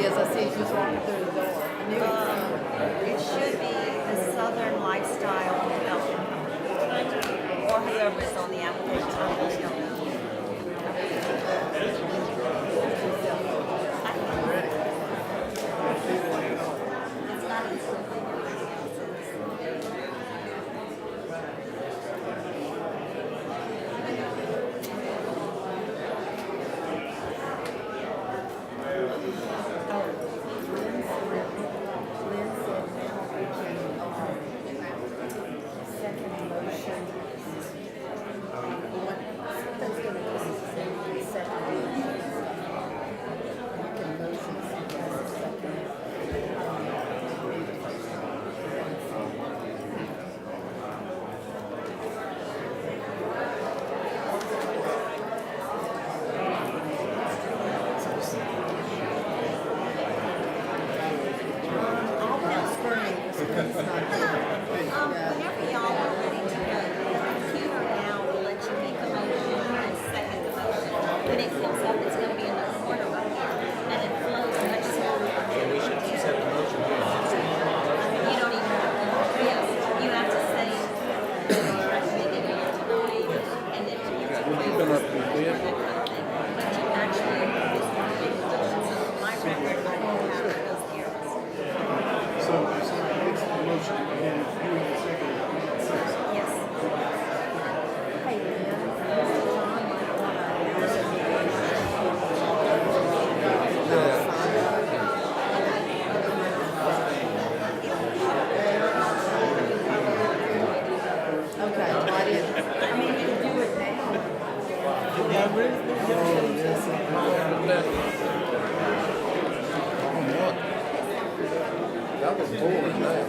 is. I see you just walking through the door. I knew it was coming. It should be the Southern Lifestyle Development Company, or whoever's on the application. I really don't know. It's not easy. Whenever y'all are ready to vote, the computer now will let you make a motion and second the motion. When it comes up, it's going to be in the corner up here, and it flows much smoother. We should just have a motion here. You don't even have to, yes, you have to say whether you're recommending or you're denying, and then you have to You've been up to bid. but you actually, this one big motion, so my record, I don't have those errors. So it's the motion and you have a second. Yes. Hey, Lynn, John might want to okay, well, I didn't. I mean, you can do it now. That was boring, man.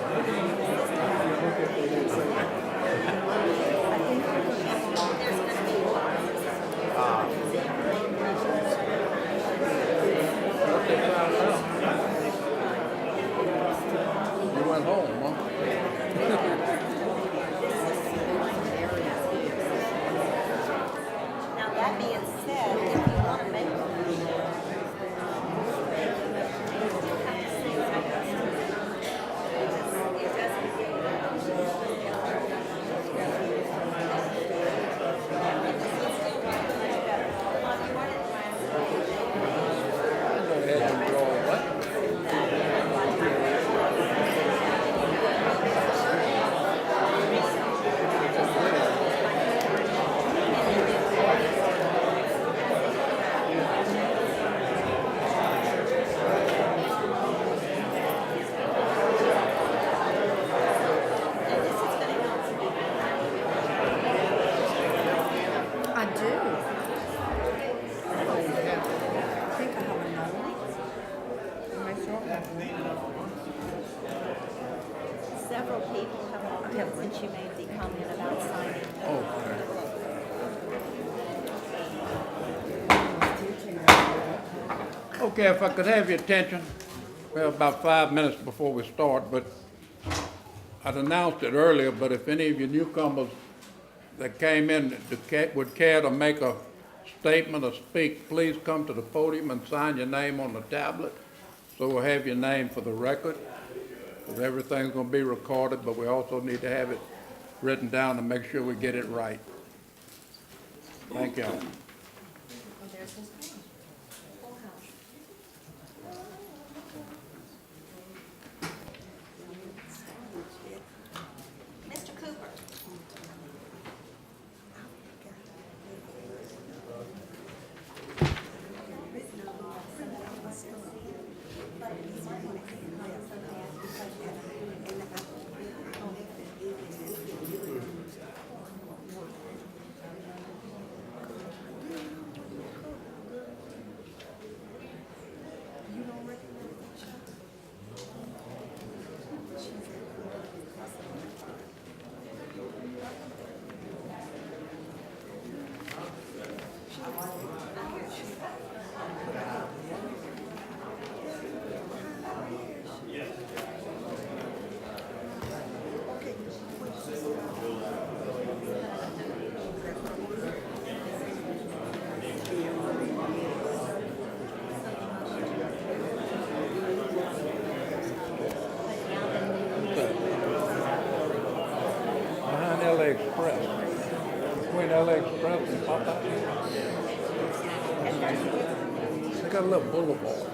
You went home, huh? Now, that being said, if you want to make a motion, you have to say it doesn't. Go ahead and draw what? I do. I think I have a note. Make sure I have one. Several people have walked in since you made the comment about signing. Okay, if I could have your attention, we have about 5 minutes before we start, but I'd announced it earlier, but if any of you newcomers that came in would care to make a statement or speak, please come to the podium and sign your name on the tablet, so we'll have your name for the record, because everything's going to be recorded, but we also need to have it written down to make sure we get it right. Thank you. There's his name. Full house. Mr. Cooper. got a little boulevard.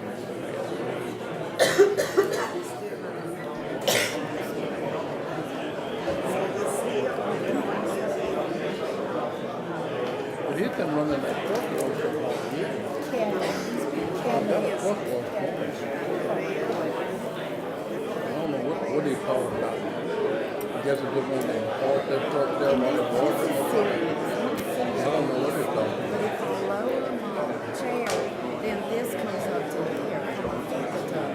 But he's been running that truck wash for a long year. Got a truck wash for him. I don't know what he's talking about. I guess it's just when they park that truck there while they're walking. I don't know what he's talking about. But if I lower them on the chair, then this comes up to here. Come on, flip it up.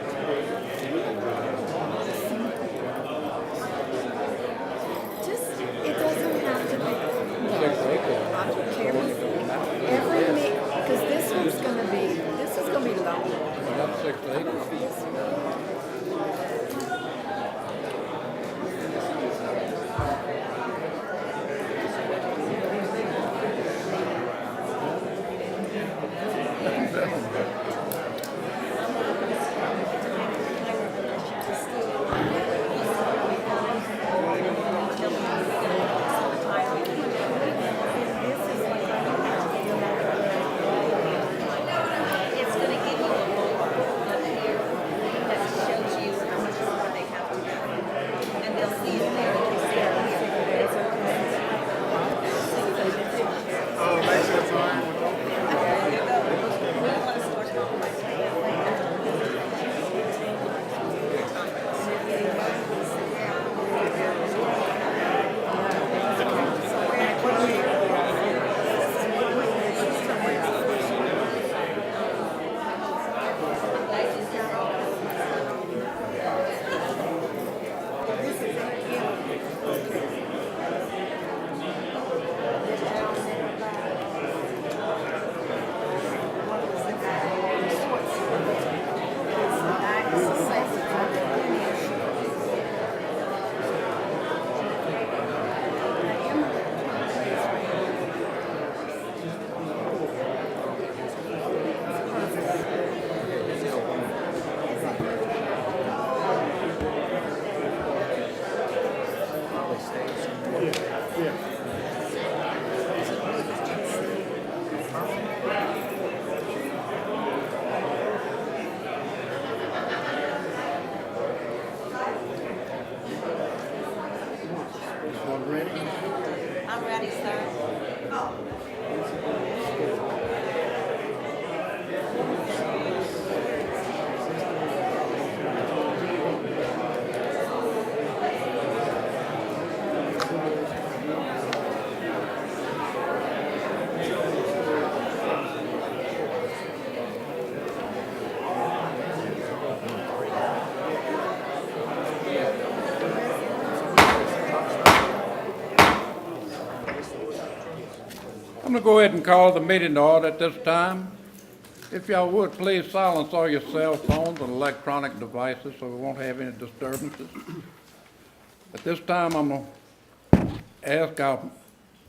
Just, it doesn't have to be. 6 acres. I don't care. Every minute, because this is gonna be low. Well, that's 6 acres. This one. It's gonna give you a board up here that shows you how much more they have to go. And they'll see it there, and they'll see it here. It's okay. Oh, makes sense, all right. There you go. We don't wanna start it all right now. One ready? I'm ready, sir. I'm gonna go ahead and call the meeting to order at this time. If y'all would, please silence all your cell phones and electronic devices so we won't have any disturbances. At this time, I'm gonna ask our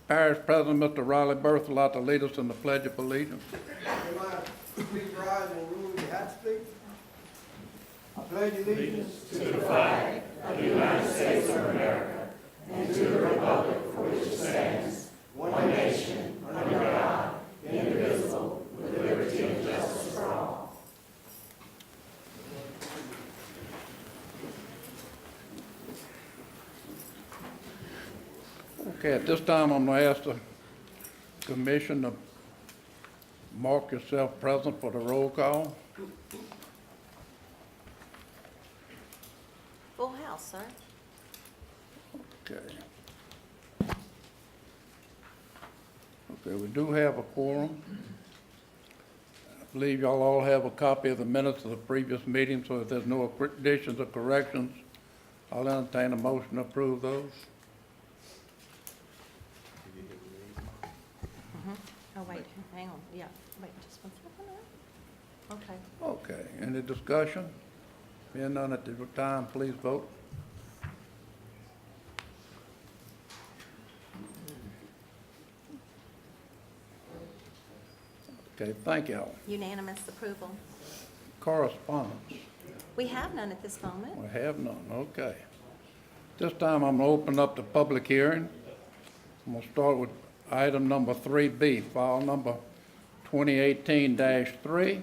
parish president, Mr. Riley Berthelot, to lead us in the Pledge of Allegiance. Please rise and rule your hat, speak. I pledge allegiance to Okay, at this time, I'm gonna ask the commission to mark yourself present for the roll call. Full house, sir. Okay. Okay, we do have a quorum. I believe y'all all have a copy of the minutes of the previous meeting, so if there's no additions or corrections, I'll entertain a motion to approve those. Oh, wait, hang on, yeah, wait, just 1 second. Okay. Okay, any discussion? Being none at the time, please vote. Okay, thank y'all. Unanimous approval. Correspondence, We have none at this moment. we have none, okay. This time I'm gonna open up the public hearing. I'm gonna start with item number 3B, file number 2018-3,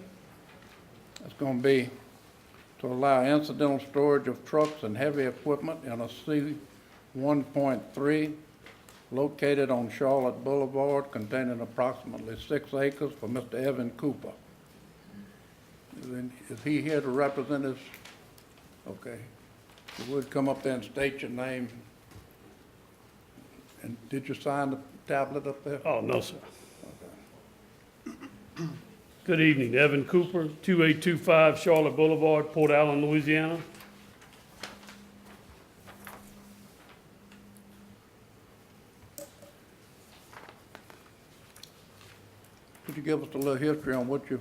It's gonna be to allow incidental storage of trucks and heavy equipment in a C 1.3 located on Charlotte Boulevard containing approximately 6 acres for Mr. Evan Cooper. Is he here to represent us? Okay. You would come up there and state your name. And did you sign the tablet up there? Oh, no, sir. Good evening, Evan Cooper, 2825 Charlotte Boulevard, Port Allen, Louisiana. Could you give us a little history on what you're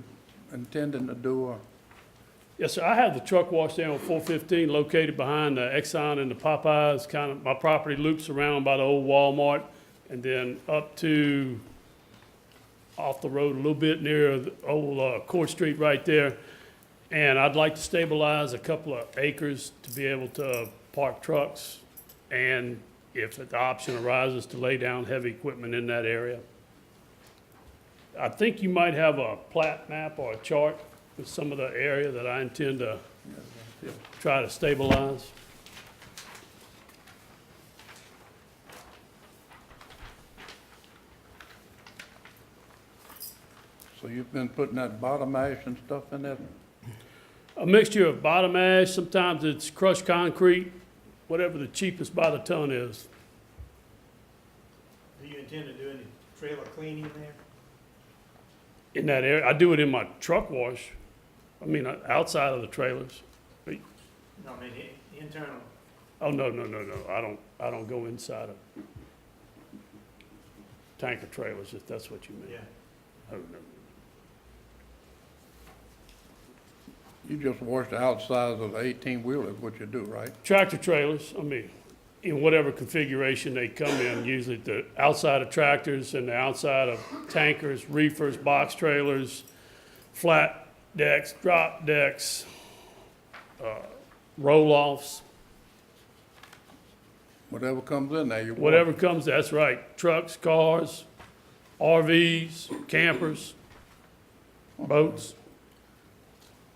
intending to do or? Yes, sir, I have the truck wash there on 415 located behind the Exxon and the Popeyes. Kind of, my property loops around by the old Walmart and then up to off the road a little bit near the old Court Street right there. And I'd like to stabilize a couple of acres to be able to park trucks and if the option arises to lay down heavy equipment in that area. I think you might have a plat map or a chart with some of the area that I intend to try to stabilize. So you've been putting that bottom ash and stuff in there? A mixture of bottom ash, sometimes it's crushed concrete, whatever the cheapest by the ton is. Do you intend to do any trailer cleaning there? In that area, I do it in my truck wash. I mean, outside of the trailers. No, I mean, internal. Oh, no, I don't go inside of tanker trailers, if that's what you mean. Yeah. Oh, no. You just wash the outsides of the 18-wheeler is what you do, right? Tractor trailers, I mean, in whatever configuration they come in, usually the outside of tractors and the outside of tankers, reefers, box trailers, flat decks, drop decks, roll-offs, Whatever comes in there, you wash. whatever comes, that's right. Trucks, cars, RVs, campers, boats.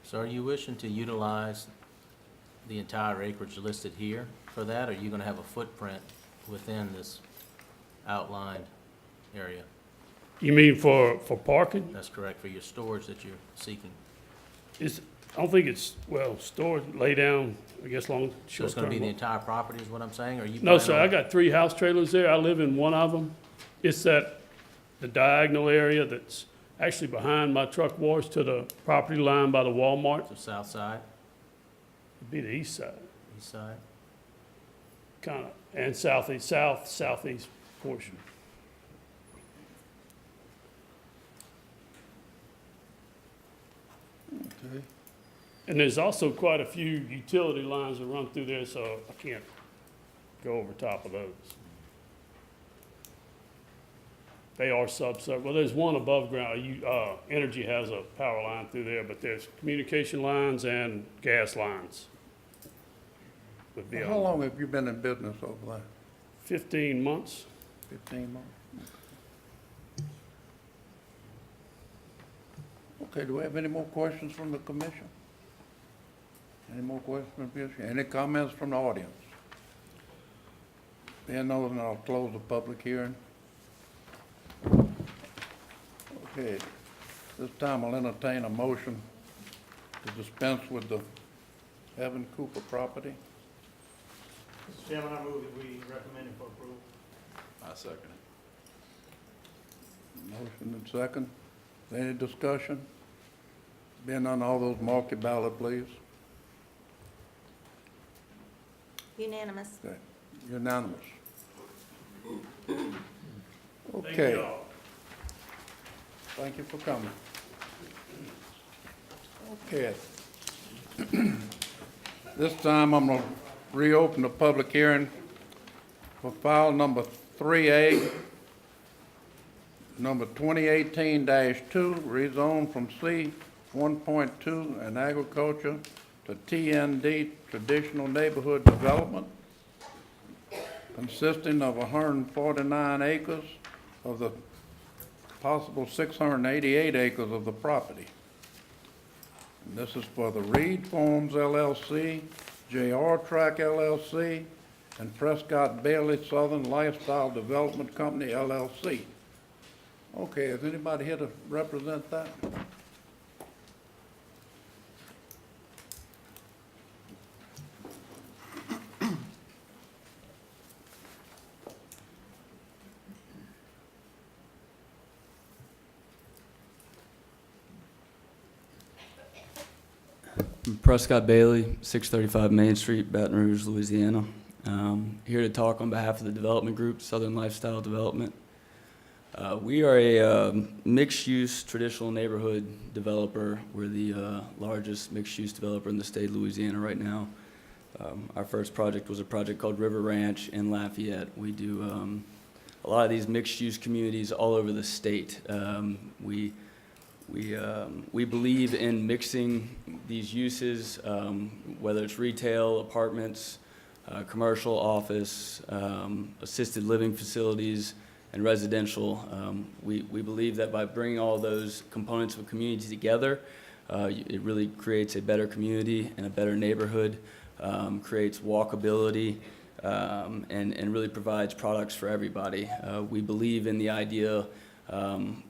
So are you wishing to utilize the entire acreage listed here for that, or are you gonna have a footprint within this outlined area? You mean for parking? That's correct, for your storage that you're seeking? I don't think it's, well, storage, lay down, I guess, long, So it's gonna short-term. be the entire property is what I'm saying, or are you? No, planning sir, on- I got 3 house trailers there. I live in one of them. It's the diagonal area that's actually behind my truck wash to the property line by the Walmart. The south side, It'd be the east side, east side? kind of, and southeast portion. Okay. And there's also quite a few utility lines that run through there, so I can't go over top of those. They are well, there's one above ground. Energy has a power line through there, but there's communication lines and gas lines. Would be How on long have you been in business over there? 15 months. 15 months? Okay, do we have any more questions from the commission? Any more questions from the commission? Any comments from the audience? Being none, I'll close the public hearing. Okay, this time I'll entertain a motion to dispense with the Evan Cooper property. Mr. Chairman, I move that we recommend it for approval. I second it. Motion and second. Any discussion? Being none, all those mark your ballot, please. Unanimous. Okay, unanimous. Thank Okay, you all. thank you for coming. Okay. This time, I'm gonna reopen the public hearing for file number 3A, number 2018-2, rezone from C 1.2 and agriculture to TND, traditional neighborhood development, consisting of 149 acres of the possible 688 acres of the property. This is for the Reed Farms LLC, J.R. Track LLC, and Prescott Bailey Southern Lifestyle Development Company LLC. Okay, is anybody here to represent that? Prescott Bailey, 635 Main Street, Baton Rouge, Louisiana. Here to talk on behalf of the development group, Southern Lifestyle Development. We are a mixed-use traditional neighborhood developer. We're the largest mixed-use developer in the state of Louisiana right now. Our first project was a project called River Ranch in Lafayette. We do a lot of these mixed-use communities all over the state. We believe in mixing these uses, whether it's retail, apartments, commercial, office, assisted living facilities, and residential. We believe that by bringing all those components of a community together, it really creates a better community and a better neighborhood, creates walkability, and really provides products for everybody. We believe in the idea,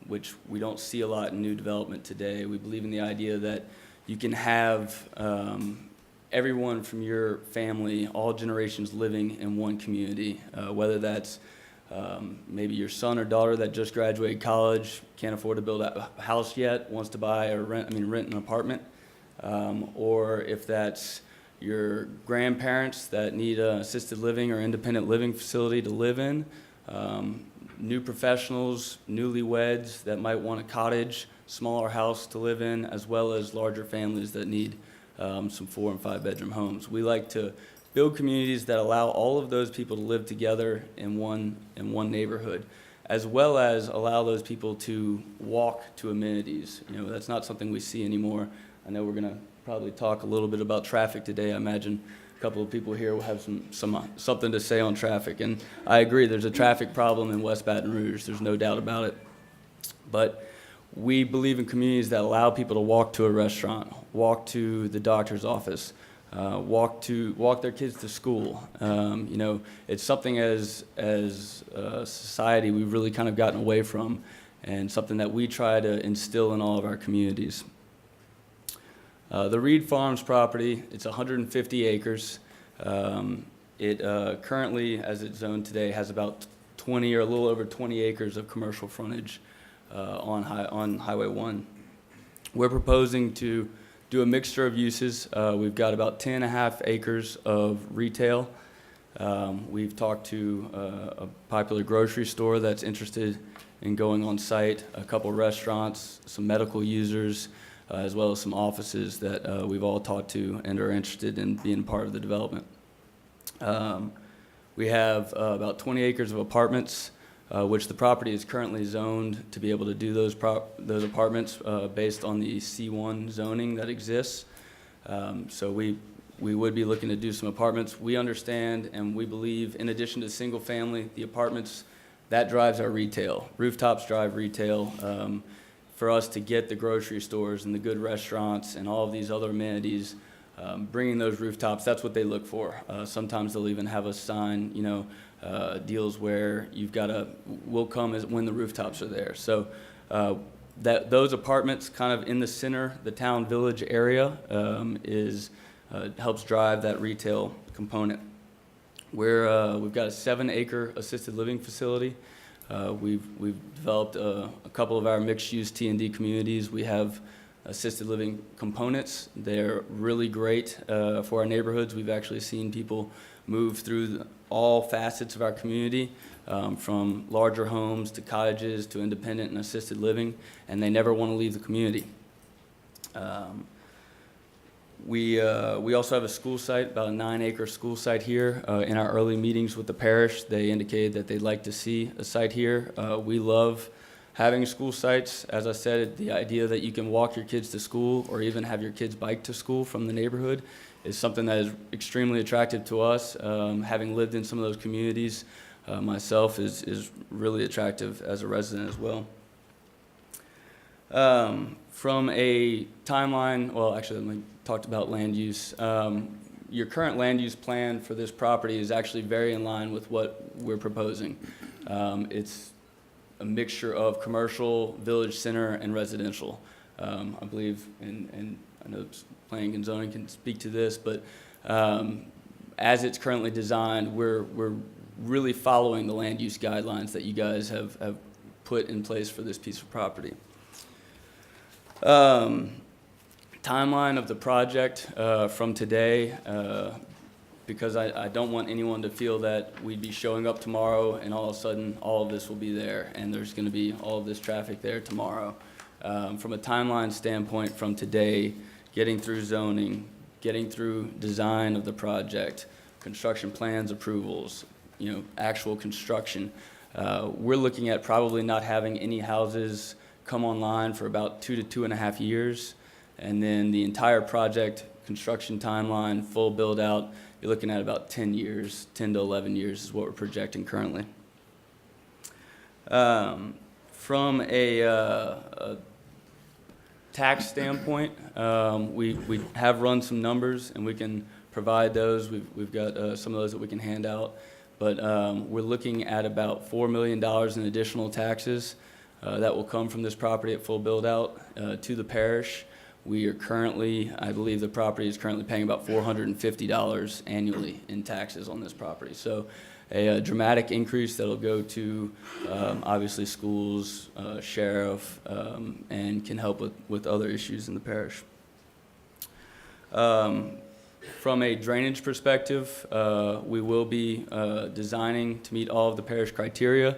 which we don't see a lot in new development today. We believe in the idea that you can have everyone from your family, all generations living in one community, whether that's maybe your son or daughter that just graduated college, can't afford to build a house yet, wants to buy or rent an apartment, or if that's your grandparents that need an assisted living or independent living facility to live in, new professionals, newlyweds that might want a cottage, smaller house to live in, as well as larger families that need some 4 and 5 bedroom homes. We like to build communities that allow all of those people to live together in one neighborhood, as well as allow those people to walk to amenities. You know, that's not something we see anymore. I know we're gonna probably talk a little bit about traffic today. I imagine a couple of people here will have something to say on traffic, and I agree, there's a traffic problem in West Baton Rouge, there's no doubt about it. But we believe in communities that allow people to walk to a restaurant, walk to the doctor's office, walk their kids to school. You know, it's something as a society we've really kind of gotten away from, and something that we try to instill in all of our communities. The Reed Farms property, it's 150 acres. It currently, as it's zoned today, has about 20 or a little over 20 acres of commercial frontage on Highway 1. We're proposing to do a mixture of uses. We've got about 10.5 acres of retail. We've talked to a popular grocery store that's interested in going on site, a couple restaurants, some medical users, as well as some offices that we've all talked to and are interested in being part of the development. We have about 20 acres of apartments, which the property is currently zoned to be able to do those apartments based on the C1 zoning that exists. So we would be looking to do some apartments. We understand and we believe, in addition to single family, the apartments, that drives our retail. Rooftops drive retail. For us to get the grocery stores and the good restaurants and all of these other amenities, bringing those rooftops, that's what they look for. Sometimes they'll even have us sign, you know, deals where you've got to, will come as when the rooftops are there. So those apartments kind of in the center, the town village area, helps drive that retail component. We've got a 7-acre assisted living facility. We've developed a couple of our mixed-use T&D communities. We have assisted living components. They're really great for our neighborhoods. We've actually seen people move through all facets of our community, from larger homes to cottages to independent and assisted living, and they never want to leave the community. We also have a school site, about a 9-acre school site here. In our early meetings with the parish, they indicated that they'd like to see a site here. We love having school sites. As I said, the idea that you can walk your kids to school or even have your kids bike to school from the neighborhood is something that is extremely attractive to us. Having lived in some of those communities myself is really attractive as a resident as well. From a timeline, well, actually, we talked about land use. Your current land use plan for this property is actually very in line with what we're proposing. It's a mixture of commercial, village center, and residential. I believe, and I know planning and zoning can speak to this, but as it's currently designed, we're really following the land use guidelines that you guys have put in place for this piece of property. Timeline of the project from today, because I don't want anyone to feel that we'd be showing up tomorrow and all of a sudden all of this will be there and there's going to be all of this traffic there tomorrow. From a timeline standpoint, from today, getting through zoning, getting through design of the project, construction plans approvals, actual construction, we're looking at probably not having any houses come online for about 2 to 2.5 years. And then the entire project, construction timeline, full build out, you're looking at about 10 years, 10 to 11 years is what we're projecting currently. From a tax standpoint, we have run some numbers and we can provide those. We've got some of those that we can hand out. But we're looking at about $4 million in additional taxes that will come from this property at full build out to the parish. We are currently, I believe the property is currently paying about $450 annually in taxes on this property. So a dramatic increase that'll go to obviously schools, sheriff, and can help with other issues in the parish. From a drainage perspective, we will be designing to meet all of the parish criteria.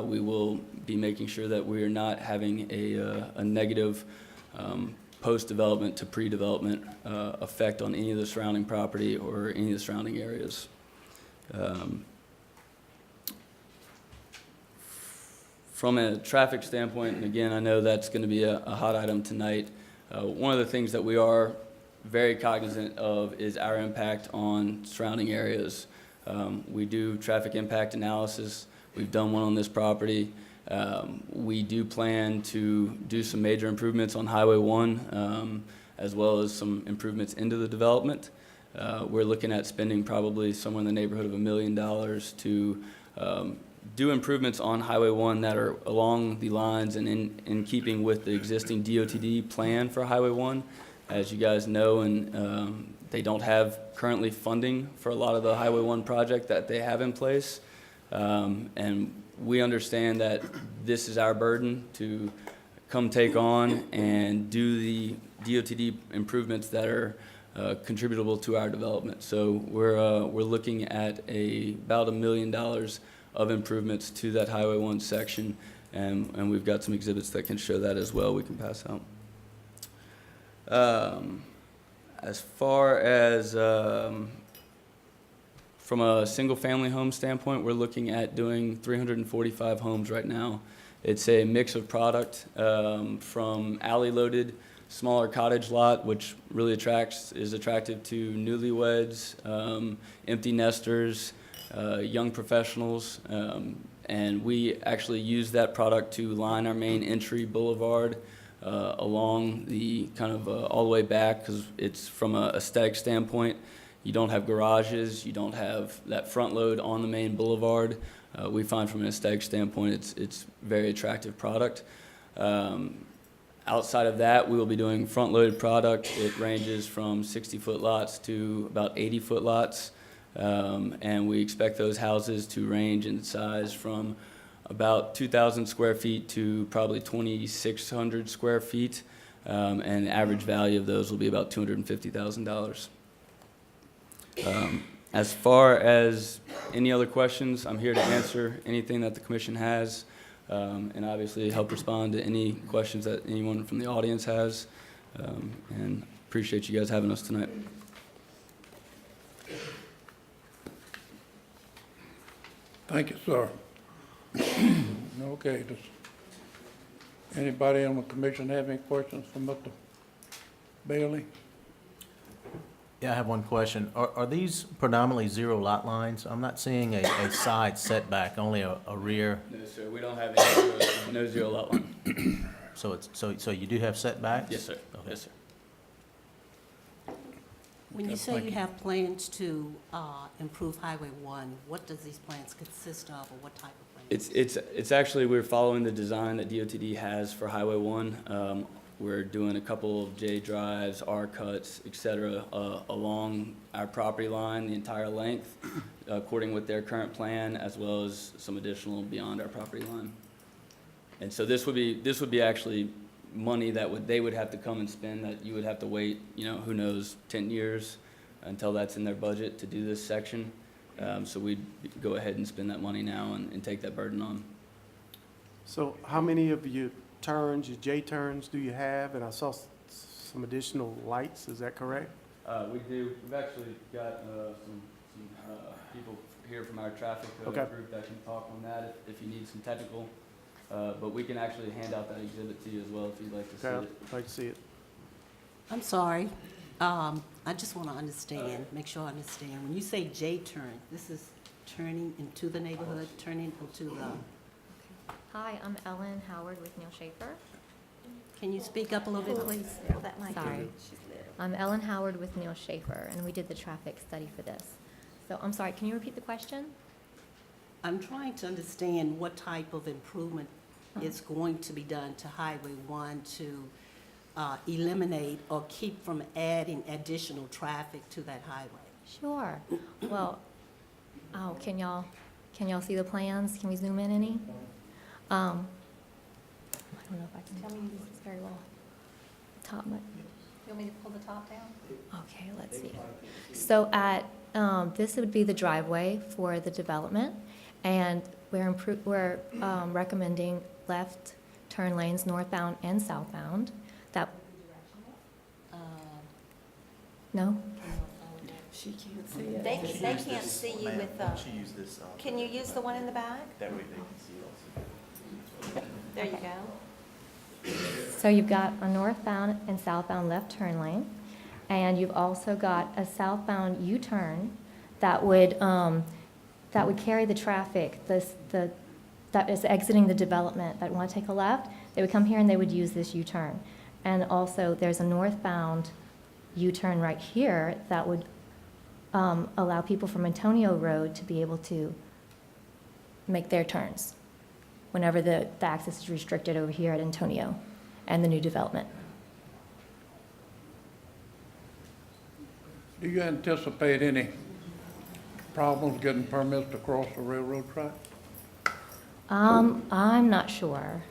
We will be making sure that we are not having a negative post-development to pre-development effect on any of the surrounding property or any of the surrounding areas. From a traffic standpoint, and again, I know that's going to be a hot item tonight, one of the things that we are very cognizant of is our impact on surrounding areas. We do traffic impact analysis. We've done one on this property. We do plan to do some major improvements on Highway 1, as well as some improvements into the development. We're looking at spending probably somewhere in the neighborhood of $1 million to do improvements on Highway 1 that are along the lines and in keeping with the existing DOTD plan for Highway 1. As you guys know, and they don't have currently funding for a lot of the Highway 1 project that they have in place. And we understand that this is our burden to come take on and do the DOTD improvements that are contributable to our development. So we're looking at about $1 million of improvements to that Highway 1 section, and we've got some exhibits that can show that as well we can pass out. As far as from a single-family home standpoint, we're looking at doing 345 homes right now. It's a mix of product from alley-loaded, smaller cottage lot, which really is attractive to newlyweds, empty nesters, young professionals, and we actually use that product to line our main entry boulevard along the kind of all the way back, because it's from a aesthetic standpoint. You don't have garages, you don't have that front load on the main boulevard. We find from an aesthetic standpoint it's very attractive product. Outside of that, we will be doing front loaded product. It ranges from 60-foot lots to about 80-foot lots. And we expect those houses to range in size from about 2,000 square feet to probably 2,600 square feet. And the average value of those will be about $250,000. As far as any other questions, I'm here to answer anything that the commission has, and obviously help respond to any questions that anyone from the audience has. And appreciate you guys having us tonight. Thank you, sir. Okay, does anybody on the commission have any questions for Mr. Bailey? Yeah, I have one question. Are these predominantly zero lot lines? I'm not seeing a side setback, only a rear. No, sir, we don't have any no zero lot line. So it's, so you do have setbacks? Yes, sir. Okay. Yes, sir. When you say thank you you. have plans to improve Highway 1, what does these plans consist of, or what type of plans? It's actually, we're following the design that DOTD has for Highway 1. We're doing a couple of J drives, R cuts, et cetera, along our property line, the entire length, according with their current plan, as well as some additional beyond our property line. And so this would be actually money that they would have to come and spend, that you would have to wait, who knows, 10 years until that's in their budget to do this section. So we'd go ahead and spend that money now and take that burden on. So how many of your turns, your J turns do you have? And I saw some additional lights, is that correct? We do. We've actually got some people here from our traffic code Okay. group that can talk on that if you need some technical. But we can actually hand out that exhibit to you as well if you'd like to see Okay, it. I'd like to see it. I'm sorry. I just want to understand, make sure I understand. When you say J-turn, this is turning into the neighborhood, turning into the, Hi, I'm Ellen Howard with Neil Schaefer. can you speak up a little bit, please? That mic. Sorry. I'm Ellen Howard with Neil Schaefer, and we did the traffic study for this. So I'm sorry, can you repeat the question? I'm trying to understand what type of improvement is going to be done to Highway 1 to eliminate or keep from adding additional traffic to that highway. Sure. Well, can y'all see the plans? Can we zoom in any? I don't know if I can tell you this very well. Top, you want me to pull the top down? Okay, let's see. So this would be the driveway for the development, and we're recommending left turn lanes northbound and southbound. No? She can't see it. They can't see you with the, can you use the one in the back? That way they can see also. There you go. So you've got a northbound and southbound left turn lane, and you've also got a southbound U-turn that would carry the traffic that is exiting the development that want to take a left. They would come here and they would use this U-turn. And also there's a northbound U-turn right here that would allow people from Antonio Road to be able to make their turns whenever the access is restricted over here at Antonio and the new development. Do you anticipate any problems getting permits to cross the railroad track? I'm not sure.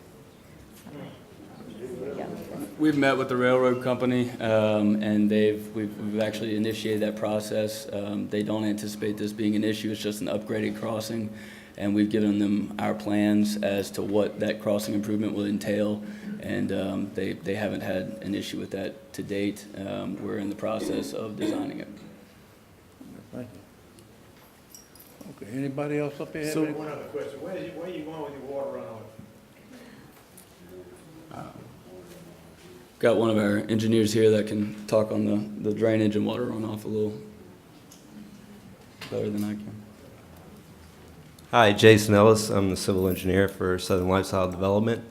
We've met with the railroad company, and we've actually initiated that process. They don't anticipate this being an issue. It's just an upgraded crossing, and we've given them our plans as to what that crossing improvement will entail, and they haven't had an issue with that to date. We're in the process of designing it. Thank you. Okay, anybody else up here? have So- any- One other question, where are you going with your water runoff? Got one of our engineers here that can talk on the drainage and water runoff a little better than I can. Hi, Jason Ellis. I'm the civil engineer for Southern Lifestyle Development.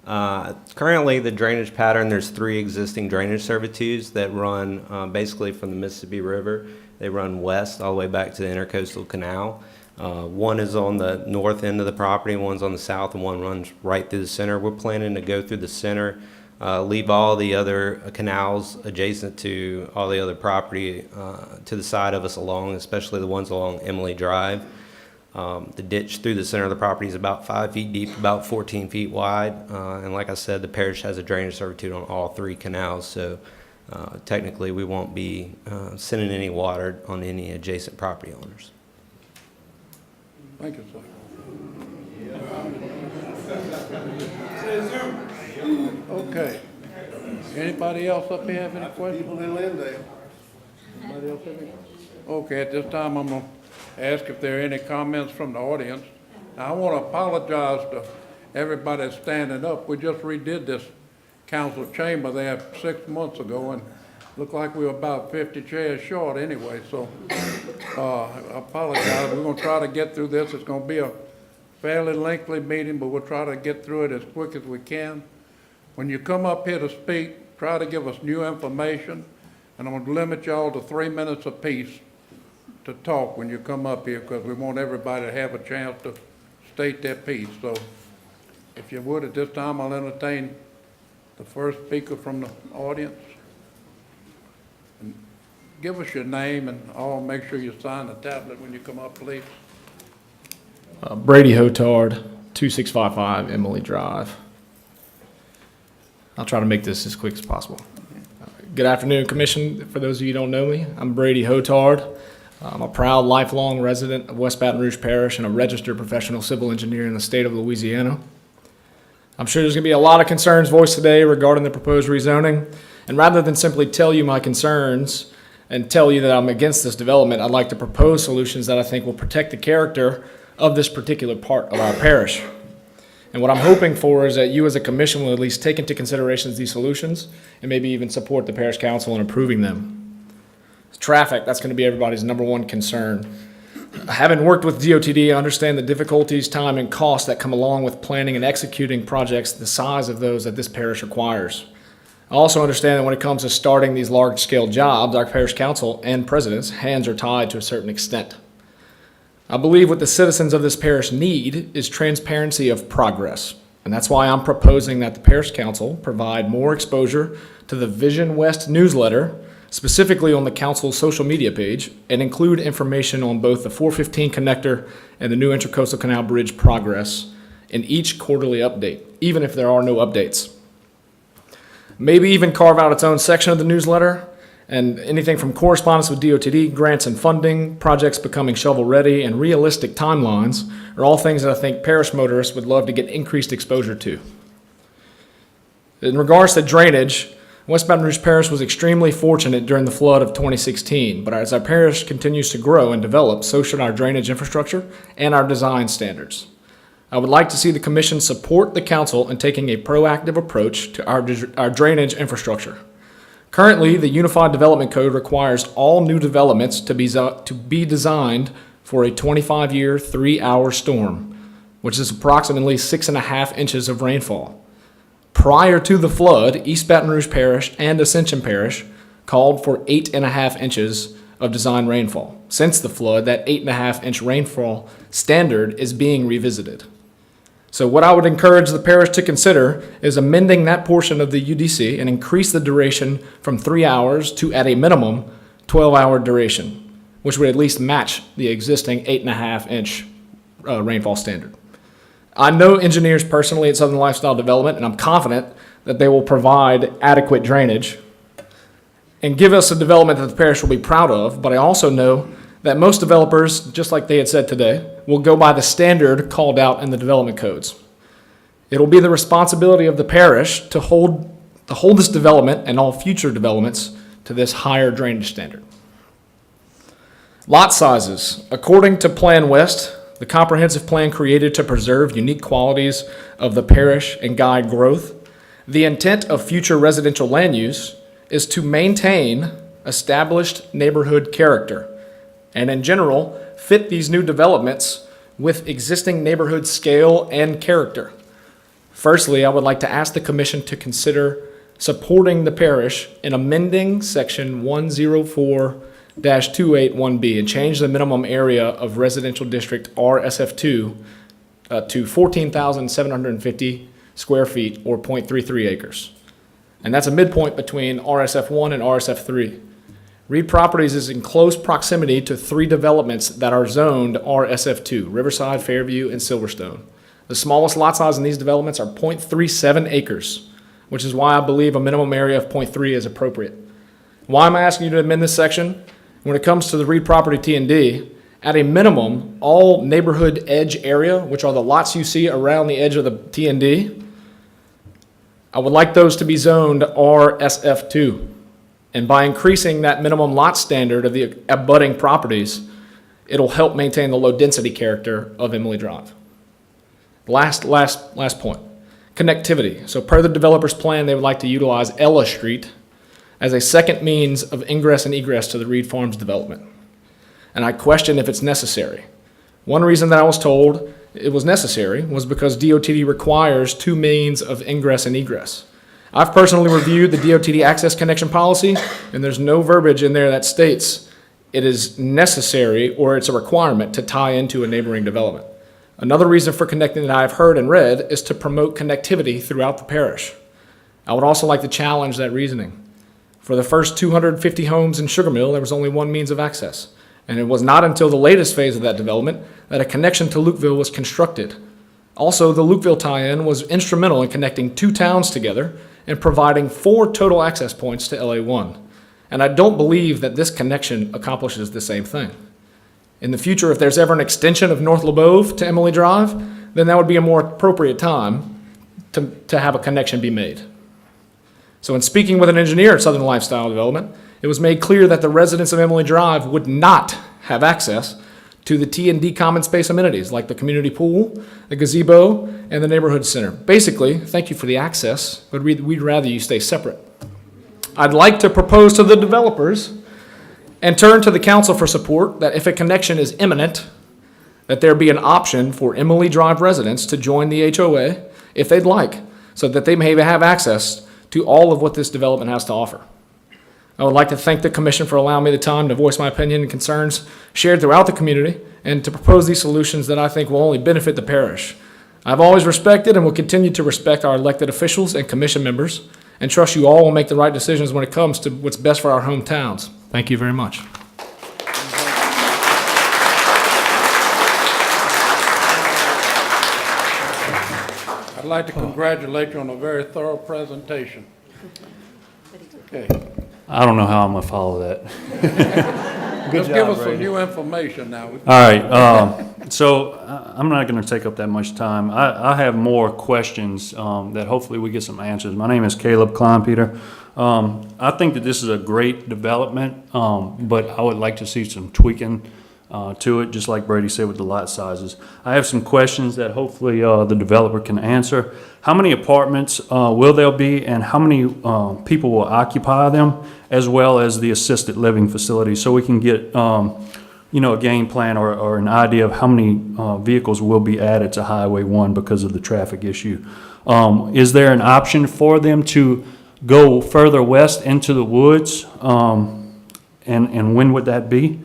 Currently, the drainage pattern, there's 3 existing drainage servitudes that run basically from the Mississippi River. They run west all the way back to the Intercoastal Canal. One is on the north end of the property, one's on the south, and one runs right through the center. We're planning to go through the center, leave all the other canals adjacent to all the other property to the side of us along, especially the ones along Emily Drive. The ditch through the center of the property is about 5 feet deep, about 14 feet wide. And like I said, the parish has a drainage servitude on all 3 canals. So technically, we won't be sending any water on any adjacent property owners. Thank you, sir. Okay. Anybody else up here have any questions? People in Lindale. Anybody else have any? Okay, at this time, I'm gonna ask if there are any comments from the audience. Now, I want to apologize to everybody that's standing up. We just redid this council chamber there 6 months ago, and looked like we were about 50 chairs short anyway, so I apologize. We're gonna try to get through this. It's gonna be a fairly lengthy meeting, but we'll try to get through it as quick as we can. when you come up here to speak, try to give us new information, and I'm gonna limit y'all to 3 minutes apiece to talk when you come up here, because we want everybody to have a chance to state their piece. So if you would, at this time, I'll entertain the first speaker from the audience. And give us your name, and I'll make sure you sign the tablet when you come up, please. Brady Hotard, 2655 Emily Drive. I'll try to make this as quick as possible. Good afternoon, Commission. For those of you who don't know me, I'm Brady Hotard. I'm a proud lifelong resident of West Baton Rouge Parish and a registered professional civil engineer in the state of Louisiana. I'm sure there's going to be a lot of concerns voiced today regarding the proposed rezoning. And rather than simply tell you my concerns and tell you that I'm against this development, I'd like to propose solutions that I think will protect the character of this particular part of our parish. And what I'm hoping for is that you as a commission will at least take into consideration these solutions and maybe even support the parish council in approving them. Traffic, that's going to be everybody's number one concern. Having worked with DOTD, I understand the difficulties, time, and cost that come along with planning and executing projects the size of those that this parish requires. I also understand that when it comes to starting these large-scale jobs, our parish council and president's hands are tied to a certain extent. I believe what the citizens of this parish need is transparency of progress, and that's why I'm proposing that the parish council provide more exposure to the Vision West newsletter, specifically on the council's social media page, and include information on both the 415 connector and the new Intracoastal Canal Bridge progress in each quarterly update, even if there are no updates. Maybe even carve out its own section of the newsletter, and anything from correspondence with DOTD, grants and funding, projects becoming shovel-ready, and realistic timelines are all things that I think parish motorists would love to get increased exposure to. In regards to drainage, West Baton Rouge Parish was extremely fortunate during the flood of 2016, but as our parish continues to grow and develop, so should our drainage infrastructure and our design standards. I would like to see the Commission support the Council in taking a proactive approach to our drainage infrastructure. Currently, the Unified Development Code requires all new developments to be designed for a 25-year, 3-hour storm, which is approximately 6.5 inches of rainfall. Prior to the flood, East Baton Rouge Parish and Ascension Parish called for 8.5 inches of design rainfall. Since the flood, that 8.5-inch rainfall standard is being revisited. So what I would encourage the parish to consider is amending that portion of the UDC and increase the duration from 3 hours to, at a minimum, 12-hour duration, which would at least match the existing 8.5-inch rainfall standard. I know engineers personally at Southern Lifestyle Development, and I'm confident that they will provide adequate drainage and give us a development that the parish will be proud of, but I also know that most developers, just like they had said today, will go by the standard called out in the development codes. It will be the responsibility of the parish to hold this development and all future developments to this higher drainage standard. Lot sizes. According to Plan West, the comprehensive plan created to preserve unique qualities of the parish and guide growth, the intent of future residential land use is to maintain established neighborhood character and, in general, fit these new developments with existing neighborhood scale and character. Firstly, I would like to ask the Commission to consider supporting the parish in amending Section 104-281B and change the minimum area of residential district RSF2 to 14,750 square feet or 0.33 acres. And that's a midpoint between RSF1 and RSF3. Reed Properties is in close proximity to 3 developments that are zoned RSF2, Riverside, Fairview, and Silverstone. The smallest lot size in these developments are 0.37 acres, which is why I believe a minimum area of 0.3 is appropriate. Why am I asking you to amend this section? When it comes to the Reed Property T&D, at a minimum, all neighborhood edge area, which are the lots you see around the edge of the T&D, I would like those to be zoned RSF2. And by increasing that minimum lot standard of the abutting properties, it'll help maintain the low density character of Emily Drive. Last point, connectivity. So per the developer's plan, they would like to utilize Ella Street as a second means of ingress and egress to the Reed Farms development. And I question if it's necessary. One reason that I was told it was necessary was because DOTD requires 2 means of ingress and egress. I've personally reviewed the DOTD access connection policy, and there's no verbiage in there that states it is necessary or it's a requirement to tie into a neighboring development. Another reason for connecting that I've heard and read is to promote connectivity throughout the parish. I would also like to challenge that reasoning. For the first 250 homes in Sugar Mill, there was only one means of access, and it was not until the latest phase of that development that a connection to Lukeville was constructed. Also, the Lukeville tie-in was instrumental in connecting two towns together and providing 4 total access points to LA1. And I don't believe that this connection accomplishes the same thing. In the future, if there's ever an extension of North LeBeau to Emily Drive, then that would be a more appropriate time to have a connection be made. So in speaking with an engineer at Southern Lifestyle Development, it was made clear that the residents of Emily Drive would not have access to the T&D common space amenities like the community pool, the gazebo, and the neighborhood center. Basically, thank you for the access, but we'd rather you stay separate. I'd like to propose to the developers and turn to the council for support that if a connection is imminent, that there be an option for Emily Drive residents to join the HOA if they'd like, so that they may have access to all of what this development has to offer. I would like to thank the commission for allowing me the time to voice my opinion and concerns shared throughout the community and to propose these solutions that I think will only benefit the parish. I've always respected and will continue to respect our elected officials and commission members and trust you all will make the right decisions when it comes to what's best for our hometowns. Thank you very much. I'd like to congratulate you on a very thorough presentation. Okay. I don't know how I'm gonna follow that. Just give us some new information now. All right, so I'm not gonna take up that much time. I have more questions that hopefully we get some answers. My name is Caleb Kleinpeter. I think that this is a great development, but I would like to see some tweaking to it, just like Brady said with the lot sizes. I have some questions that hopefully the developer can answer. How many apartments will there be, and how many people will occupy them, as well as the assisted living facility, so we can get a game plan or an idea of how many vehicles will be added to Highway 1 because of the traffic issue. Is there an option for them to go further west into the woods, and when would that be?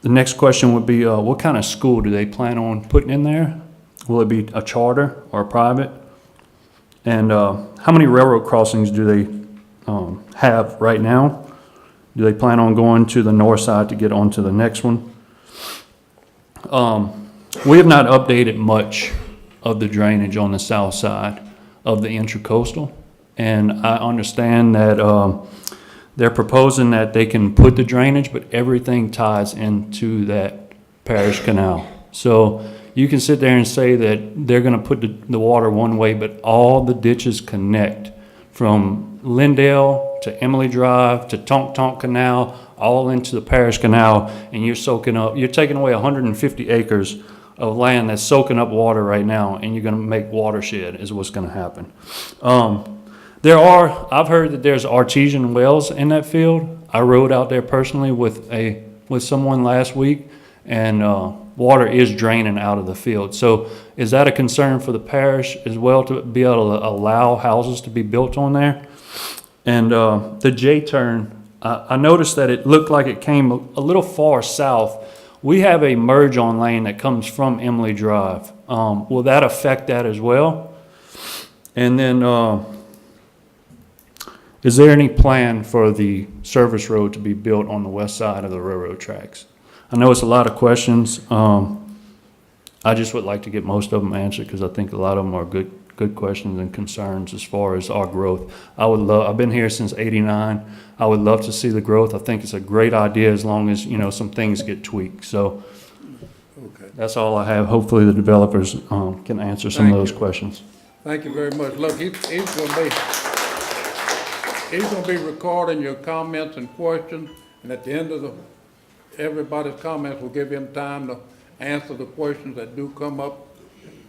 The next question would be, what kind of school do they plan on putting in there? Will it be a charter or a private? And how many railroad crossings do they have right now? Do they plan on going to the north side to get onto the next one? We have not updated much of the drainage on the south side of the intracoastal. And I understand that they're proposing that they can put the drainage, but everything ties into that parish canal. So you can sit there and say that they're gonna put the water one way, but all the ditches connect from Lindale to Emily Drive to Tonk Tonk Canal, all into the parish canal, and you're taking away 150 acres of land that's soaking up water right now, and you're gonna make watershed is what's gonna happen. I've heard that there's artesian wells in that field. I rode out there personally with someone last week, and water is draining out of the field. So is that a concern for the parish as well, to be able to allow houses to be built on there? And the J-turn, I noticed that it looked like it came a little far south. We have a merge-on lane that comes from Emily Drive. Will that affect that as well? And then is there any plan for the service road to be built on the west side of the railroad tracks? I know it's a lot of questions. I just would like to get most of them answered because I think a lot of them are good questions and concerns as far as our growth. I've been here since '89. I would love to see the growth. I think it's a great idea as long as, some things get tweaked. So that's all I have. Hopefully the developers can answer some of those questions. Thank you very much. Look, he's going to be recording your comments and questions, and at the end of everybody's comments, will give him time to answer the questions that do come up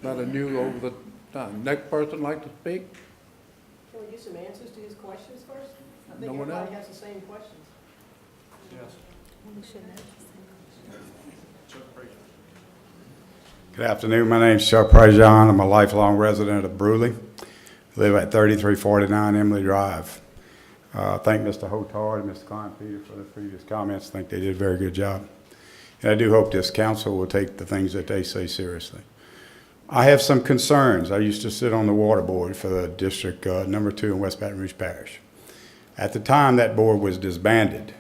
that are new over the time. Next person like to speak? Can we get some answers to his questions first? I think No one everybody else? has the same questions. Good afternoon. My name's Chuck Prejean. I'm a lifelong resident of Bruley. live at 3349 Emily Drive. Thank Mr. Hotard and Mr. Kleinpeter for the previous comments. I think they did a very good job. And I do hope this council will take the things that they say seriously. I have some concerns. I used to sit on the water board for the district number 2 in West Baton Rouge Parish. At the time that board was disbanded,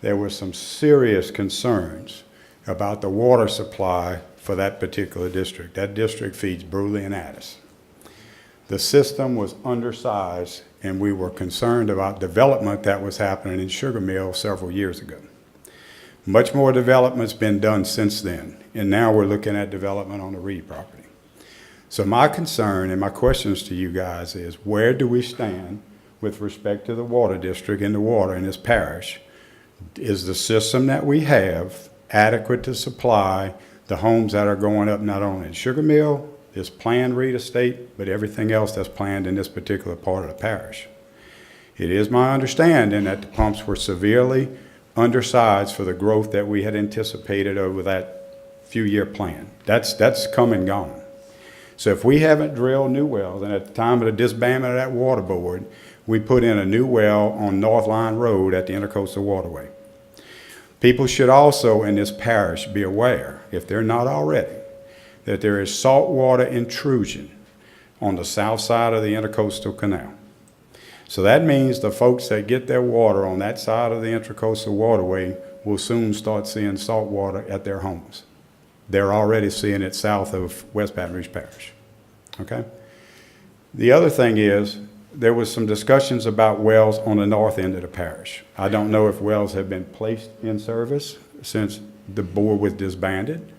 there were some serious concerns about the water supply for that particular district. That district feeds Bruley and Addis. The system was undersized, and we were concerned about development that was happening in Sugar Mill several years ago. Much more development's been done since then, and now we're looking at development on the Reed property. So my concern and my questions to you guys is, where do we stand with respect to the water district and the water in this parish? Is the system that we have adequate to supply the homes that are going up not only in Sugar Mill, this planned Reed estate, but everything else that's planned in this particular part of the parish? It is my understanding that the pumps were severely undersized for the growth that we had anticipated over that few-year plan. That's come and gone. So if we haven't drilled new wells, and at the time of the disbandment of that water board, we put in a new well on North Line Road at the Intercoastal Waterway. People should also in this parish be aware, if they're not already, that there is saltwater intrusion on the south side of the Intercoastal Canal. So that means the folks that get their water on that side of the Intercoastal Waterway will soon start seeing salt water at their homes. They're already seeing it south of West Baton Rouge Parish, okay? The other thing is, there was some discussions about wells on the north end of the parish. I don't know if wells have been placed in service since the board was disbanded.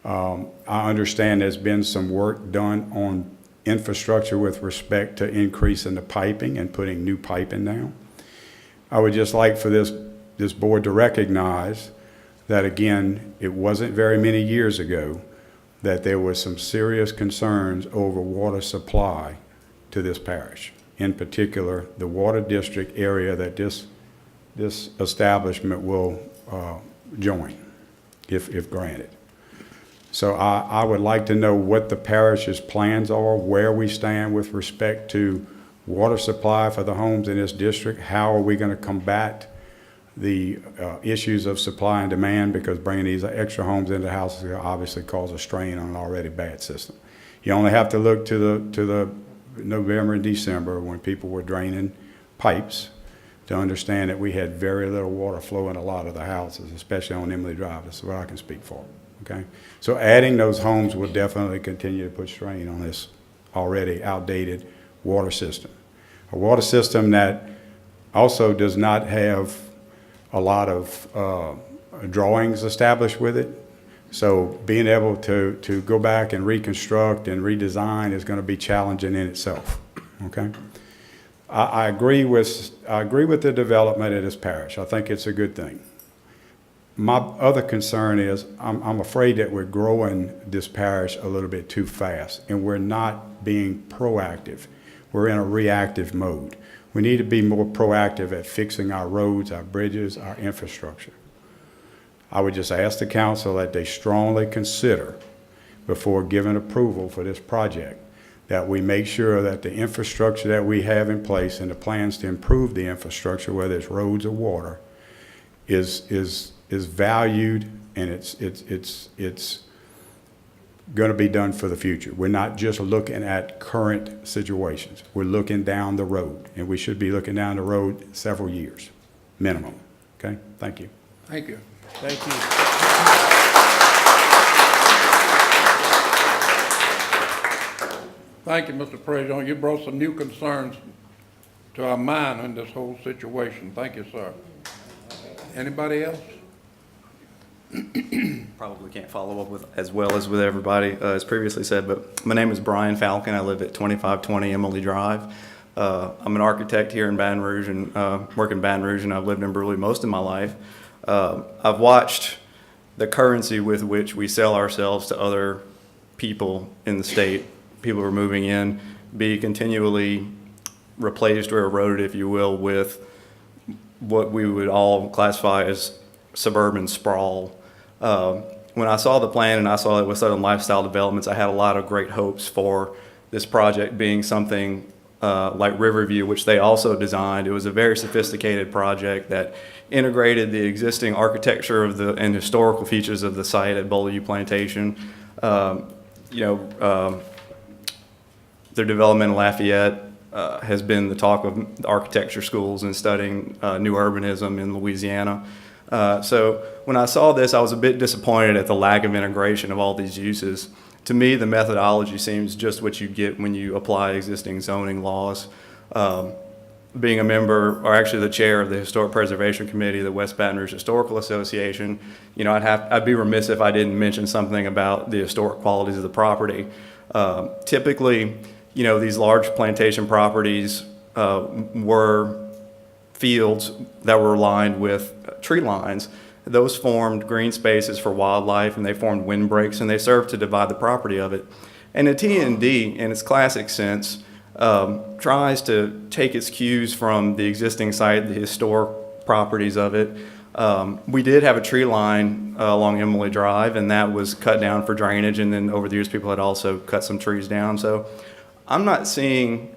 I understand there's been some work done on infrastructure with respect to increasing the piping and putting new piping down. I would just like for this board to recognize that, again, it wasn't very many years ago that there were some serious concerns over water supply to this parish. In particular, the water district area that this establishment will join, if granted. So I would like to know what the parish's plans are, where we stand with respect to water supply for the homes in this district. How are we going to combat the issues of supply and demand, because bringing these extra homes into houses will obviously cause a strain on an already bad system. You only have to look to the November and December when people were draining pipes to understand that we had very little water flow in a lot of the houses, especially on Emily Drive. That's what I can speak for, okay? So adding those homes will definitely continue to put strain on this already outdated water system. A water system that also does not have a lot of drawings established with it. So being able to go back and reconstruct and redesign is going to be challenging in itself, okay? I agree with the development of this parish. I think it's a good thing. My other concern is I'm afraid that we're growing this parish a little bit too fast, and we're not being proactive. We're in a reactive mode. We need to be more proactive at fixing our roads, our bridges, our infrastructure. I would just ask the council that they strongly consider, before giving approval for this project, that we make sure that the infrastructure that we have in place and the plans to improve the infrastructure, whether it's roads or water, is valued, and it's going to be done for the future. We're not just looking at current situations. We're looking down the road, and we should be looking down the road several years, minimum. Okay? Thank you. Thank you. Thank you. Thank you, Mr. President. You brought some new concerns to our mind in this whole situation. Thank you, sir. Anybody else? Probably can't follow up with as well as with everybody as previously said, but my name is Brian Falcon. I live at 2520 Emily Drive. I'm an architect here in Baton Rouge and work in Baton Rouge, and I've lived in Bruley most of my life. I've watched the currency with which we sell ourselves to other people in the state, people who are moving in, be continually replaced or eroded, if you will, with what we would all classify as suburban sprawl. When I saw the plan and I saw it with Southern Lifestyle Developments, I had a lot of great hopes for this project being something like Riverview, which they also designed. It was a very sophisticated project that integrated the existing architecture of and historical features of the site at Beaulieu Plantation. Their development in Lafayette has been the talk of the architecture schools and studying new urbanism in Louisiana. So when I saw this, I was a bit disappointed at the lack of integration of all these uses. To me, the methodology seems just what you get when you apply existing zoning laws. Being a member, or actually the chair of the Historic Preservation Committee of the West Baton Rouge Historical Association, I'd be remiss if I didn't mention something about the historic qualities of the property. Typically, these large plantation properties were fields that were lined with tree lines. Those formed green spaces for wildlife, and they formed windbreaks, and they served to divide the property of it. And the TND, in its classic sense, tries to take its cues from the existing site, the historic properties of it. We did have a tree line along Emily Drive, and that was cut down for drainage, and then over the years people had also cut some trees down. So I'm not seeing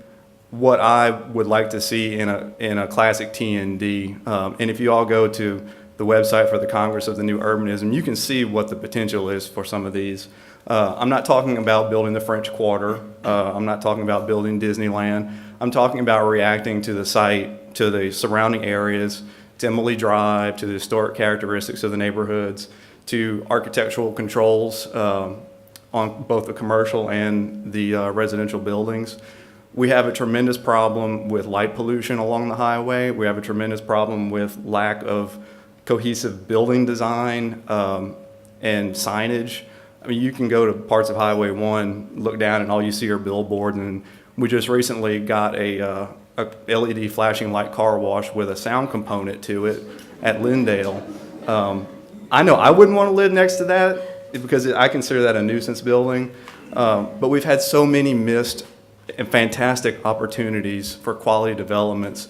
what I would like to see in a classic TND. And if you all go to the website for the Congress of the New Urbanism, you can see what the potential is for some of these. I'm not talking about building the French Quarter. I'm not talking about building Disneyland. I'm talking about reacting to the site, to the surrounding areas, to Emily Drive, to the historic characteristics of the neighborhoods, to architectural controls on both the commercial and the residential buildings. We have a tremendous problem with light pollution along the highway. We have a tremendous problem with lack of cohesive building design and signage. I mean, you can go to parts of Highway 1, look down, and all you see are billboards. And we just recently got a LED flashing light car wash with a sound component to it at Lindale. I know I wouldn't want to live next to that because I consider that a nuisance building. But we've had so many missed and fantastic opportunities for quality developments.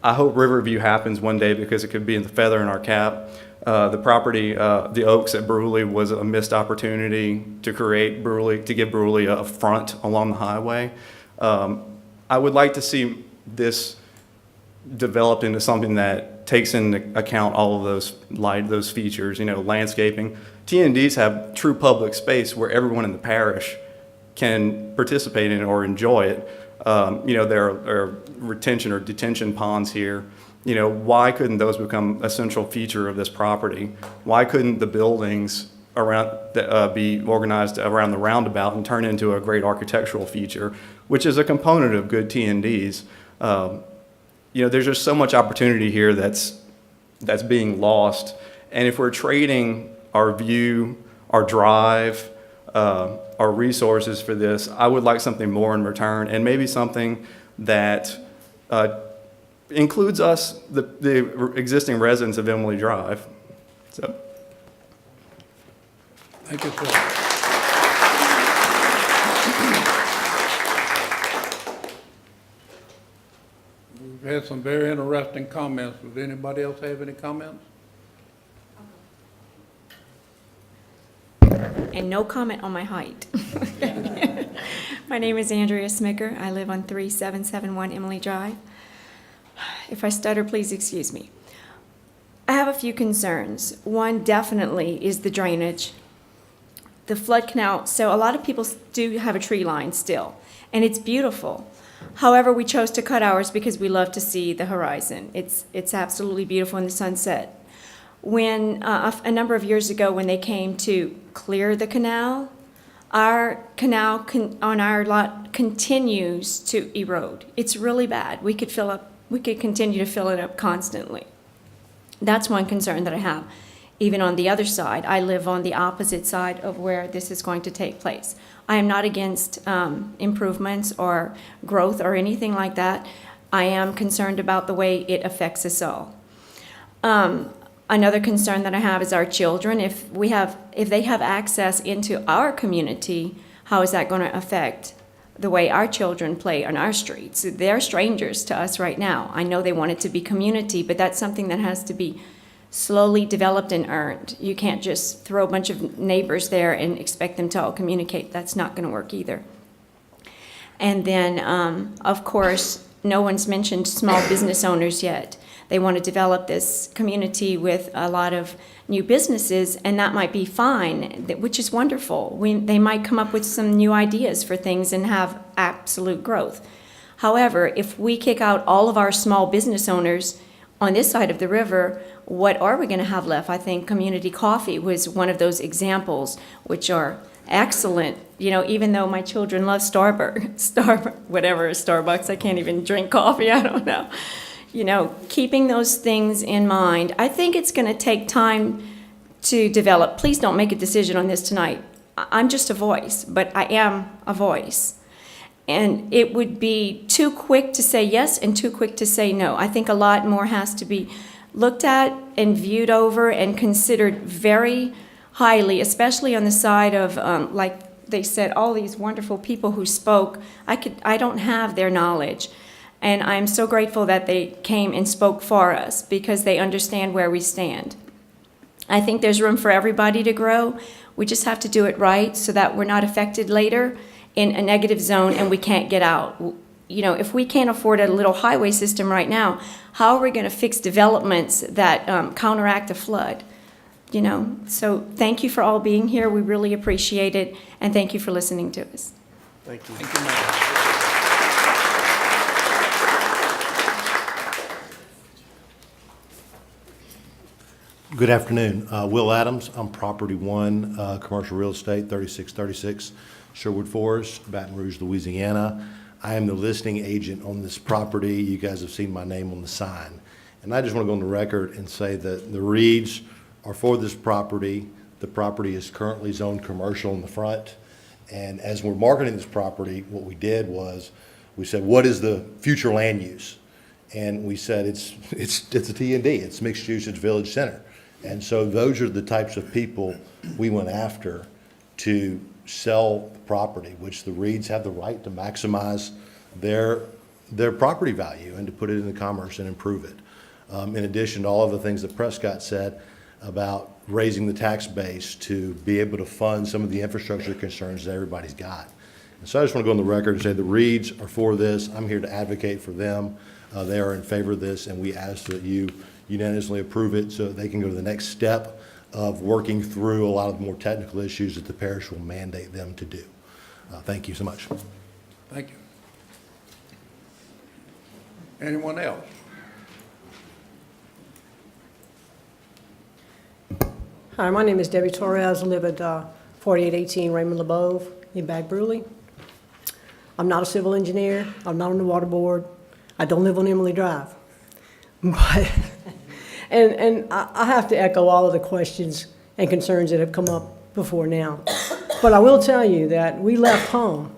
I hope Riverview happens one day because it could be the feather in our cap. The property, the Oaks at Bruley, was a missed opportunity to create Bruley, to give Bruley a front along the highway. I would like to see this developed into something that takes into account all of those features, landscaping. TNDs have true public space where everyone in the parish can participate in it or enjoy it. There are retention or detention ponds here. Why couldn't those become a central feature of this property? Why couldn't the buildings around be organized around the roundabout and turn into a great architectural feature, which is a component of good TNDs? There's just so much opportunity here that's being lost. And if we're trading our view, our drive, our resources for this, I would like something more in return, and maybe something that includes us, the existing residents of Emily Drive. So, thank you, sir. We've had some very interesting comments. Does anybody else have any comments? And no comment on my height. My name is Andrea Smicker. I live on 3771 Emily Drive. If I stutter, please excuse me. I have a few concerns. One definitely is the drainage. The flood canal, so a lot of people do have a tree line still, and it's beautiful. However, we chose to cut ours because we love to see the horizon. It's absolutely beautiful in the sunset. When a number of years ago, when they came to clear the canal, our canal on our lot continues to erode. It's really bad. We could continue to fill it up constantly. That's one concern that I have. Even on the other side, I live on the opposite side of where this is going to take place. I am not against improvements or growth or anything like that. I am concerned about the way it affects us all. Another concern that I have is our children. If they have access into our community, how is that going to affect the way our children play on our streets? They're strangers to us right now. I know they want it to be community, but that's something that has to be slowly developed and earned. You can't just throw a bunch of neighbors there and expect them to all communicate. That's not going to work either. And then, of course, no one's mentioned small business owners yet. They want to develop this community with a lot of new businesses, and that might be fine, which is wonderful. They might come up with some new ideas for things and have absolute growth. However, if we kick out all of our small business owners on this side of the river, what are we going to have left? I think community coffee was one of those examples, which are excellent. You know, even though my children love Starbucks, I can't even drink coffee, I don't know. You know, keeping those things in mind, I think it's going to take time to develop. Please don't make a decision on this tonight. I'm just a voice, but I am a voice. And it would be too quick to say yes and too quick to say no. I think a lot more has to be looked at and viewed over and considered very highly, especially on the side of, like they said, all these wonderful people who spoke. I don't have their knowledge. And I'm so grateful that they came and spoke for us because they understand where we stand. I think there's room for everybody to grow. We just have to do it right so that we're not affected later in a negative zone and we can't get out. You know, if we can't afford a little highway system right now, how are we going to fix developments that counteract a flood? You know, so thank you for all being here. We really appreciate it. And thank you for listening to us. Thank you. Thank you, ma'am. Good afternoon. Will Adams. I'm Property One, Commercial Real Estate, 3636 Sherwood Forest, Baton Rouge, Louisiana. I am the listing agent on this property. You guys have seen my name on the sign. And I just want to go on the record and say that the Reeds are for this property. The property is currently zoned commercial in the front. And as we're marketing this property, what we did was we said, what is the future land use? And we said it's a T&D, it's mixed use, it's village center. And so those are the types of people we went after to sell the property, which the Reeds have the right to maximize their property value and to put it into commerce and improve it. In addition to all of the things that Prescott said about raising the tax base to be able to fund some of the infrastructure concerns that everybody's got. And so I just want to go on the record and say the Reeds are for this. I'm here to advocate for them. They are in favor of this, and we ask that you unanimously approve it so that they can go to the next step of working through a lot of the more technical issues that the parish will mandate them to do. Thank you so much. Thank you. Anyone else? Hi, my name is Debbie Torres. I live at 4818 Raymond LeBeau in Baton Rouge. I'm not a civil engineer. I'm not on the water board. I don't live on Emily Drive. But and I have to echo all of the questions and concerns that have come up before now. But I will tell you that we left home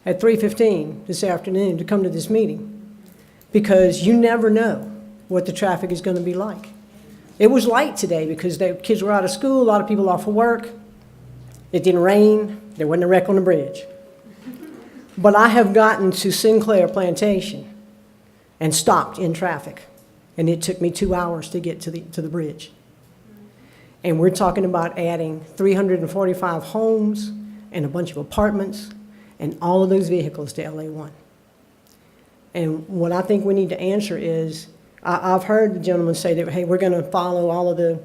at 3:15 this afternoon to come to this meeting because you never know what the traffic is going to be like. It was light today because the kids were out of school, a lot of people off of work. It didn't rain. There wasn't a wreck on the bridge. But I have gotten to Sinclair Plantation and stopped in traffic. And it took me 2 hours to get to the bridge. And we're talking about adding 345 homes and a bunch of apartments and all of those vehicles to LA1. And what I think we need to answer is, I've heard the gentleman say that, hey, we're going to follow all of the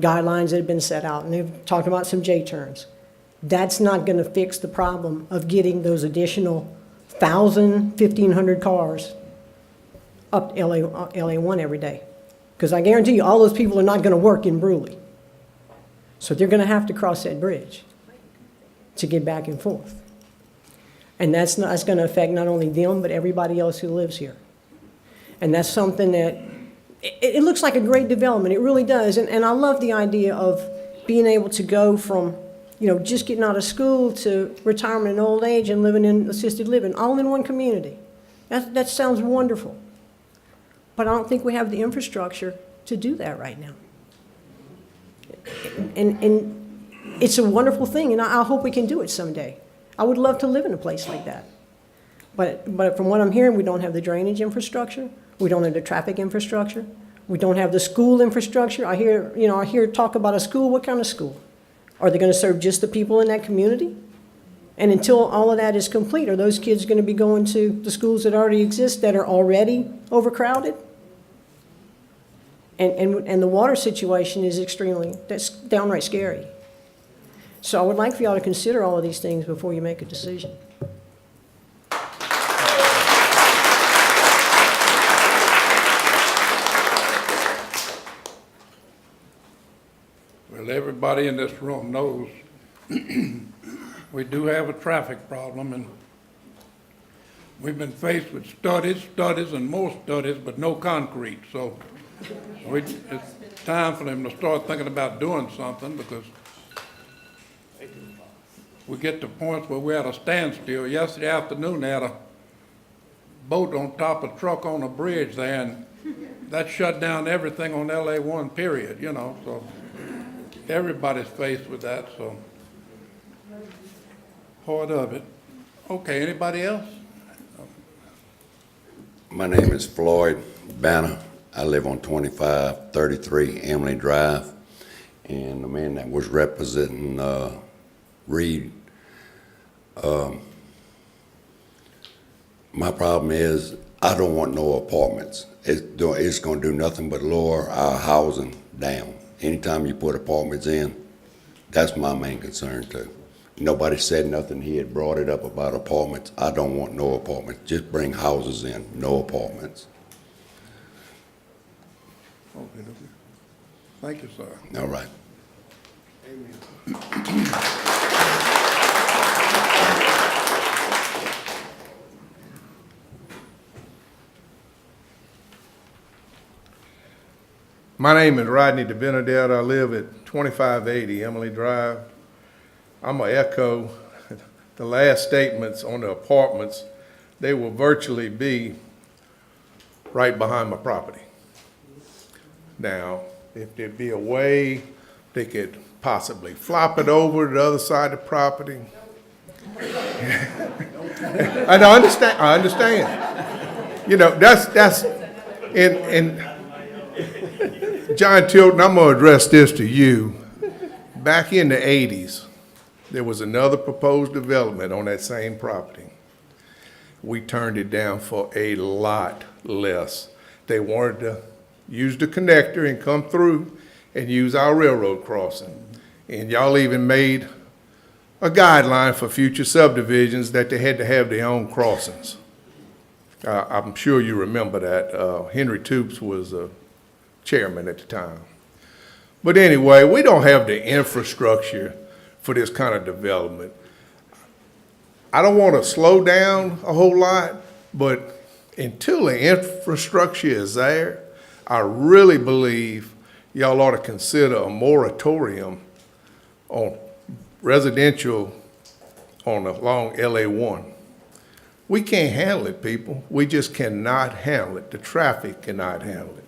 guidelines that have been set out, and they've talked about some J-turns. That's not going to fix the problem of getting those additional 1,000, 1,500 cars up LA1 every day. Because I guarantee you, all those people are not going to work in Brewley. So they're going to have to cross that bridge to get back and forth. And that's going to affect not only them, but everybody else who lives here. And that's something that, it looks like a great development. It really does. And I love the idea of being able to go from, you know, just getting out of school to retirement and old age and living in assisted living, all in one community. That sounds wonderful. But I don't think we have the infrastructure to do that right now. And it's a wonderful thing, and I hope we can do it someday. I would love to live in a place like that. But from what I'm hearing, we don't have the drainage infrastructure. We don't have the traffic infrastructure. We don't have the school infrastructure. I hear talk about a school. What kind of school? Are they going to serve just the people in that community? And until all of that is complete, are those kids going to be going to the schools that already exist that are already overcrowded? And the water situation is that's downright scary. So I would like for y'all to consider all of these things before you make a decision. Well, everybody in this room knows we do have a traffic problem, and we've been faced with studies, and more studies, but no concrete. So it's time for them to start thinking about doing something, because we get to points where we're at a standstill. Yesterday afternoon, they had a boat on top of a truck on a bridge there, and that shut down everything on LA1, period, you know, so everybody's faced with that, so part of it. Okay, anybody else? My name is Floyd Banner. I live on 2533 Emily Drive, and the man that was representing Reed, my problem is I don't want no apartments. It's going to do nothing but lower our housing down. Anytime you put apartments in, that's my main concern too. Nobody said nothing. He had brought it up about apartments. I don't want no apartments. Just bring houses in, no apartments. Okay. Thank you, sir. All right. My name is Rodney DeBenedette. I live at 2580 Emily Drive. I'm going to echo the last statements on the apartments. They will virtually be right behind my property. Now, if there'd be a way they could possibly flop it over to the other side of the property. And I understand. You know, that's in John Tilton, I'm going to address this to you. Back in the 80s, there was another proposed development on that same property. We turned it down for a lot less. They wanted to use the connector and come through and use our railroad crossing. And y'all even made a guideline for future subdivisions that they had to have their own crossings. I'm sure you remember that. Henry Toops was chairman at the time. But anyway, we don't have the infrastructure for this kind of development. I don't want to slow down a whole lot, but until the infrastructure is there, I really believe y'all ought to consider a moratorium on residential along LA1. We can't handle it, people. We just cannot handle it. The traffic cannot handle it.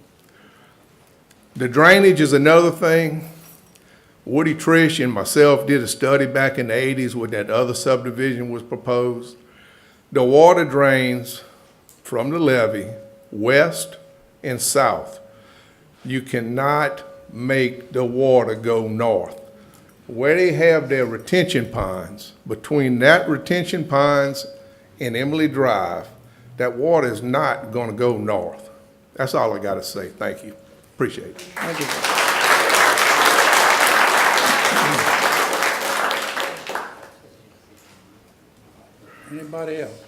The drainage is another thing. Woody Trish and myself did a study back in the 80s when that other subdivision was proposed. The water drains from the levee west and south. You cannot make the water go north. Where they have their retention ponds, between that retention ponds and Emily Drive, that water is not going to go north. That's all I got to say. Thank you. Appreciate it. Thank you. Anybody else?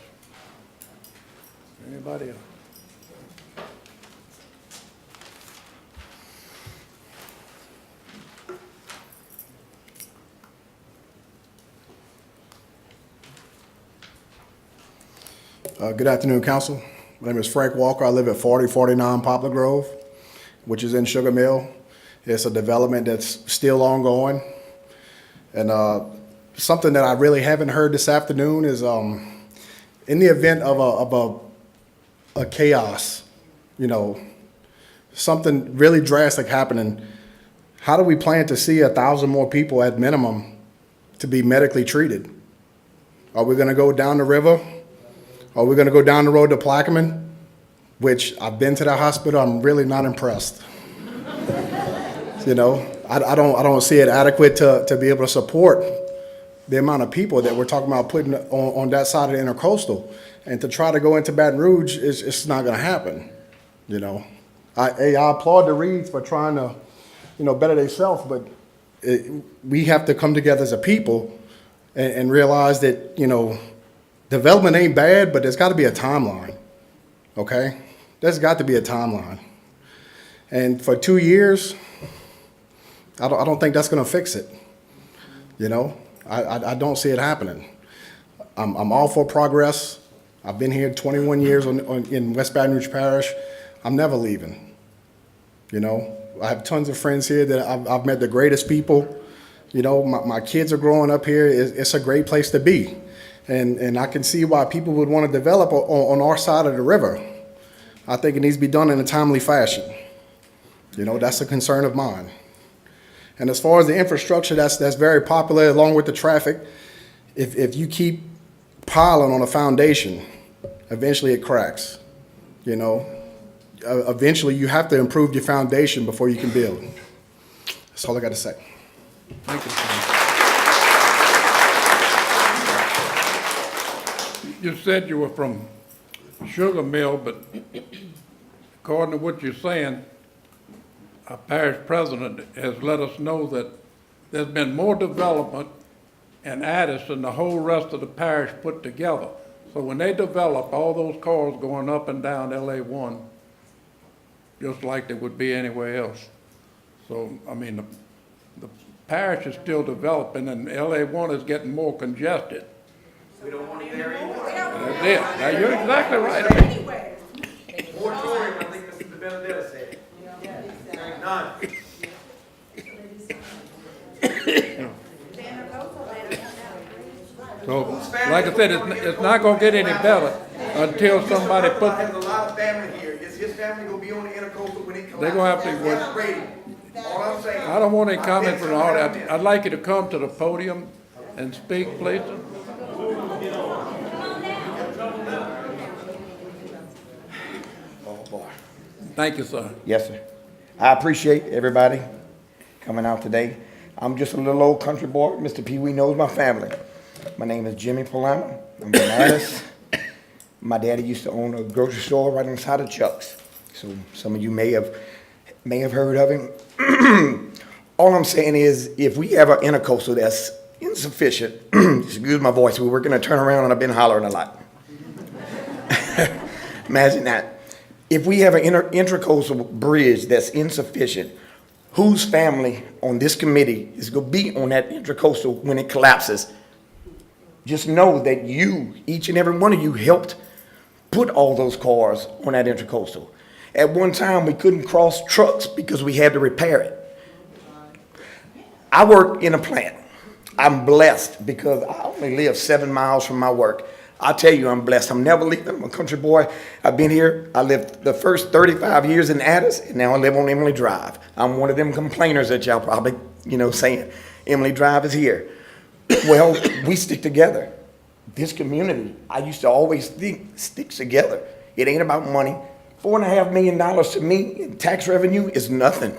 Anybody else? Good afternoon, Council. My name is Frank Walker. I live at 4049 Poplar Grove, which is in Sugar Mill. It's a development that's still ongoing. And something that I really haven't heard this afternoon is in the event of a chaos, you know, something really drastic happening, how do we plan to see 1,000 more people at minimum to be medically treated? Are we going to go down the river? Are we going to go down the road to Plaquemine? Which I've been to that hospital. I'm really not impressed. You know, I don't see it adequate to be able to support the amount of people that we're talking about putting on that side of the intercoastal. And to try to go into Baton Rouge, it's not gonna happen, you know. I applaud the Reeds for trying to, you know, better themselves, but we have to come together as a people and realize that, you know, development ain't bad, but there's got to be a timeline, okay? There's got to be a timeline. And for 2 years, I don't think that's going to fix it, you know? I don't see it happening. I'm all for progress. I've been here 21 years in West Baton Rouge Parish. I'm never leaving, you know? I have tons of friends here that I've met the greatest people. You know, my kids are growing up here. It's a great place to be. And I can see why people would want to develop on our side of the river. I think it needs to be done in a timely fashion. You know, that's a concern of mine. And as far as the infrastructure, that's very popular along with the traffic. If you keep piling on a foundation, eventually it cracks, you know. Eventually you have to improve your foundation before you can build. That's all I got to say. Thank you. You said you were from Sugar Mill, but according to what you're saying, our parish president has let us know that there's been more development in Addis than the whole rest of the parish put together. So when they develop, all those cars going up and down LA1, just like they would be anywhere else. So, I mean, the parish is still developing, and LA1 is getting more congested. We don't want to hear anymore. That's it. Now, you're exactly right. Moratorium, I think Mr. Benedetta said. None. So, like I said, it's not gonna get any better until somebody Mr. puts. has a lot of family here. Is his family gonna be on the intercoastal when it collapses? They're gonna have to That's Brady. All I'm saying. I don't want any comment from the audience. I'd like you to come to the podium and speak, please. Oh, boy. Thank you, sir. Yes, sir. I appreciate everybody coming out today. I'm just a little old country boy. Mr. Pee Wee knows my family. My name is Jimmy Palama. I'm from Addis. My daddy used to own a grocery store right on the side of Chuck's. So some of you may have heard of him. All I'm saying is, if we have an intercoastal that's insufficient, excuse my voice, we're going to turn around and I've been hollering a lot. Imagine that. If we have an intercoastal bridge that's insufficient, whose family on this committee is going to be on that intercoastal when it collapses? Just know that you, each and every one of you, helped put all those cars on that intercoastal. At one time, we couldn't cross trucks because we had to repair it. I work in a plant. I'm blessed because I only live 7 miles from my work. I tell you, I'm blessed. I'm never leaving. I'm a country boy. I've been here. I lived the first 35 years in Addis, and now I live on Emily Drive. I'm one of them complainers that y'all probably, saying, Emily Drive is here. Well, we stick together. This community, I used to always think, sticks together. It ain't about money. $4.5 million to me in tax revenue is nothing.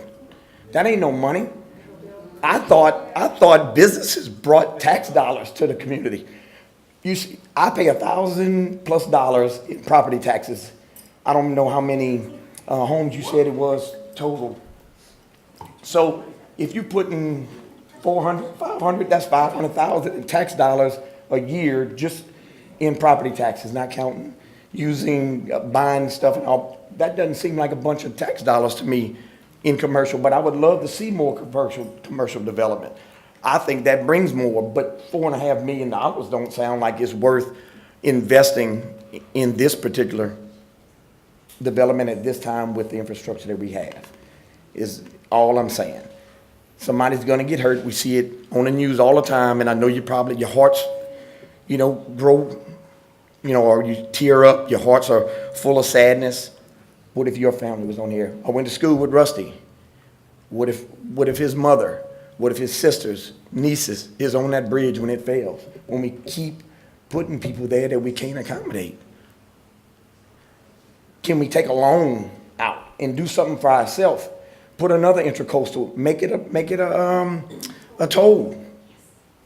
That ain't no money. I thought businesses brought tax dollars to the community. You see, I pay $1,000+ in property taxes. I don't know how many homes you said it was total. So if you put in 400, 500, that's 500,000 in tax dollars a year just in property taxes, not counting using buying stuff and all. That doesn't seem like a bunch of tax dollars to me in commercial, but I would love to see more commercial development. I think that brings more, but $4.5 million don't sound like it's worth investing in this particular development at this time with the infrastructure that we have, is all I'm saying. Somebody's gonna get hurt. We see it on the news all the time, and I know your hearts, grow, or you tear up, your hearts are full of sadness. What if your family was on here? I went to school with Rusty. What if his mother, what if his sisters, nieces is on that bridge when it fails? When we keep putting people there that we can't accommodate? Can we take a loan out and do something for ourselves? Put another intercoastal, make it a toll.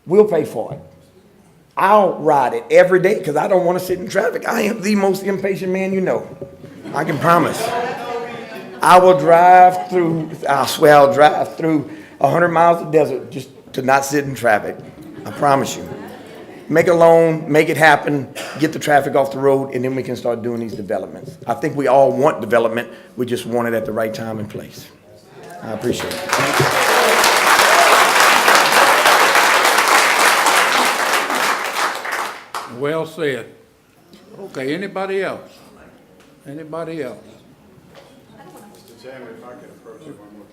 We'll pay for it. I'll ride it every day because I don't want to sit in traffic. I am the most impatient man you know. I can promise. I will drive through, I swear I'll drive through 100 miles of desert just to not sit in traffic. I promise you. Make a loan, make it happen, get the traffic off the road, and then we can start doing these developments. I think we all want development. We just want it at the right time and place. I appreciate it. Well said. Okay, anybody else? Anybody else? Mr. Chairman, if I could approach you one more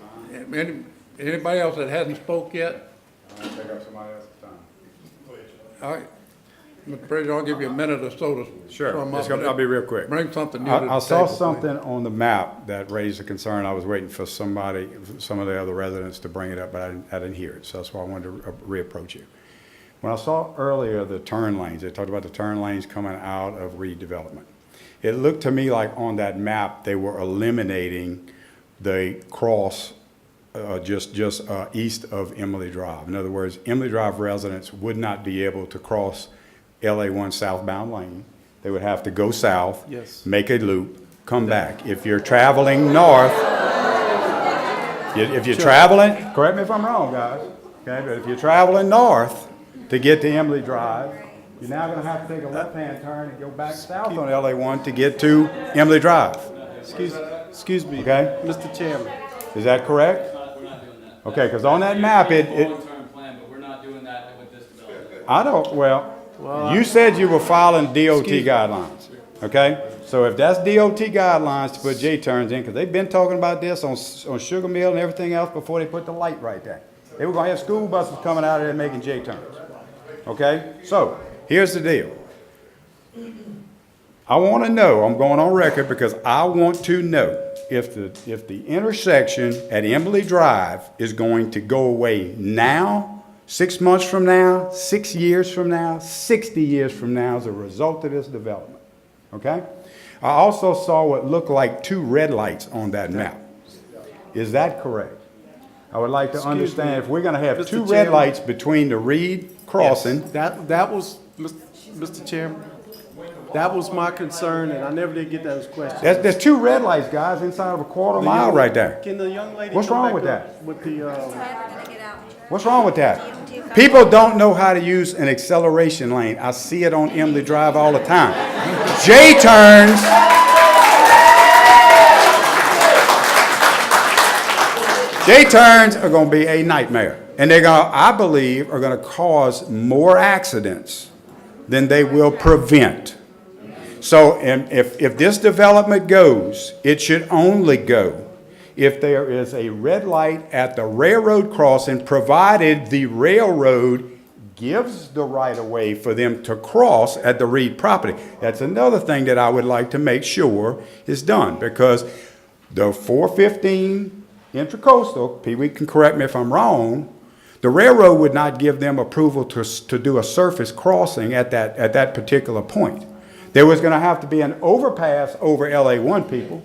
time. Anybody else that hasn't spoke yet? I'll take up somebody else's time. All right. Mr. President, I'll give you a minute or so to Sure, sum up. I'll be real quick. Bring something new to the table. I saw please. something on the map that raised a concern. I was waiting for some of the other residents to bring it up, but I didn't hear it, so that's why I wanted to reapproach you. When I saw earlier the turn lanes, they talked about the turn lanes coming out of redevelopment. It looked to me like on that map, they were eliminating the cross just east of Emily Drive. In other words, Emily Drive residents would not be able to cross LA1 southbound lane. They would have to go south, Yes. make a loop, come back. If you're traveling north, if you're traveling, correct me if I'm wrong, guys, okay, but if you're traveling north to get to Emily Drive, you're now going to have to take a left-hand turn and go back south on LA1 to get to Emily Drive. Excuse me, Okay? Mr. Chairman. Is that correct? Okay, because on that map, Long-term plan, but we're not doing that with this development. I don't, well, you said you were following DOT guidelines, okay? So if that's DOT guidelines to put J-turns in, because they've been talking about this on Sugar Mill and everything else before they put the light right there. They were going to have school buses coming out of there making J-turns, okay? So here's the deal. I want to know, I'm going on record because I want to know if the intersection at Emily Drive is going to go away now, 6 months from now, 6 years from now, 60 years from now as a result of this development, okay? I also saw what looked like 2 red lights on that map. Is that correct? I would like to understand if we're going to have Mr. 2 red Chairman. lights between the Reed crossing. Yes, that was, Mr. Chairman, that was my concern, and I never did get those questions. There's 2 red lights, guys, inside of a quarter mile right there. Can the young lady What's come wrong back with up that? With the, What's wrong with that? People don't know how to use an acceleration lane. I see it on Emily Drive all the time. J-turns. J-turns are going to be a nightmare. And they're going to, I believe, are going to cause more accidents than they will prevent. So if this development goes, it should only go if there is a red light at the railroad crossing, provided the railroad gives the right-of-way for them to cross at the Reed property. That's another thing that I would like to make sure is done, because the 415 Intracoastal, Pee Wee can correct me if I'm wrong, the railroad would not give them approval to do a surface crossing at that particular point. There was going to have to be an overpass over LA1, people.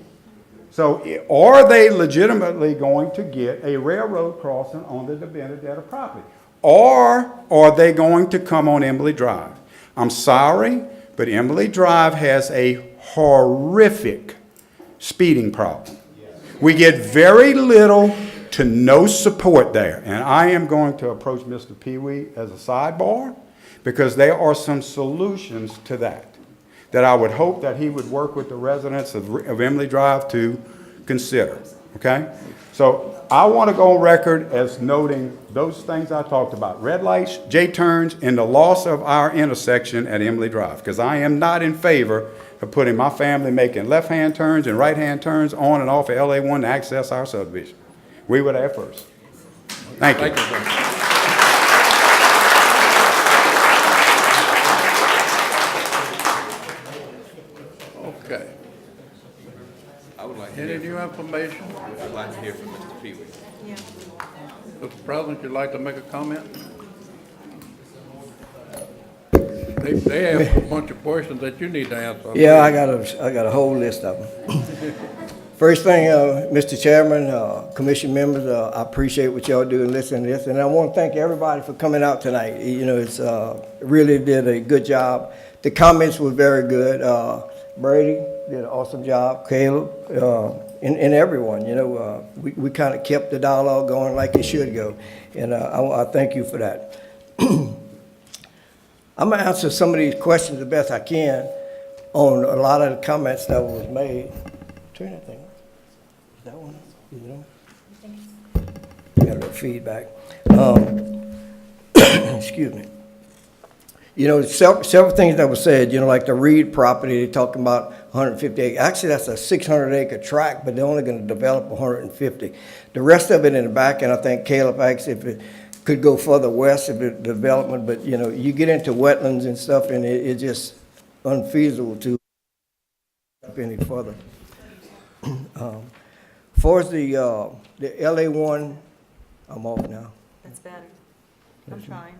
So are they legitimately going to get a railroad crossing on the Benedetta property? Or are they going to come on Emily Drive? I'm sorry, but Emily Drive has a horrific speeding problem. We get very little to no support there. And I am going to approach Mr. Pee Wee as a sidebar, because there are some solutions to that I would hope that he would work with the residents of Emily Drive to consider, okay? So I want to go on record as noting those things I talked about: red lights, J-turns, and the loss of our intersection at Emily Drive, because I am not in favor of putting my family making left-hand turns and right-hand turns on and off of LA1 to access our subdivision. We were there first. Thank you. Okay. I would like to Any hear new information? I'd like to hear from Mr. Pee Wee. Yeah. Mr. President, you'd like to make a comment? They asked a bunch of questions that you need to answer. Yeah, I got a whole list of them. First thing, Mr. Chairman, commission members, I appreciate what y'all do and listen to this. And I want to thank everybody for coming out tonight. You know, it's really did a good job. The comments were very good. Brady did an awesome job, Caleb, and everyone. You know, we kind of kept the dialogue going like it should go. And I thank you for that. I'm going to answer some of these questions the best I can on a lot of the comments that was made. Turn that thing on. Is that one? Is it on? Got a little feedback. Excuse me. You know, several things that were said, you know, like the Reed property, they're talking about 150 acres. Actually, that's a 600-acre tract, but they're only going to develop 150. The rest of it in the back, and I think Caleb asked if it could go further west of the development, but, you know, you get into wetlands and stuff, and it's just unfeasible to up any further. As far as the LA1, I'm off now. That's better. I'm trying.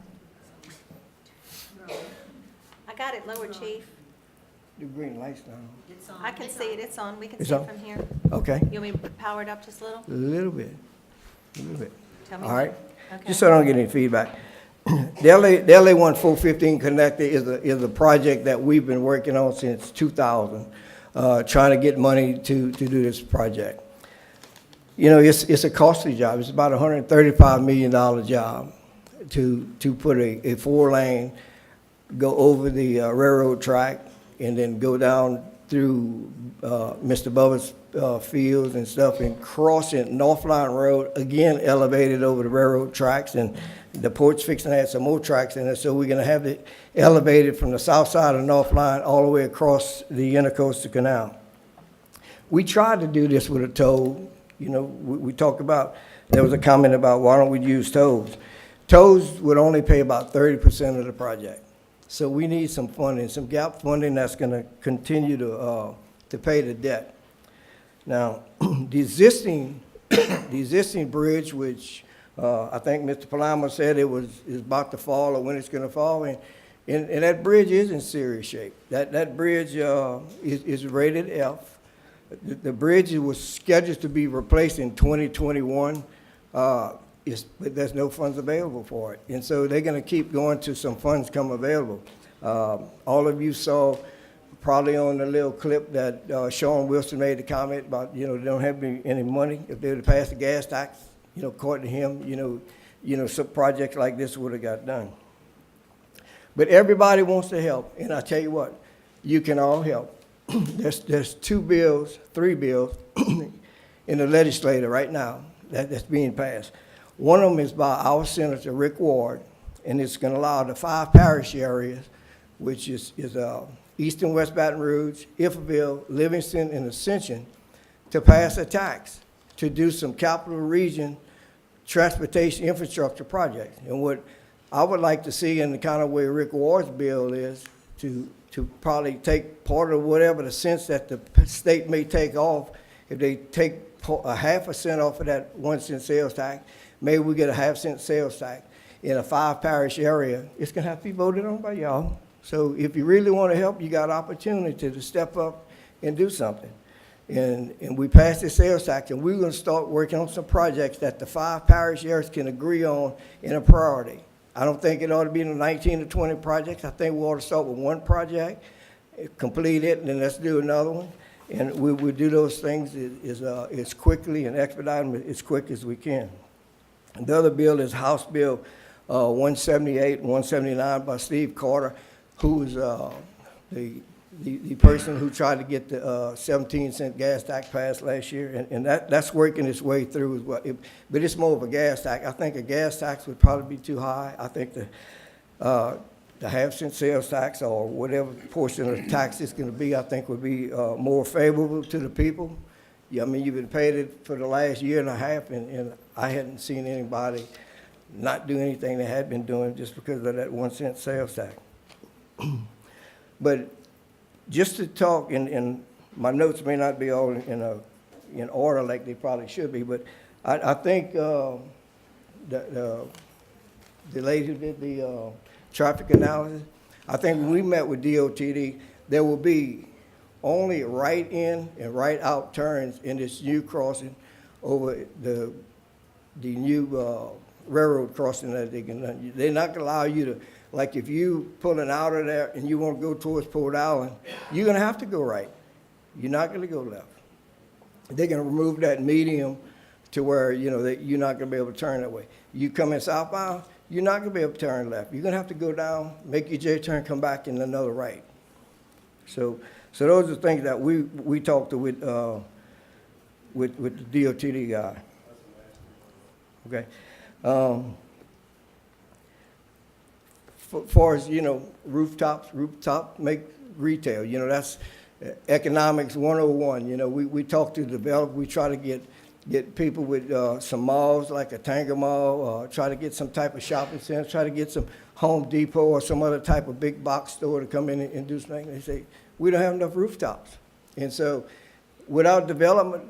I got it lower, Chief. The green light's now. I can see it, it's on, we can It's see it on? from here. Okay. You want me to power it up just a little? A little bit. A little bit. Tell me. All right. Okay. Just so I don't get any feedback. The LA1 415 connector is a project that we've been working on since 2000, trying to get money to do this project. You know, it's a costly job. It's about a $135 million job to put a 4-lane, go over the railroad track, and then go down through Mr. Bubba's fields and stuff, and crossing North Line Road, again elevated over the railroad tracks, and the port's fixing to add some more tracks in it, so we're gonna have it elevated from the south side of North Line all the way across the Intercoastal Canal. We tried to do this with a toll. You know, we talked about, there was a comment about why don't we use tolls. Tolls would only pay about 30% of the project. So we need some funding, some gap funding that's going to continue to pay the debt. Now, the existing bridge, which I think Mr. Palama said is about to fall or when it's going to fall, and that bridge is in serious shape. That bridge is rated F. The bridge was scheduled to be replaced in 2021. But there's no funds available for it. And so they're going to keep going till some funds come available. All of you saw probably on the little clip that Sean Wilson made the comment about, you know, they don't have any money. If they would have passed the gas tax, you know, according to him, you know, some projects like this would have got done. But everybody wants to help. And I tell you what, you can all help. There's 3 bills in the legislature right now that's being passed. One of them is by our Senator Rick Ward, and it's going to allow the 5 parish areas, which is East and West Baton Rouge, Iberville, Livingston, and Ascension, to pass a tax to do some capital region transportation infrastructure projects. And what I would like to see in the kind of way Rick Ward's bill is to probably take part of whatever the cents that the state may take off. If they take a half a cent off of that 1 cent sales tax, maybe we get a half-cent sales tax in a 5 parish area. It's going to have to be voted on by y'all. So if you really want to help, you got an opportunity to step up and do something. And we passed the sales tax, and we're going to start working on some projects that the 5 parish areas can agree on in a priority. I don't think it ought to be in the 19 to 20 projects. I think we ought to start with 1 project, complete it, and then let's do another one. And we do those things as quickly and expedite them as quick as we can. And the other bill is House Bill 178 and 179 by Steve Carter, who is the person who tried to get the 17-cent gas tax passed last year, and that's working its way through as well. But it's more of a gas tax. I think a gas tax would probably be too high. I think the half-cent sales tax or whatever portion of the tax it's going to be, I think would be more favorable to the people. Yeah, I mean, you've been paid it for the last year and a half, and I hadn't seen anybody not do anything they had been doing just because of that 1 cent sales tax. But just to talk, and my notes may not be all in order like they probably should be, but I think the lady who did the traffic analysis, I think when we met with DOTD, there will be only right in and right out turns in this new crossing over the new railroad crossing that they're not gonna allow you to, like if you pulling out of there and you wanna go towards Port Allen, you're gonna have to go right. You're not gonna go left. They're gonna remove that medium to where, you know, that you're not gonna be able to turn that way. You come in southbound, you're not gonna be able to turn left. You're gonna have to go down, make your J-turn, come back in another right. So those are things that we talked to with the DOTD guy. Okay. Far as, you know, rooftop make retail, you know, that's economics 101. You know, we talk to developers, we try to get people with some malls like a Tanger Mall, try to get some type of shopping center, try to get some Home Depot or some other type of big box store to come in and do something. They say, we don't have enough rooftops. And so without development,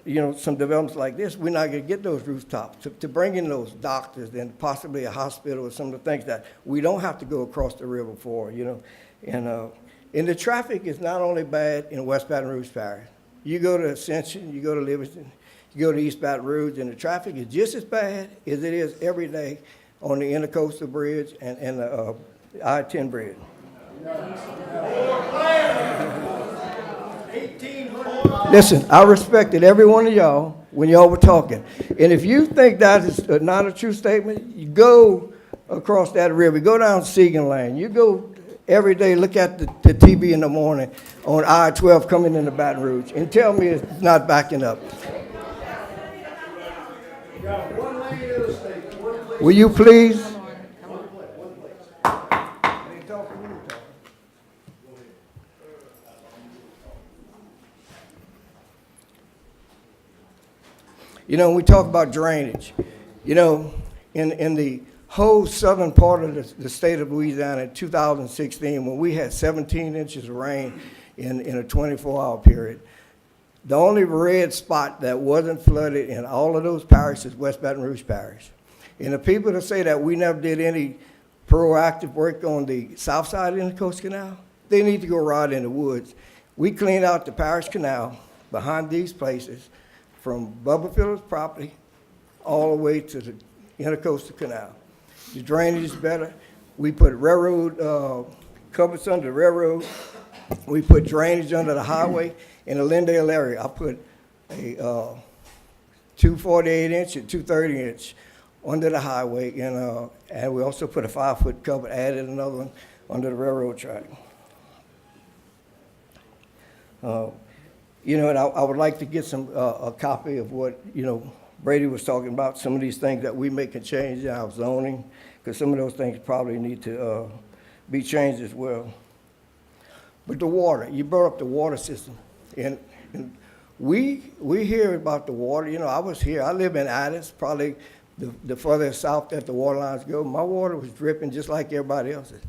you know, some developments like this, we're not going to get those rooftops. To bring in those doctors and possibly a hospital or some of the things that we don't have to go across the river for, you know. And the traffic is not only bad in West Baton Rouge Parish. You go to Ascension, you go to Livingston, you go to East Baton Rouge, and the traffic is just as bad as it is every day on the Intercoastal Bridge and the I-10 bridge. Listen, I respected every one of y'all when y'all were talking. And if you think that is not a true statement, you go across that river, go down Segan Lane, you go every day, look at the TV in the morning on I-12 coming into Baton Rouge, and tell me it's not backing up. Will you please? You know, we talk about drainage. You know, in the whole southern part of the state of Louisiana in 2016, when we had 17 inches of rain in a 24-hour period, the only red spot that wasn't flooded in all of those parishes is West Baton Rouge Parish. And the people that say that we never did any proactive work on the south side of the Intercoastal Canal, they need to go ride in the woods. We cleaned out the parish canal behind these places from Bubba Phillips' property all the way to the Intercoastal Canal. The drainage is better. We put railroad covers under the railroad. We put drainage under the highway. In the Lindale area, I put a 248-inch and 230-inch under the highway, and we also put a 5-foot cover, added another one under the railroad track. You know, and I would like to get a copy of what, you know, Brady was talking about, some of these things that we make a change in our zoning, because some of those things probably need to be changed as well. But the water, you brought up the water system, and we hear about the water. You know, I was here, I live in Addis, probably the further south that the water lines go. My water was dripping just like everybody else's.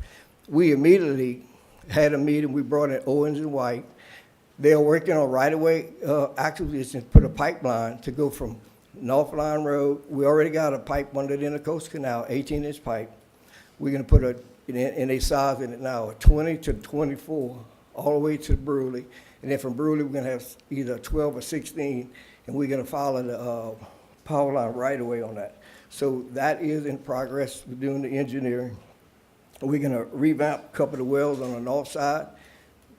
We immediately had a meeting, we brought in Owens and White. They're working on right-of-way acquisitions to put a pipeline to go from North Line Road. We already got a pipe under the Intercoastal Canal, 18-inch pipe. We're gonna put and they sizing it now, a 20 to 24, all the way to Bruley. And then from Bruley, we're gonna have either 12 or 16, and we're gonna follow the power line right away on that. So that is in progress. We're doing the engineering. We're gonna revamp a couple of the wells on the north side,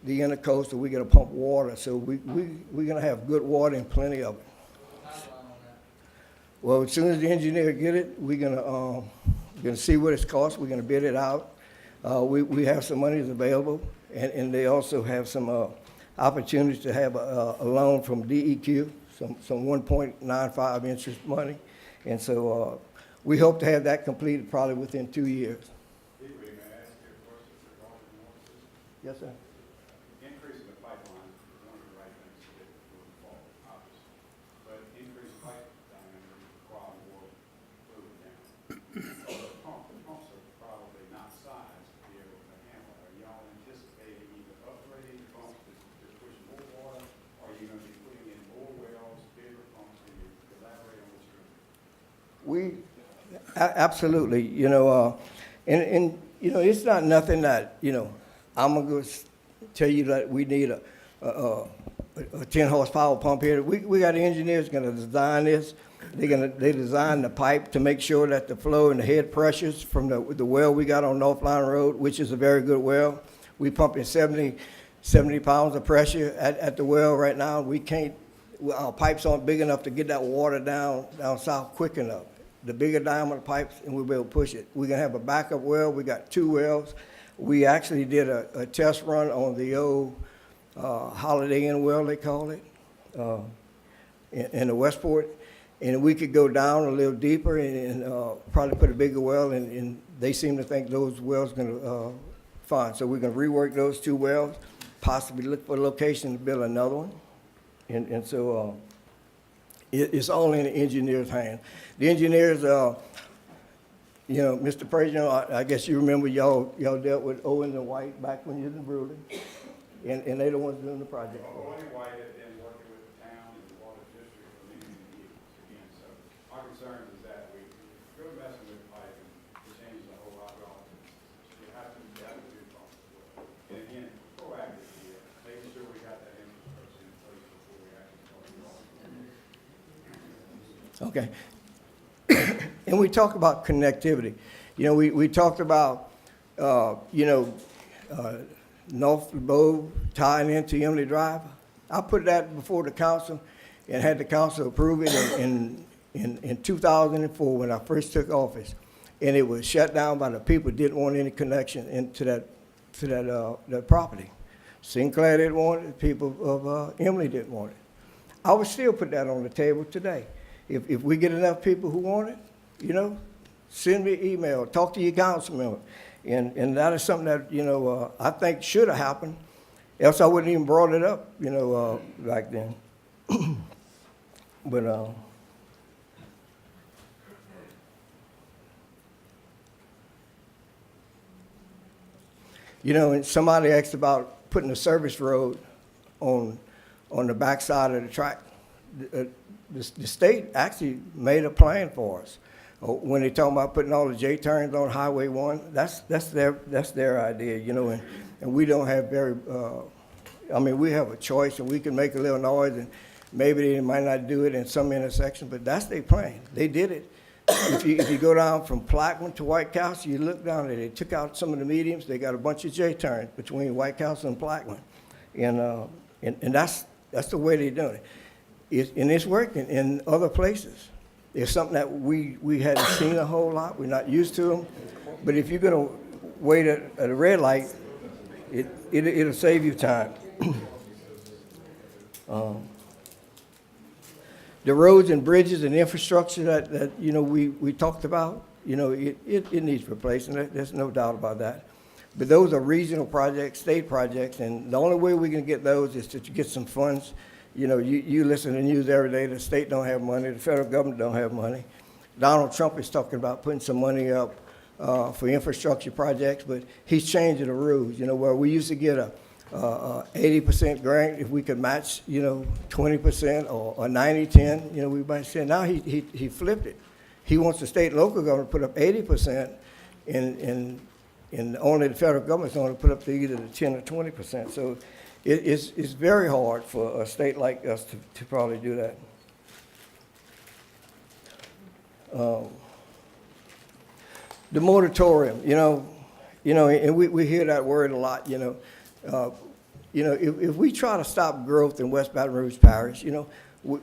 the Intercoastal. We're gonna pump water, so we're gonna have good water and plenty of it. Well, as soon as the engineer get it, we're gonna see what it's cost. We're gonna bid it out. We have some money available, and they also have some opportunities to have a loan from DEQ, some 1.95 interest money. And so we hope to have that completed probably within 2 years. Yes, sir. Increasing the pipeline is one of the right things to do moving forward, obviously. But increased pipe diameter requires more fluid down. So the pumps are probably not sized to be able to handle it. Are y'all anticipating either upgrading the pumps to push more water, or are you going to be putting in more wells, bigger pumps? Can you elaborate on what you're doing? Absolutely, you know, and you know, it's not nothing that, you know, I'm gonna go tell you that we need a 10 horsepower pump here. We got engineers gonna design this. They design the pipe to make sure that the flow and the head pressures from the well we got on North Line Road, which is a very good well. We pumping 70 pounds of pressure at the well right now. We can't, our pipes aren't big enough to get that water down south quick enough. The bigger diameter pipes, and we'll be able to push it. We're gonna have a backup well. We got 2 wells. We actually did a test run on the old Holiday Inn well, they call it, in the Westport. And we could go down a little deeper and probably put a bigger well, and they seem to think those wells gonna fine. So we're gonna rework those 2 wells, possibly look for a location to build another one. And so it's all in the engineer's hand. The engineers, you know, Mr. President, I guess you remember y'all dealt with Owens and White back when you was in Brewley, and they're the ones doing the project. Owens and White has been working with the town and the water district for many, many years. Again, so our concern is that we go messing with the pipe and we change the whole hydraulic. You have to do cost as well. And again, proactively, making sure we got that infrastructure in place before we actually start the Okay. And we talk about connectivity. You know, we talked about, you know, North Bow tying into Emily Drive. I put that before the council and had the council approve it in 2004 when I first took office. And it was shut down by the people who didn't want any connection into that property. Sinclair didn't want it, people of Emily didn't want it. I would still put that on the table today. If we get enough people who want it, you know, send me an email, talk to your council member. And that is something that, you know, I think should have happened, else I wouldn't even brought it up, you know, back then. But, you know, and somebody asked about putting a service road on the backside of the track. The state actually made a plan for us. When they talking about putting all the J-turns on Highway 1, that's their idea, you know, and we don't have very, I mean, we have a choice and we can make a little noise and maybe they might not do it in some intersections, but that's their plan. They did it. If you go down from Plaquemine to White Castle, you look down there, they took out some of the mediums, they got a bunch of J-turns between White Castle and Plaquemine. And that's the way they're doing it. And it's working in other places. It's something that we hadn't seen a whole lot. We're not used to them. But if you're going to wait at a red light, it'll save you time. The roads and bridges and infrastructure that you know we talked about, you know, it needs replacing. There's no doubt about that. But those are regional projects, state projects, and the only way we can get those is to get some funds. You know, you listen to the news every day, the state don't have money, the federal government don't have money. Donald Trump is talking about putting some money up for infrastructure projects, but he's changing the rules. You know, where we used to get a 80% grant if we could match, you know, 20% or 90-10, you know, we might say. Now he flipped it. He wants the state and local government to put up 80% and only the federal government's going to put up to either the 10 or 20%. So it's very hard for a state like us to probably do that. The moratorium, you know, and we hear that word a lot, you know. If we try to stop growth in West Baton Rouge Parish, you know,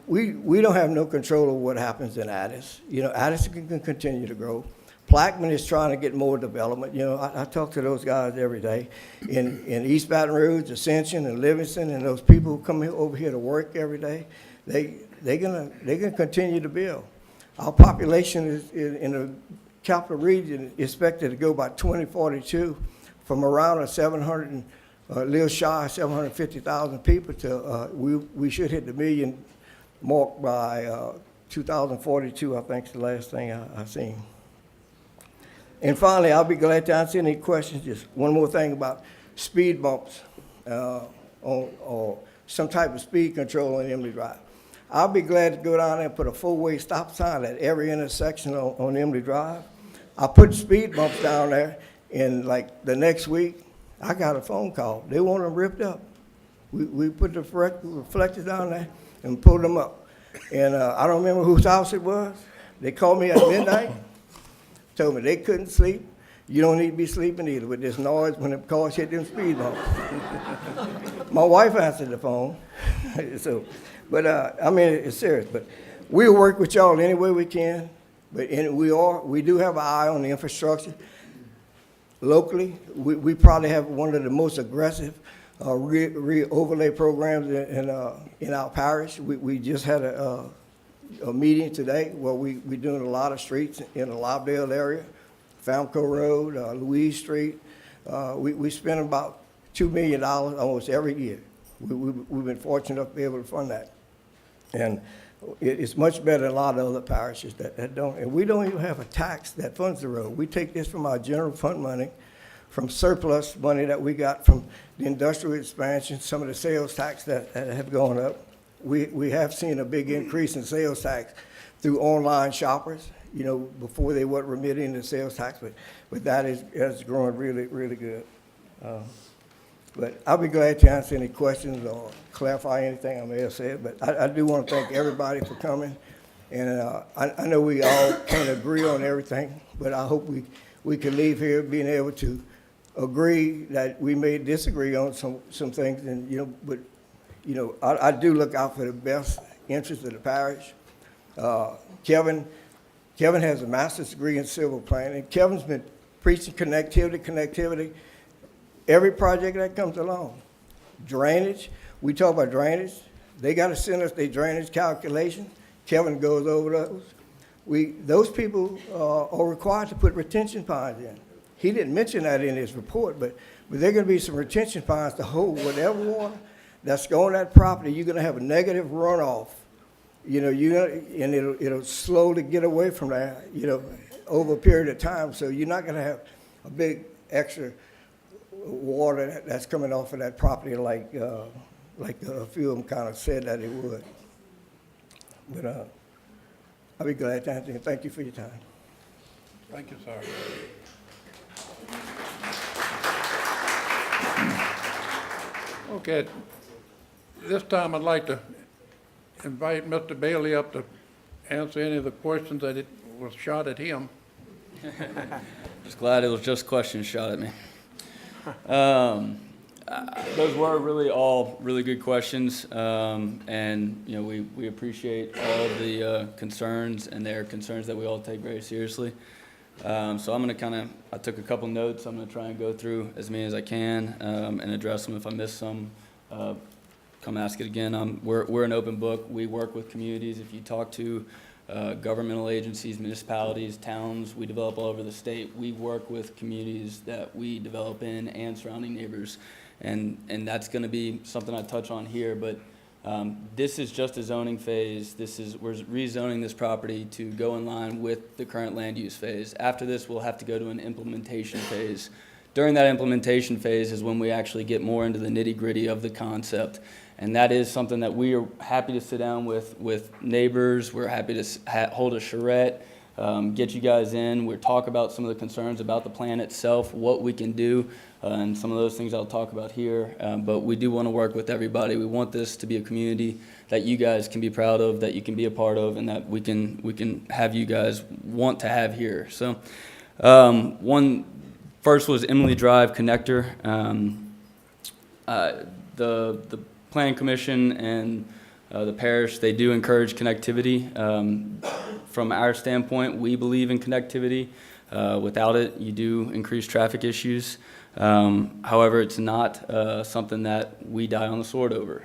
we don't have no control of what happens in Addis. You know, Addis can continue to grow. Plaquemine is trying to get more development. You know, I talk to those guys every day. In East Baton Rouge, Ascension, and Livingston, and those people who come over here to work every day, they're gonna continue to build. Our population is in the capital region expected to go by 2042 from around a little shy of 750,000 people to we should hit the million mark by 2042. I think is the last thing I've seen. And finally, I'll be glad to answer any questions. Just one more thing about speed bumps or some type of speed control on Emily Drive. I'll be glad to go down there and put a four-way stop sign at every intersection on Emily Drive. I put speed bumps down there, and like the next week, I got a phone call. They want them ripped up. We put the reflectors down there and pulled them up. And I don't remember whose house it was. They called me at midnight, told me they couldn't sleep. You don't need to be sleeping either with this noise when the cars hit them speed bumps. My wife answered the phone. So, but I mean, it's serious. But we'll work with y'all any way we can. But we do have an eye on the infrastructure. Locally, we probably have one of the most aggressive overlay programs in our parish. We just had a meeting today where we're doing a lot of streets in the Lobdell area, Famco Road, Louise Street. We spend about $2 million almost every year. We've been fortunate enough to be able to fund that. And it's much better than a lot of other parishes that don't. And we don't even have a tax that funds the road. We take this from our general fund money, from surplus money that we got from the industrial expansion, some of the sales tax that have gone up. We have seen a big increase in sales tax through online shoppers, you know, before they weren't remitting the sales tax, but that is growing really, really good. But I'll be glad to answer any questions or clarify anything I may have said, but I do want to thank everybody for coming. And I know we all can't agree on everything, but I hope we can leave here being able to agree that we may disagree on some things, and but I do look out for the best interest of the parish. Kevin has a master's degree in civil planning. Kevin's been preaching connectivity. Every project that comes along, drainage. We talk about drainage. They got to send us their drainage calculation. Kevin goes over those. Those people are required to put retention ponds in. He didn't mention that in his report, but there are going to be some retention ponds to hold whatever water that's going to that property. You're going to have a negative runoff, and it'll slowly get away from that, over a period of time. So you're not going to have a big extra water that's coming off of that property like a few of them kind of said that it would. But I'll be glad to answer. Thank you for your time. Thank you, sir. Okay, this time I'd like to invite Mr. Bailey up to answer any of the questions that was shot at him. Just glad it was just questions shot at me. Those were really all really good questions, and we appreciate all the concerns, and they're concerns that we all take very seriously. So I'm going to I took a couple notes. I'm going to try and go through as many as I can and address them. If I miss some, come ask it again. We're an open book. We work with communities. If you talk to governmental agencies, municipalities, towns, we develop all over the state. We work with communities that we develop in and surrounding neighbors. And that's going to be something I touch on here, but this is just a zoning phase. We're rezoning this property to go in line with the current land use phase. After this, we'll have to go to an implementation phase. During that implementation phase is when we actually get more into the nitty-gritty of the concept. And that is something that we are happy to sit down with neighbors. We're happy to hold a charrette, get you guys in. We'll talk about some of the concerns about the plan itself, what we can do, and some of those things I'll talk about here. But we do want to work with everybody. We want this to be a community that you guys can be proud of, that you can be a part of, and that we can have you guys want to have here. So first was Emily Drive connector. The Planning Commission and the parish, they do encourage connectivity. From our standpoint, we believe in connectivity. Without it, you do increase traffic issues. However, it's not something that we die on the sword over.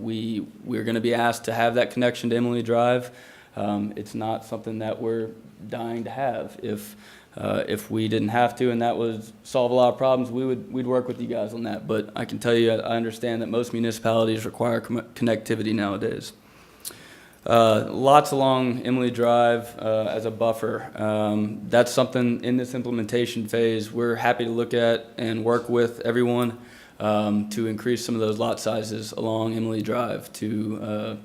We're going to be asked to have that connection to Emily Drive. It's not something that we're dying to have. If we didn't have to and that would solve a lot of problems, we'd work with you guys on that. But I can tell you, I understand that most municipalities require connectivity nowadays. Lots along Emily Drive as a buffer. That's something in this implementation phase we're happy to look at and work with everyone to increase some of those lot sizes along Emily Drive to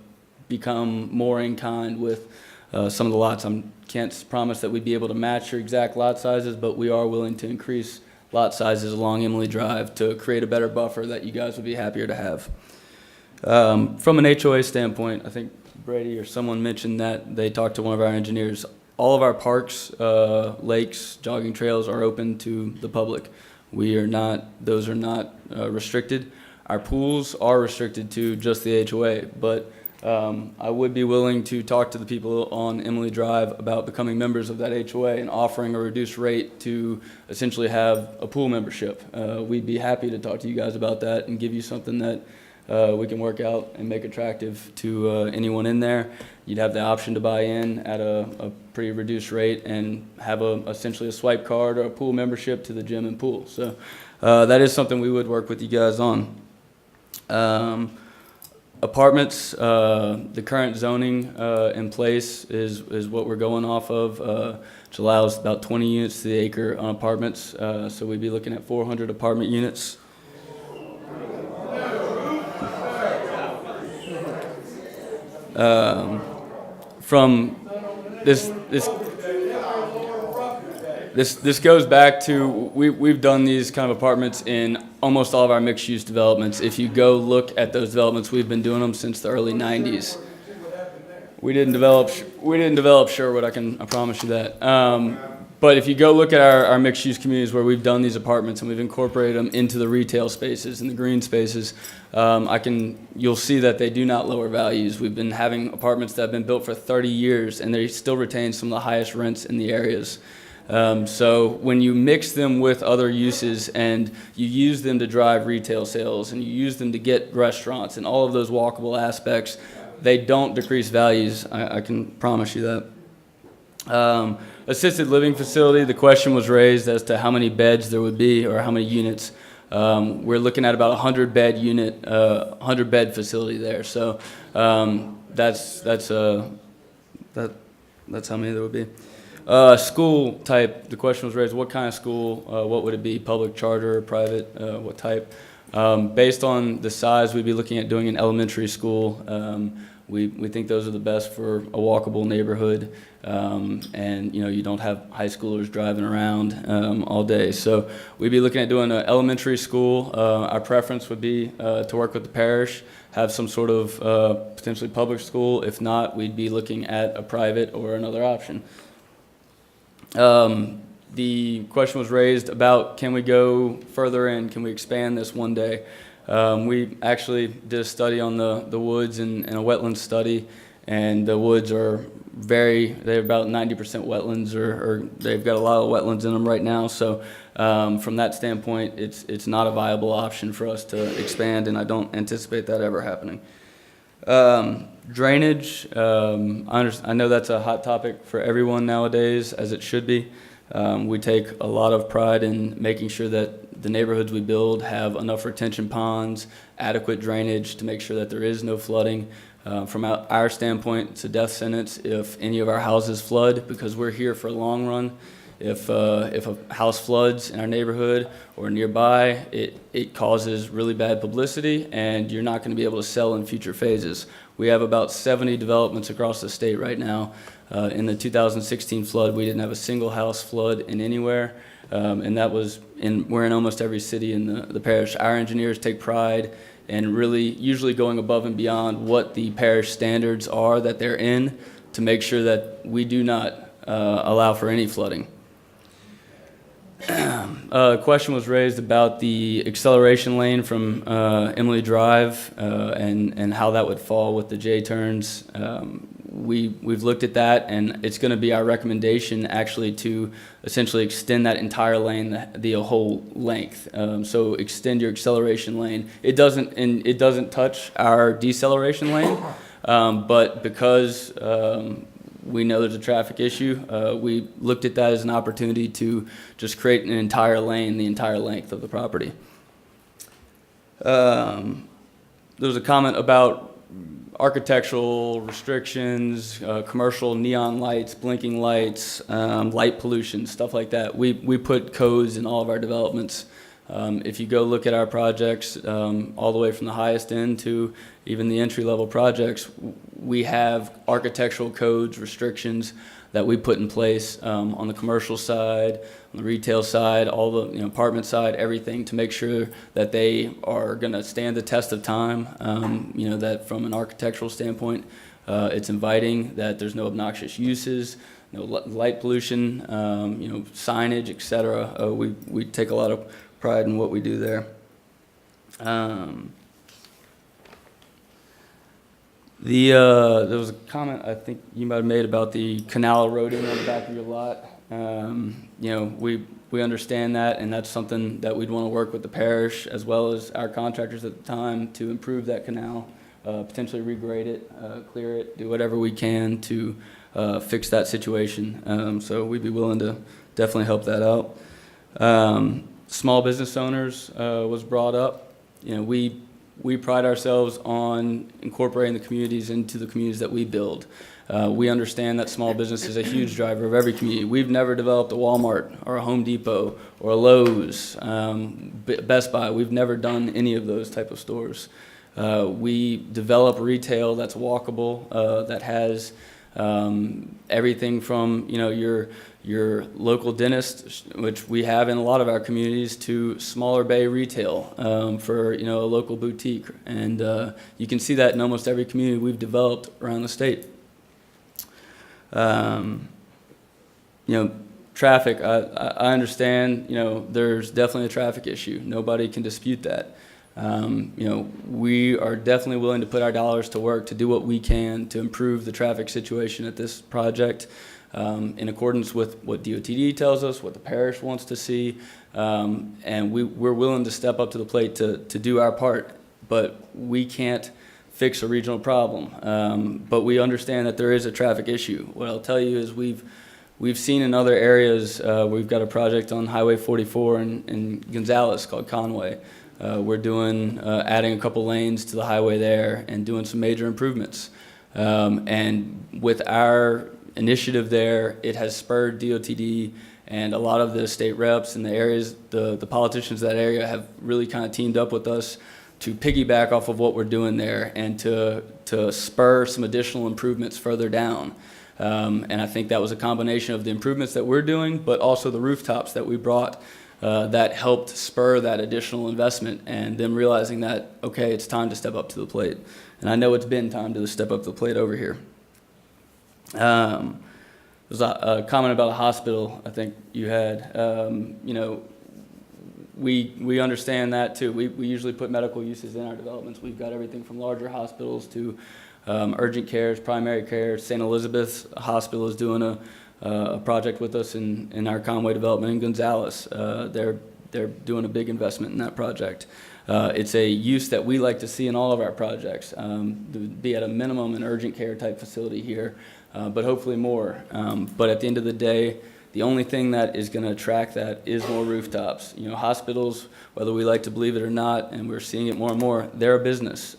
become more in kind with some of the lots. I can't promise that we'd be able to match your exact lot sizes, but we are willing to increase lot sizes along Emily Drive to create a better buffer that you guys would be happier to have. From an HOA standpoint, I think Brady or someone mentioned that they talked to one of our engineers. All of our parks, lakes, jogging trails are open to the public. Those are not restricted. Our pools are restricted to just the HOA, but I would be willing to talk to the people on Emily Drive about becoming members of that HOA and offering a reduced rate to essentially have a pool membership. We'd be happy to talk to you guys about that and give you something that we can work out and make attractive to anyone in there. You'd have the option to buy in at a pretty reduced rate and have essentially a swipe card or a pool membership to the gym and pool. So that is something we would work with you guys on. Apartments, the current zoning in place is what we're going off of, which allows about 20 units to the acre on apartments. So we'd be looking at 400 apartment units. From this goes back to, we've done these kind of apartments in almost all of our mixed-use developments. If you go look at those developments, we've been doing them since the early 90s. We didn't develop Sherwood, I promise you that. But if you go look at our mixed-use communities where we've done these apartments and we've incorporated them into the retail spaces and the green spaces, you'll see that they do not lower values. We've been having apartments that have been built for 30 years and they still retain some of the highest rents in the areas. So when you mix them with other uses and you use them to drive retail sales and you use them to get restaurants and all of those walkable aspects, they don't decrease values, I can promise you that. Assisted living facility, the question was raised as to how many beds there would be or how many units. We're looking at about 100-bed unit, 100-bed facility there. So that's how many there would be. School type, the question was raised, what kind of school, what would it be, public, charter, private, what type? Based on the size, we'd be looking at doing an elementary school. We think those are the best for a walkable neighborhood, and you don't have high schoolers driving around all day. So we'd be looking at doing an elementary school. Our preference would be to work with the parish, have some sort of potentially public school. If not, we'd be looking at a private or another option. The question was raised about, can we go further in? Can we expand this one day? We actually did a study on the woods and a wetland study, and the woods are they're about 90% wetlands, or they've got a lot of wetlands in them right now. So from that standpoint, it's not a viable option for us to expand, and I don't anticipate that ever happening. Drainage, I know that's a hot topic for everyone nowadays, as it should be. We take a lot of pride in making sure that the neighborhoods we build have enough retention ponds, adequate drainage to make sure that there is no flooding. From our standpoint, it's a death sentence if any of our houses flood, because we're here for a long run. If a house floods in our neighborhood or nearby, it causes really bad publicity, and you're not going to be able to sell in future phases. We have about 70 developments across the state right now. In the 2016 flood, we didn't have a single house flood in anywhere, and we're in almost every city in the parish. Our engineers take pride in really usually going above and beyond what the parish standards are that they're in to make sure that we do not allow for any flooding. A question was raised about the acceleration lane from Emily Drive and how that would fall with the J-turns. We've looked at that, and it's going to be our recommendation actually to essentially extend that entire lane the whole length. So extend your acceleration lane. It doesn't touch our deceleration lane, but because we know there's a traffic issue, we looked at that as an opportunity to just create an entire lane, the entire length of the property. There was a comment about architectural restrictions, commercial neon lights, blinking lights, light pollution, stuff like that. We put codes in all of our developments. If you go look at our projects, all the way from the highest end to even the entry-level projects, we have architectural codes, restrictions that we put in place on the commercial side, on the retail side, all the apartment side, everything to make sure that they are going to stand the test of time. That from an architectural standpoint, it's inviting, that there's no obnoxious uses, no light pollution, signage, etc. We take a lot of pride in what we do there. There was a comment I think you might have made about the canal eroding on the back of your lot. We understand that, and that's something that we'd want to work with the parish as well as our contractors at the time to improve that canal, potentially regrade it, clear it, do whatever we can to fix that situation. So we'd be willing to definitely help that out. Small business owners was brought up. We pride ourselves on incorporating the communities into the communities that we build. We understand that small business is a huge driver of every community. We've never developed a Walmart or a Home Depot or a Lowe's, Best Buy. We've never done any of those type of stores. We develop retail that's walkable, that has everything from your local dentist, which we have in a lot of our communities, to smaller bay retail for a local boutique, and you can see that in almost every community we've developed around the state. Traffic. I understand. There's definitely a traffic issue. Nobody can dispute that. We are definitely willing to put our dollars to work to do what we can to improve the traffic situation at this project, in accordance with what DOTD tells us, what the parish wants to see, and we're willing to step up to the plate to do our part. But we can't fix a regional problem. But we understand that there is a traffic issue. What I'll tell you is we've seen in other areas, we've got a project on Highway 44 in Gonzales called Conway. We're doing, adding a couple lanes to the highway there and doing some major improvements. And with our initiative there, it has spurred DOTD and a lot of the state reps in the areas, the politicians in that area have really kind of teamed up with us to piggyback off of what we're doing there and to spur some additional improvements further down. And I think that was a combination of the improvements that we're doing, but also the rooftops that we brought that helped spur that additional investment, and them realizing that, okay, it's time to step up to the plate. And I know it's been time to step up to the plate over here. There's a comment about a hospital I think you had. We understand that too. We usually put medical uses in our developments. We've got everything from larger hospitals to urgent cares, primary care. St. Elizabeth's Hospital is doing a project with us in our Conway development in Gonzales. They're doing a big investment in that project. It's a use that we like to see in all of our projects, be at a minimum an urgent care type facility here, but hopefully more. But at the end of the day, the only thing that is going to attract that is more rooftops. Hospitals, whether we like to believe it or not, and we're seeing it more and more, they're a business.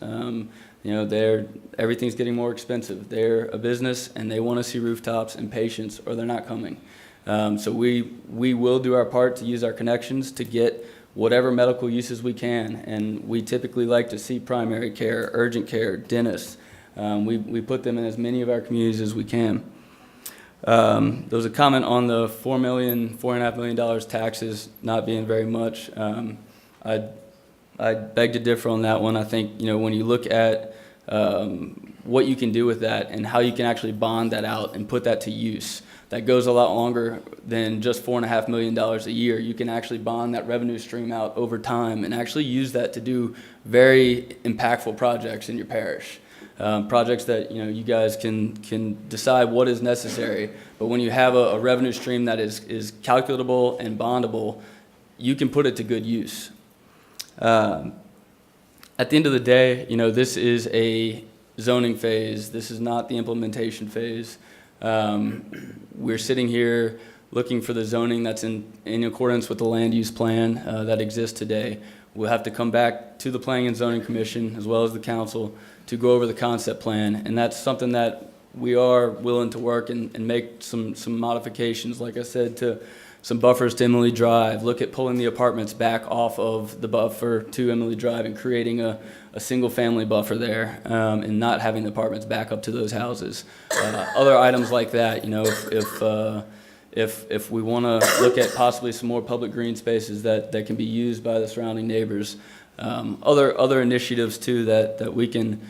Everything's getting more expensive. They're a business, and they want to see rooftops and patients, or they're not coming. So we will do our part to use our connections to get whatever medical uses we can, and we typically like to see primary care, urgent care, dentists. We put them in as many of our communities as we can. There was a comment on the $4.5 million taxes not being very much. I beg to differ on that one. I think, when you look at what you can do with that and how you can actually bond that out and put that to use, that goes a lot longer than just $4.5 million a year. You can actually bond that revenue stream out over time and actually use that to do very impactful projects in your parish. Projects that you guys can decide what is necessary, but when you have a revenue stream that is calculable and bondable, you can put it to good use. At the end of the day, this is a zoning phase. This is not the implementation phase. We're sitting here looking for the zoning that's in accordance with the land use plan that exists today. We'll have to come back to the Planning and Zoning Commission as well as the council to go over the concept plan, and that's something that we are willing to work and make some modifications, like I said, to some buffers to Emily Drive, look at pulling the apartments back off of the buffer to Emily Drive and creating a single-family buffer there, and not having the apartments back up to those houses. Other items like that, you know, if we want to look at possibly some more public green spaces that can be used by the surrounding neighbors. Other initiatives too that we can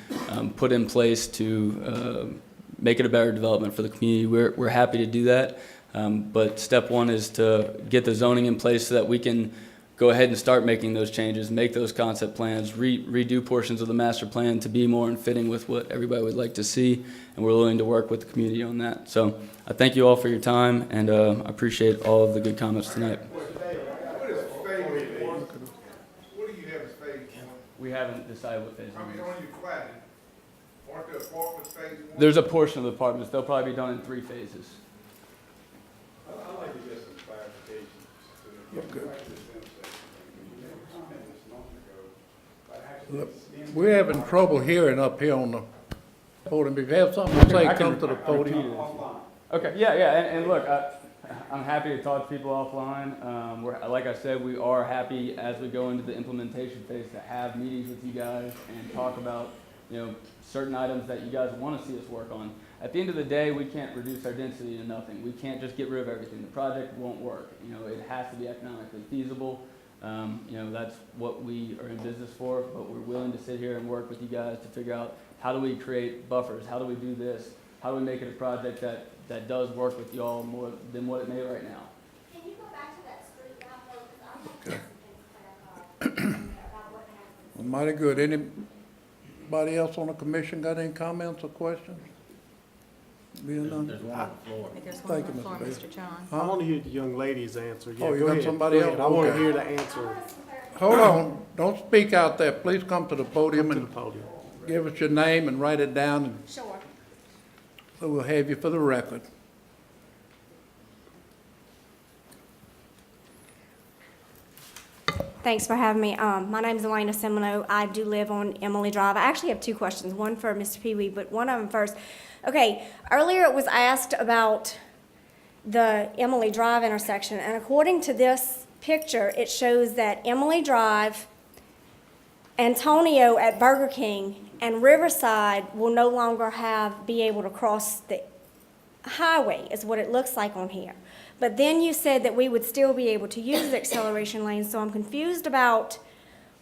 put in place to make it a better development for the community. We're happy to do that, but step one is to get the zoning in place so that we can go ahead and start making those changes, make those concept plans, redo portions of the master plan to be more in fitting with what everybody would like to see, and we're willing to work with the community on that. So I thank you all for your time, and I appreciate all of the good comments tonight. We haven't decided what phase one is. on your flat, aren't the apartments phase one? There's a portion of the apartments, they'll probably be done in 3 phases. I'd like to get some clarification. Look, we're having trouble hearing up here on the podium. If you have something to say, come to the podium. Okay, yeah, and look, I'm happy to talk to people offline. Like I said, we are happy as we go into the implementation phase to have meetings with you guys and talk about, you know, certain items that you guys want to see us work on. At the end of the day, we can't reduce our density to nothing. We can't just get rid of everything. The project won't work. You know, it has to be economically feasible. You know, that's what we are in business for, but we're willing to sit here and work with you guys to figure out how do we create buffers? How do we do this? How do we make it a project that does work with y'all more than what it may right now? Can you go back to that street map, though? Because I want to about what happens. Well, mighty good. Anybody else on the commission got any comments or questions? Being none? There's one on the floor. Thank you, Mr. Bailey. I Huh? want to hear the young lady's answer. Yeah, Oh, you go got ahead. somebody Go else? ahead. I want to Okay. hear the answer. Hold on, don't speak out there. Please come to the podium To the and podium. give us your name and write it down, and Sure. so we'll have you for the record. Thanks for having me. My name is Elena Semino. I do live on Emily Drive. I actually have 2 questions, one for Mr. Pee Wee, but one of them first. Okay, earlier it was asked about the Emily Drive intersection, and according to this picture, it shows that Emily Drive, Antonio at Burger King, and Riverside will no longer be able to cross the highway, is what it looks like on here. But then you said that we would still be able to use the acceleration lanes, so I'm confused about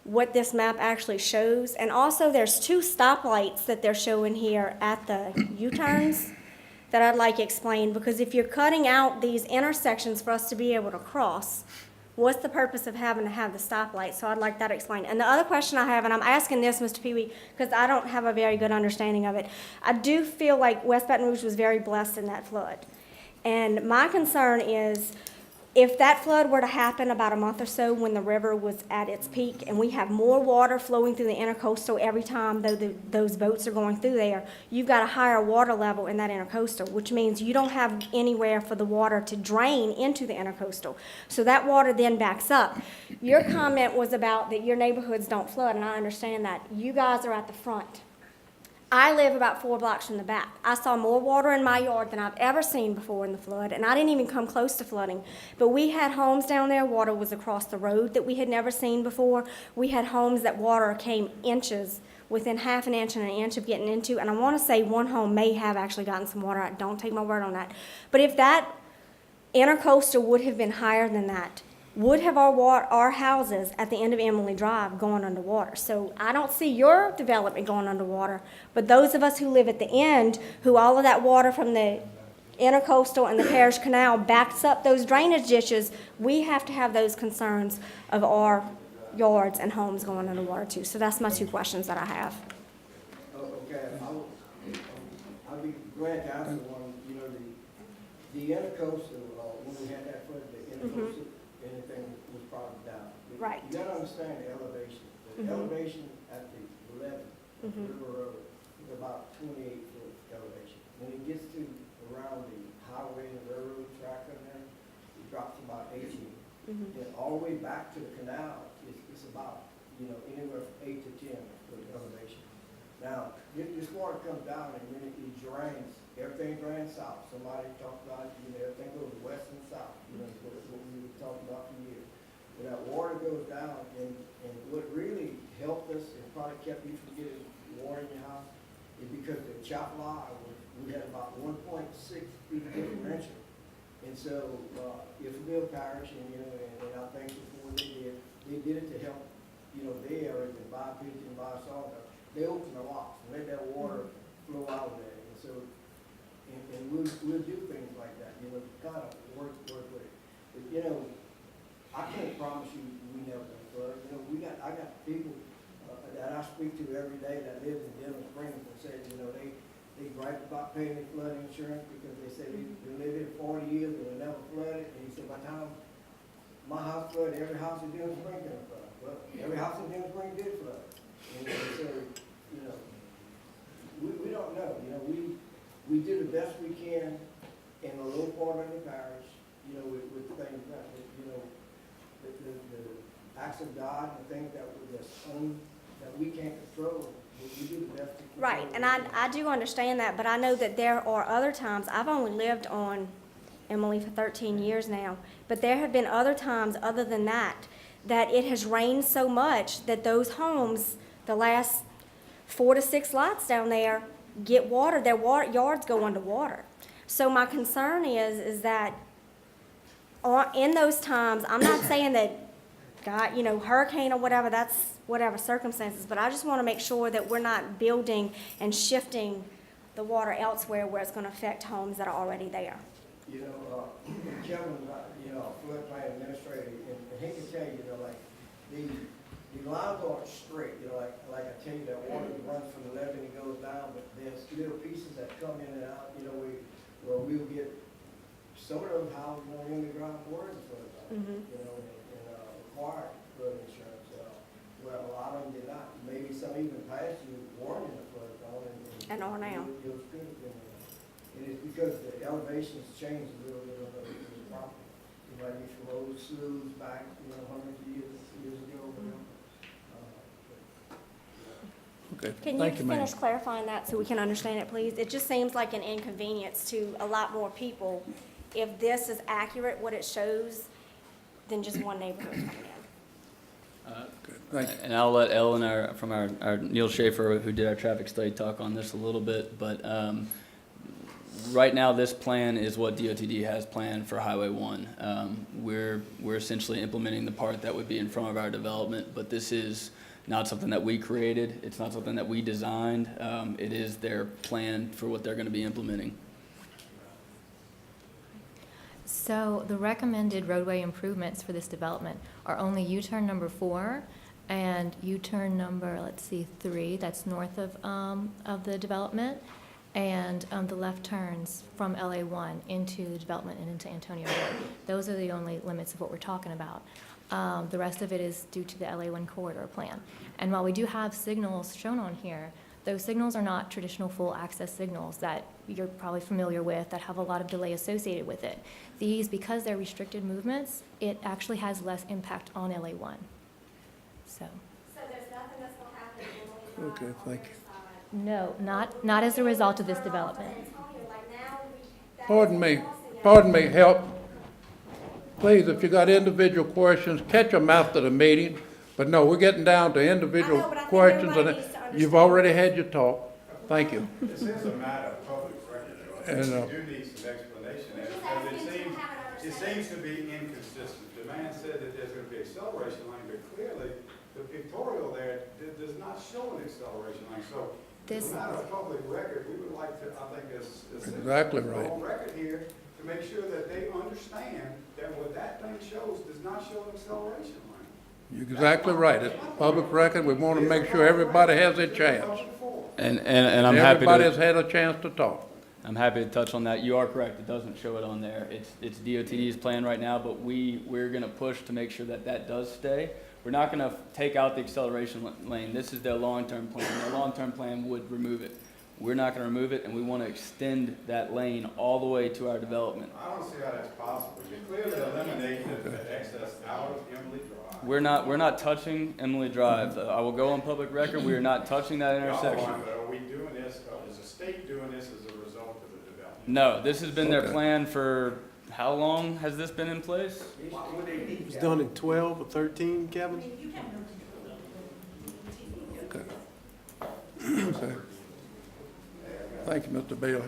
what this map actually shows. And also, there's 2 stoplights that they're showing here at the U-turns that I'd like explained, because if you're cutting out these intersections for us to be able to cross, what's the purpose of having to have the stoplight? So I'd like that explained. And the other question I have, and I'm asking this, Mr. Pee Wee, because I don't have a very good understanding of it. I do feel like West Baton Rouge was very blessed in that flood. And my concern is, if that flood were to happen about a month or so when the river was at its peak, and we have more water flowing through the intercoastal every time those boats are going through there, you've got a higher water level in that intercoastal, which means you don't have anywhere for the water to drain into the intercoastal. So that water then backs up. Your comment was about that your neighborhoods don't flood, and I understand that. You guys are at the front. I live about 4 blocks from the back. I saw more water in my yard than I've ever seen before in the flood, and I didn't even come close to flooding. But we had homes down there, water was across the road that we had never seen before. We had homes that water came inches, within half an inch and an inch of getting into, and I want to say one home may have actually gotten some water out. Don't take my word on that. But if that intercoastal would have been higher than that, would have our houses at the end of Emily Drive going underwater. So I don't see your development going underwater, but those of us who live at the end, who all of that water from the intercoastal and the Parish Canal backs up those drainage ditches, we have to have those concerns of our yards and homes going underwater too. So that's my 2 questions that I have. Okay, I'll be glad to answer one. You know, the intercoastal, when we had that flood, the intercoastal, anything was probably down. Right. You gotta understand the elevation. The elevation at the 11, River Road, is about 28-foot elevation. When it gets to around the highway and railroad track on there, it drops about 18. Then all the way back to the canal, it's about, you know, anywhere from 8 to 10 foot elevation. Now, this water comes down and then it drains, everything drains south. Somebody talked about, everything goes west and south, what we were talking about for years. When that water goes down, and what really helped us and probably kept you from getting water in your house is because the Chapala, we had about 1.6 feet differential. And so, Ifabille Parish, and I think before they did it to help, their areas and buy Pigeon and buy Sawdust. They opened the locks and let that water flow out of there. And so, and we'll do things like that, kind of work with it. But, I can't promise you we never gonna flood. I got people that I speak to every day that live in Denham Springs and say, they gripe about paying their flood insurance because they say they live here 40 years and they never flooded. And he said, by the time my house flooded, every house in Denham Springs did flood. Well, every house in Denham Springs did flood. And so, we don't know. We do the best we can in the low part of the parish, with things that, the acts of God, the things that we can't control. We do the best we can. Right, and I do understand that, but I know that there are other times, I've only lived on Emily for 13 years now, but there have been other times other than that it has rained so much that those homes, the last 4 to 6 lots down there, get water, their yards go underwater. So my concern is that in those times, I'm not saying that God, hurricane or whatever, that's whatever circumstances, but I just want to make sure that we're not building and shifting the water elsewhere where it's going to affect homes that are already there. Kevin, floodplain administrator, and he can tell you, the lines aren't straight, like I tell you, that water runs from the left and it goes down, but there's little pieces that come in and out, we'll get, some of those houses won't even drive water in flood zone, and require flood insurance, well, a lot of them did not, maybe some even passed you warning the flood zone, And are now. And it's because the elevations changed a little bit of the property. Like if you roll sloughs back, hundreds of years ago, Okay, Can you thank you, ma'am. finish clarifying that so we can understand it, please? It just seems like an inconvenience to a lot more people if this is accurate, what it shows, than just one neighborhood coming in. Thank you. And I'll let Ellen, our Neil Schaefer, who did our traffic study, talk on this a little bit, but right now, this plan is what DOTD has planned for Highway 1. We're essentially implementing the part that would be in front of our development, but this is not something that we created. It's not something that we designed. It is their plan for what they're going to be implementing. So the recommended roadway improvements for this development are only U-turn number 4 and U-turn number, 3, that's north of the development, and the left turns from LA1 into the development and into Antonio Road. Those are the only limits of what we're talking about. The rest of it is due to the LA1 corridor plan. And while we do have signals shown on here, those signals are not traditional full access signals that you're probably familiar with that have a lot of delay associated with it. These, because they're restricted movements, it actually has less impact on LA1. So there's nothing that's going to happen. Okay, thank you. no, not as a result of this development. Pardon me, help. Please, if you got individual questions, catch them after the meeting. But no, we're getting down to individual questions, and you've already had your talk. Thank you. This is a matter of public record, And, you do need some explanation there, because it seems to be inconsistent. The man said that there's going to be acceleration lane, but clearly, the pictorial there does not show an acceleration lane. So, it's a matter of public record. We would like to, I think, as Exactly right. on record here, to make sure that they understand that what that thing shows does not show an acceleration lane. You're exactly right. It's public record. We want to make sure everybody has their chance. And I'm happy to. Everybody's had a chance to talk. I'm happy to touch on that. You are correct. It doesn't show it on there. It's DOTD's plan right now, but we're going to push to make sure that does stay. We're not going to take out the acceleration lane. This is their long-term plan. Their long-term plan would remove it. We're not going to remove it, and we want to extend that lane all the way to our development. I don't see how that's possible. You clearly eliminated the access out of Emily Drive. We're not touching Emily Drive. I will go on public record, we are not touching that intersection. Are we doing this, is the state doing this as a result of the development? No, this has been their Okay. plan for, how long has this been in place? It was done in 12 or 13, Kevin? Okay. Thank you, Mr. Bailey.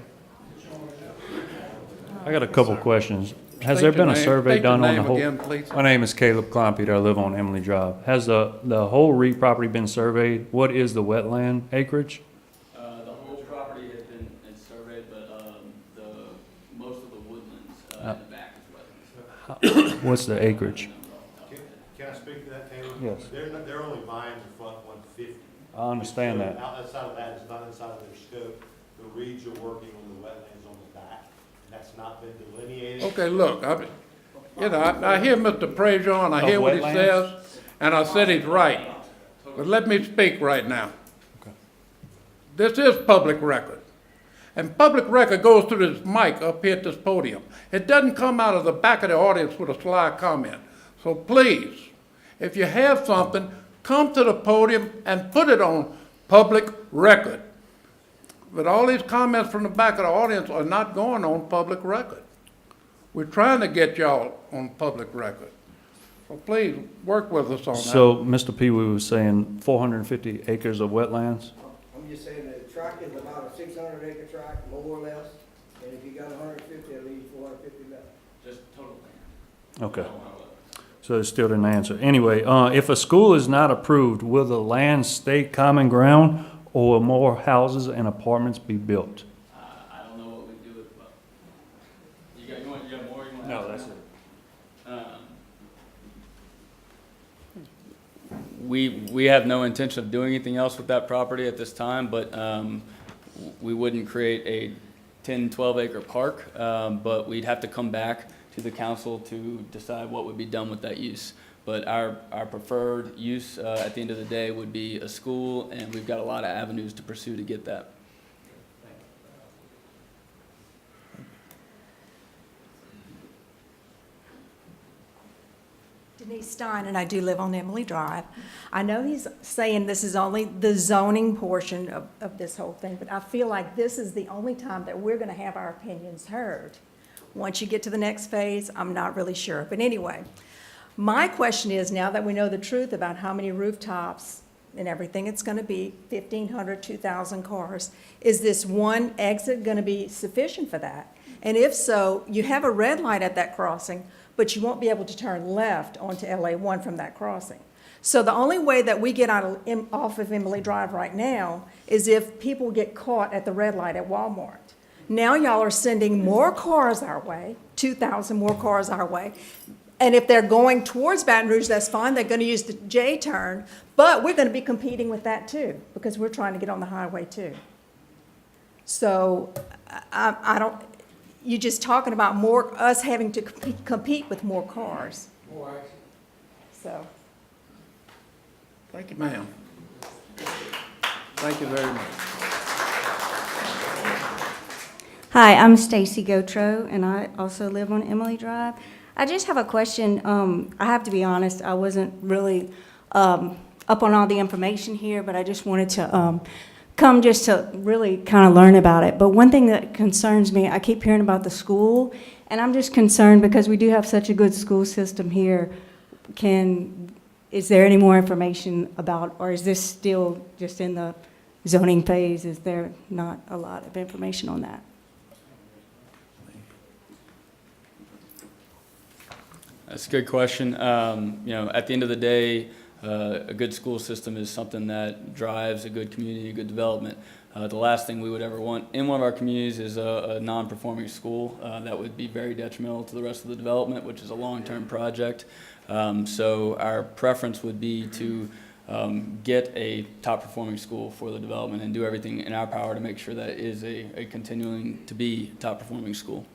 I got a couple questions. Has State there been your a name- survey state your done on the name whole? again, please. My name is Caleb Kleinpeter. I live on Emily Drive. Has the whole REIT property been surveyed? What is the wetland acreage? The whole property has been surveyed, but most of the woodlands in the back is wetlands. What's the acreage? Can I speak to that, Taylor? Yes. They're only buying the front 150. I understand that. Outside of that, it's not inside of their scope. The Reeds are working on the wetlands on the back, and that's not been delineated. Okay, look, I hear Mr. Prejean, and I hear what he wetlands? says, and I said he's right. But let me speak right now. This is public record. And public record goes through this mic up here at this podium. It doesn't come out of the back of the audience with a sly comment. So please, if you have something, come to the podium and put it on public record. But all these comments from the back of the audience are not going on public record. We're trying to get y'all on public record. So please, work with us on that. So Mr. Pee Wee was saying 450 acres of wetlands? I'm just saying that the tract is about a 600 acre tract, more or less, and if you got 150, at least 450 left. Just total land. Okay. So it still didn't answer. Anyway, if a school is not approved, will the land stay common ground or will more houses and apartments be built? I don't know what we do with, well, you got more, you want to? No, that's it. We have no intention of doing anything else with that property at this time, but we wouldn't create a 10, 12 acre park, but we'd have to come back to the council to decide what would be done with that use. But our preferred use at the end of the day would be a school, and we've got a lot of avenues to pursue to get that. Denise Stein, and I do live on Emily Drive. I know he's saying this is only the zoning portion of this whole thing, but I feel like this is the only time that we're gonna have our opinions heard. Once you get to the next phase, I'm not really sure. But anyway, my question is, now that we know the truth about how many rooftops and everything it's gonna be, 1,500, 2,000 cars, is this one exit gonna be sufficient for that? And if so, you have a red light at that crossing, but you won't be able to turn left onto LA1 from that crossing. So the only way that we get off of Emily Drive right now is if people get caught at the red light at Walmart. Now y'all are sending more cars our way, 2,000 more cars our way. And if they're going towards Baton Rouge, that's fine, they're gonna use the J turn, but we're gonna be competing with that too, because we're trying to get on the highway too. So I don't, you're just talking about us having to compete with more cars. So. Thank you, ma'am. Thank you very much. Hi, I'm Stacy Gotro, and I also live on Emily Drive. I just have a question. I have to be honest, I wasn't really up on all the information here, but I just wanted to come just to really kind of learn about it. But one thing that concerns me, I keep hearing about the school, and I'm just concerned because we do have such a good school system here. Is there any more information about, or is this still just in the zoning phase? Is there not a lot of information on that? That's a good question. At the end of the day, a good school system is something that drives a good community, a good development. The last thing we would ever want in one of our communities is a non-performing school. That would be very detrimental to the rest of the development, which is a long-term project. So our preference would be to get a top-performing school for the development and do everything in our power to make sure that it is a continuing to be top-performing school.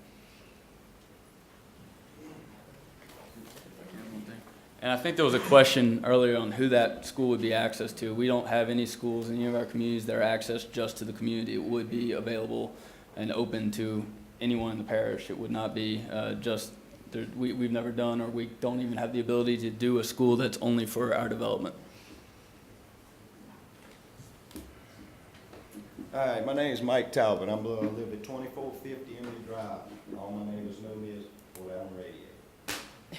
And I think there was a question earlier on who that school would be accessed to. We don't have any schools in any of our communities that are accessed just to the community. It would be available and open to anyone in the parish. It would not be just we've never done, or we don't even have the ability to do a school that's only for our development. Hi, my name is Mike Talbot. I live at 2450 Emily Drive. All my neighbors know me as Fort Allen Radio.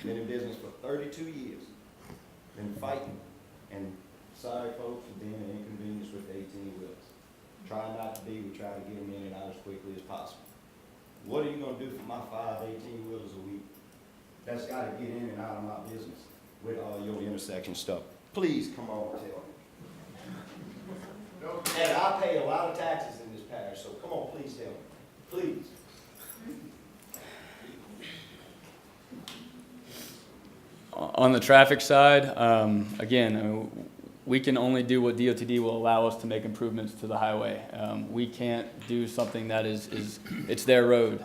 Been in business for 32 years. Been fighting, and sorry folks for being an inconvenience with the 18-wheelers. Try not to be, we try to get them in and out as quickly as possible. What are you gonna do for my 5 18-wheelers a week? That's gotta get in and out of my business with all your intersection stuff. Please come on and tell me. And I pay a lot of taxes in this parish, so come on, please tell me, please. On the traffic side, again, we can only do what DOTD will allow us to make improvements to the highway. We can't do something that it's their road.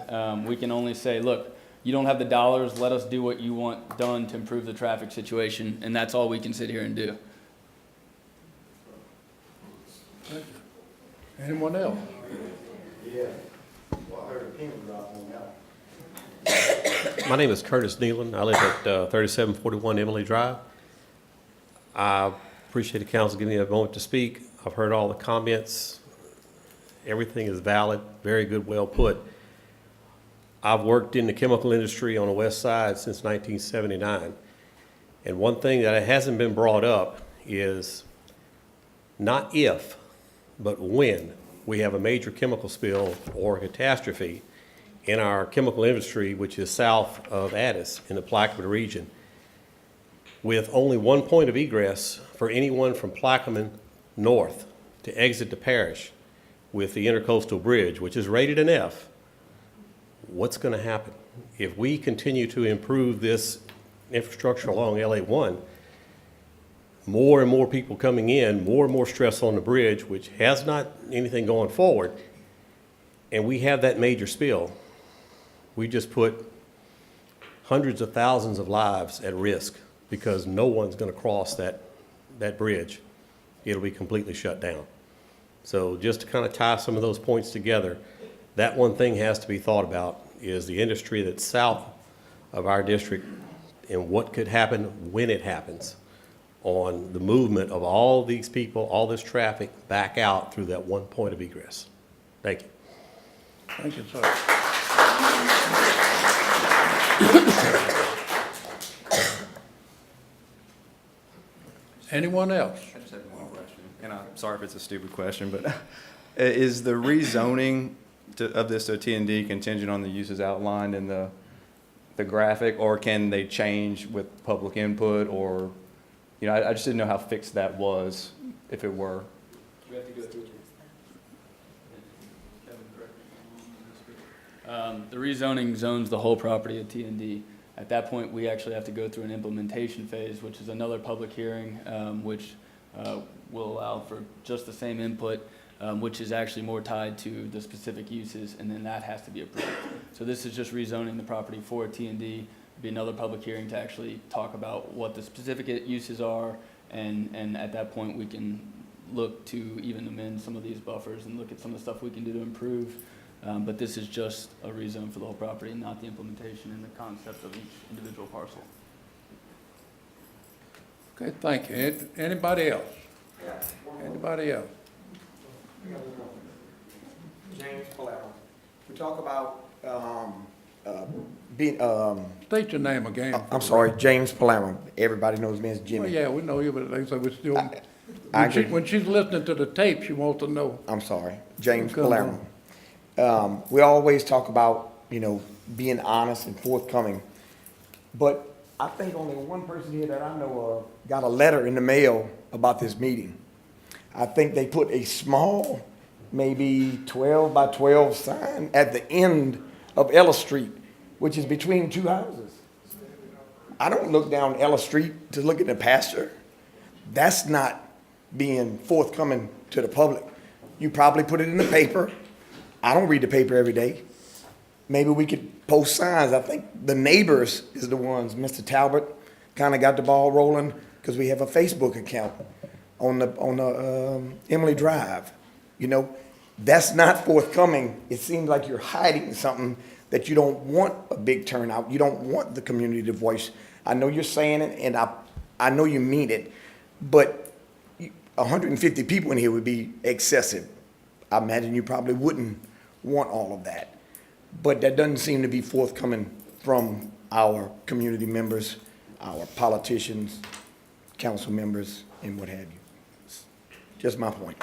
We can only say, look, you don't have the dollars, let us do what you want done to improve the traffic situation, and that's all we can sit here and do. Anyone else? Yeah. Well, I heard a pin drop on that. My name is Curtis Nealon. I live at 3741 Emily Drive. I appreciate the council giving me a moment to speak. I've heard all the comments. Everything is valid, very good, well put. I've worked in the chemical industry on the west side since 1979. And one thing that hasn't been brought up is not if, but when we have a major chemical spill or catastrophe in our chemical industry, which is south of Addis in the Plaquemine region, with only one point of egress for anyone from Plaquemine north to exit the parish with the intercoastal bridge, which is rated an F. What's going to happen? If we continue to improve this infrastructure along LA1, more and more people coming in, more and more stress on the bridge, which has not anything going forward, and we have that major spill, we just put hundreds of thousands of lives at risk because no one's going to cross that bridge. It'll be completely shut down. So just to kind of tie some of those points together, that one thing has to be thought about is the industry that's south of our district and what could happen when it happens on the movement of all these people, all this traffic back out through that one point of egress. Thank you. Thank you, sir. Anyone else? I just have one question, and I'm sorry if it's a stupid question, but is the rezoning of this to T&D contingent on the uses outlined in the graphic, or can they change with public input, or, you know, I just didn't know how fixed that was, if it were. We have to go through. The rezoning zones the whole property at T&D. At that point, we actually have to go through an implementation phase, which is another public hearing, which will allow for just the same input, which is actually more tied to the specific uses, and then that has to be approved. So this is just rezoning the property for T&D. Be another public hearing to actually talk about what the specific uses are, and at that point, we can look to even amend some of these buffers and look at some of the stuff we can do to improve. But this is just a rezone for the whole property, not the implementation and the concept of each individual parcel. Okay, thank you. Anybody else? Anybody else? James Palermo. We talk about State your name again. I'm sorry, James Palermo. Everybody knows me as Jimmy. Well, yeah, we know you, but they say we still. I When she's listening to the tape, she wants to know. I'm sorry, James Come Palermo. We always talk about, you know, being honest and forthcoming. But I think only one person here that I know of got a letter in the mail about this meeting. I think they put a small, maybe 12 by 12 sign at the end of Ella Street, which is between two houses. I don't look down Ella Street to look at the pasture. That's not being forthcoming to the public. You probably put it in the paper. I don't read the paper every day. Maybe we could post signs. I think the neighbors is the ones, Mr. Talbot kind of got the ball rolling because we have a Facebook account on the Emily Drive. You know, that's not forthcoming. It seems like you're hiding something that you don't want a big turnout, you don't want the community to voice. I know you're saying it, and I know you mean it, but 150 people in here would be excessive. I imagine you probably wouldn't want all of that. But that doesn't seem to be forthcoming from our community members, our politicians, council members, and what have you. Just my point.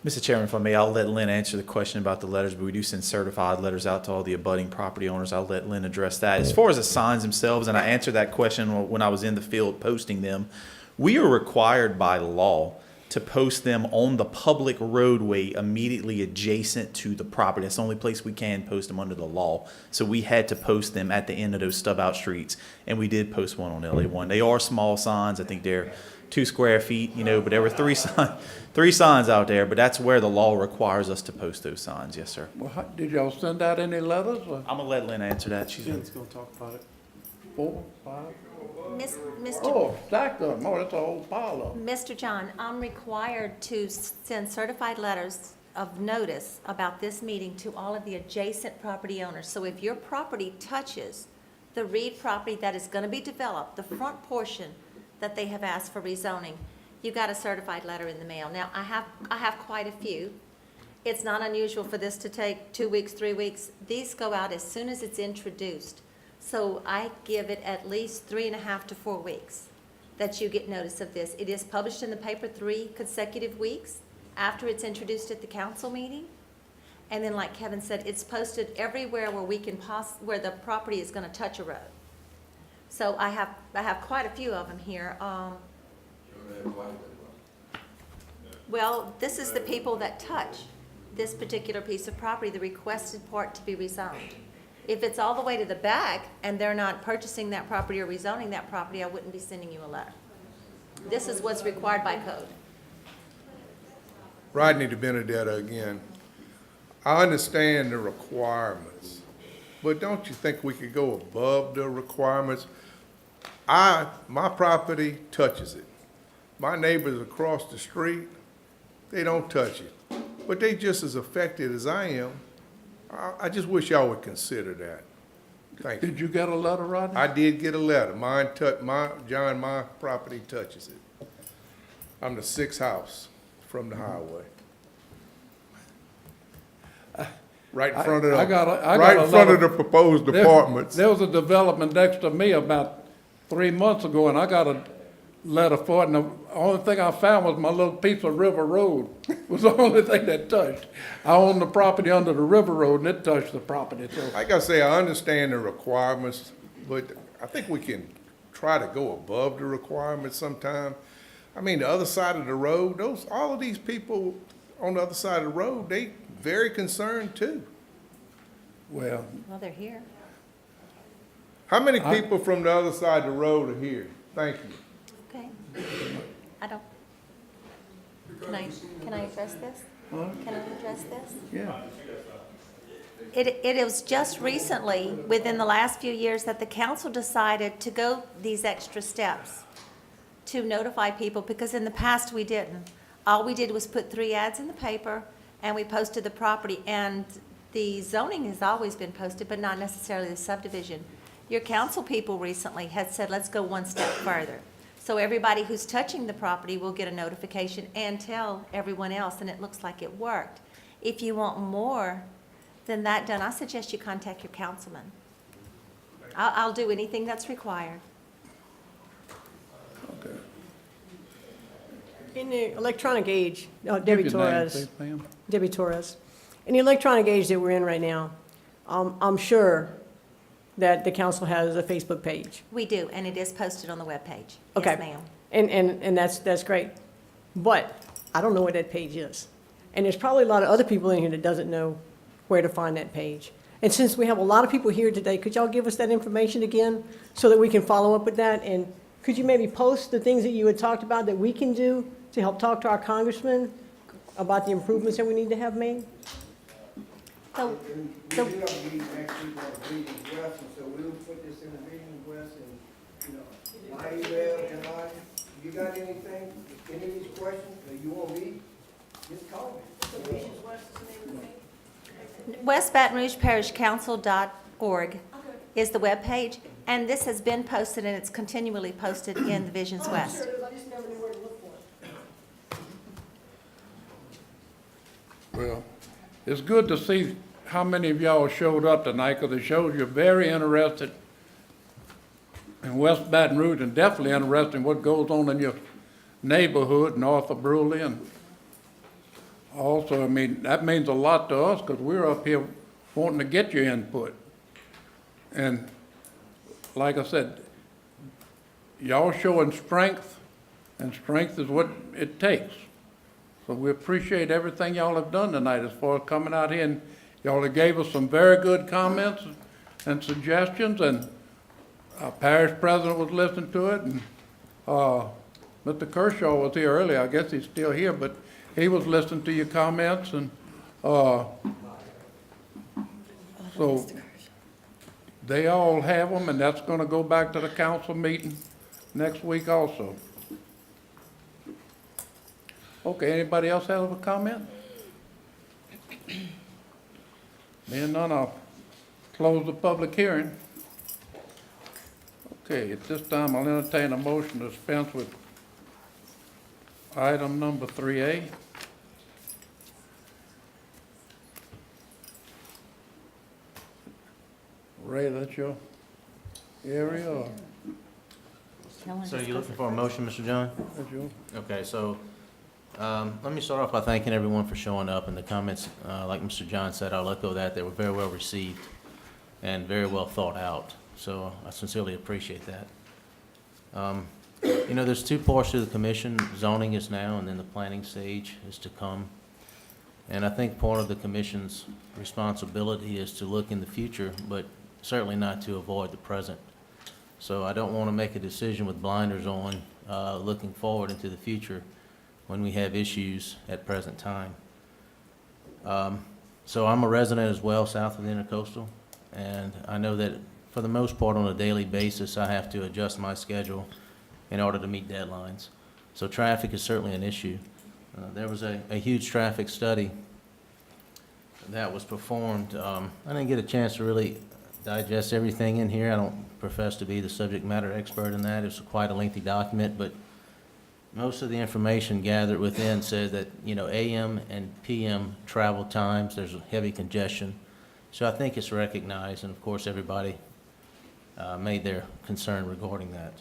Mr. Chairman, if I may, I'll let Lynn answer the question about the letters, but we do send certified letters out to all the abutting property owners. I'll let Lynn address that. As far as the signs themselves, and I answered that question when I was in the field posting them, we are required by law to post them on the public roadway immediately adjacent to the property. That's the only place we can post them under the law. So we had to post them at the end of those stub out streets, and we did post one on LA1. They are small signs. I think they're 2 square feet, you know, but there were three signs out there, but that's where the law requires us to post those signs. Yes, sir. Well, did y'all send out any letters? Or Um, I'm gonna let Lynn answer that. Jen's gonna talk about it. 4, 5? Mr. Oh, stacked of them. Oh, that's a whole pile of them. Mr. John, I'm required to send certified letters of notice about this meeting to all of the adjacent property owners. So if your property touches the Reed property that is going to be developed, the front portion that they have asked for rezoning, you got a certified letter in the mail. Now, I have quite a few. It's not unusual for this to take 2 weeks, 3 weeks. These go out as soon as it's introduced. So I give it at least 3.5 to 4 weeks that you get notice of this. It is published in the paper 3 consecutive weeks after it's introduced at the council meeting. And then, like Kevin said, it's posted everywhere where we can where the property is going to touch a road. So I have quite a few of them here. Well, this is the people that touch this particular piece of property, the requested part to be rezoned. If it's all the way to the back and they're not purchasing that property or rezoning that property, I wouldn't be sending you a letter. This is what's required by code. Rodney DeBenedetto again. I understand the requirements, but don't you think we could go above the requirements? My property touches it. My neighbors across the street, they don't touch it, but they just as affected as I am. I just wish y'all would consider that. Thank you. Did you get a letter, Rodney? I did get a letter. Mine my property touches it. I'm the 6th house from the highway. Right in front of the proposed apartments. There was a development next to me about 3 months ago, and I got a letter for it, and the only thing I found was my little piece of River Road was the only thing that touched. I own the property under the River Road, and it touched the property, so. Like I say, I understand the requirements, but I think we can try to go above the requirements sometime. I mean, the other side of the road, all of these people on the other side of the road, they very concerned too. Well, they're here. How many people from the other side of the road are here? Thank you. Okay. I don't. Can I address this? Huh? Can I address this? Yeah. It was just recently, within the last few years, that the council decided to go these extra steps to notify people, because in the past we didn't. All we did was put 3 ads in the paper, and we posted the property, and the zoning has always been posted, but not necessarily the subdivision. Your council people recently had said, let's go one step further. So everybody who's touching the property will get a notification and tell everyone else, and it looks like it worked. If you want more than that done, I suggest you contact your councilman. I'll do anything that's required. Okay. In the electronic age, Debbie Give your name, Torres. please, ma'am. Debbie Torres. In the electronic age that we're in right now, I'm sure that the council has a Facebook page. We do, and it is posted on the webpage. Okay. Yes, ma'am. And that's great. But I don't know what that page is. And there's probably a lot of other people in here that doesn't know where to find that page. And since we have a lot of people here today, could y'all give us that information again so that we can follow up with that? And could you maybe post the things that you had talked about that we can do to help talk to our congressman about the improvements that we need to have made? So, So we'll put this in the meeting request and, my email, and you got anything, any of these questions that you want me West Baton Rouge Parish Council.org is the webpage, and this has been posted, and it's continually posted in the Visions West. Well, it's good to see how many of y'all showed up tonight, because it shows you're very interested in West Baton Rouge, and definitely interested in what goes on in your neighborhood north of Bruley. And also, I mean, that means a lot to us, because we're up here wanting to get your input. And like I said, y'all showing strength, and strength is what it takes. So we appreciate everything y'all have done tonight as far as coming out here, and y'all have gave us some very good comments and suggestions, and our parish president was listening to it, and Mr. Kershaw was here earlier. I guess he's still here, but he was listening to your comments, and so they all have them, and that's going to go back to the council meeting next week also. Okay, anybody else have a comment? Being none, I'll close the public hearing. Okay, at this time, I'll entertain a motion to dispense with item number 3A. Ray, that's your area, or So you're looking for a motion, Mr. John? that's your? Okay, so let me start off by thanking everyone for showing up, and the comments, like Mr. John said, I'll echo that. They were very well received and very well thought out, so I sincerely appreciate that. You know, there's two parts to the commission. Zoning is now, and then the planning stage is to come. And I think part of the commission's responsibility is to look in the future, but certainly not to avoid the present. So I don't want to make a decision with blinders on, looking forward into the future when we have issues at present time. So I'm a resident as well, south of the Intercoastal, and I know that for the most part on a daily basis, I have to adjust my schedule in order to meet deadlines. So traffic is certainly an issue. There was a huge traffic study that was performed. I didn't get a chance to really digest everything in here. I don't profess to be the subject matter expert in that. It's quite a lengthy document, but most of the information gathered within said that, you know, AM and PM travel times, there's a heavy congestion. So I think it's recognized, and of course, everybody made their concern regarding that.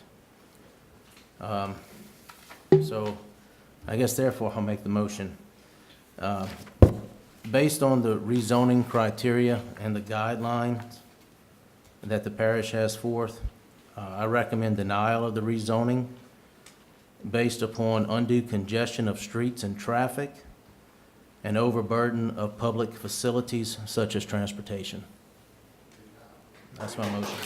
So I guess therefore I'll make the motion. Based on the rezoning criteria and the guidelines that the parish has forth, I recommend denial of the rezoning based upon undue congestion of streets and traffic and overburden of public facilities such as transportation. That's my motion.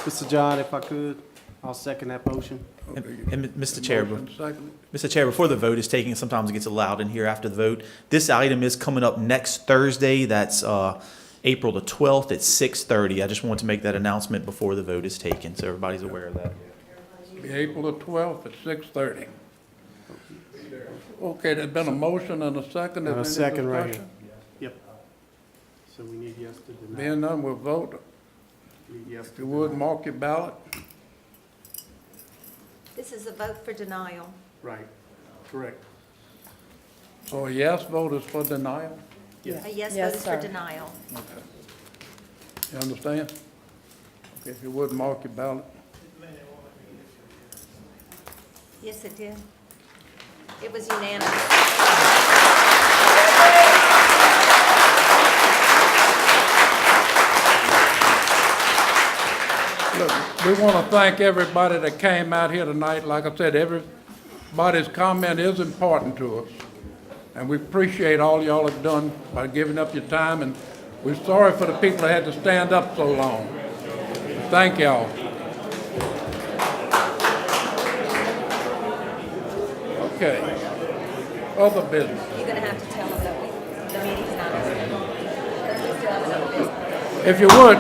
Mr. John, if I could, I'll second that motion. And Mr. Chair, Motion seconded. Mr. Chair, before the vote is taken, sometimes it gets loud in here after the vote. This item is coming up next Thursday. That's April the 12th at 6:30. I just want to make that announcement before the vote is taken, so everybody's aware of that. Be April the 12th at 6:30. Okay, there's been a motion and a second. Is And a there any second right here. discussion? Yep. So we need yes to deny. Being none, we'll vote. Need yes If to you would, deny. mark your ballot. This is a vote for denial. Right, correct. So a yes vote is for denial? Yes. A yes Yes, vote is for sir. denial. Okay. You understand? Okay, if you would, mark your ballot. Yes, it did. It was unanimous. Look, we want to thank everybody that came out here tonight. Like I said, everybody's comment is important to us. And we appreciate all y'all have done by giving up your time, and we're sorry for the people that had to stand up so long. Thank y'all. Okay. Other business. You're gonna have to tell them that the meeting's not over. Because we still have another business. If you would.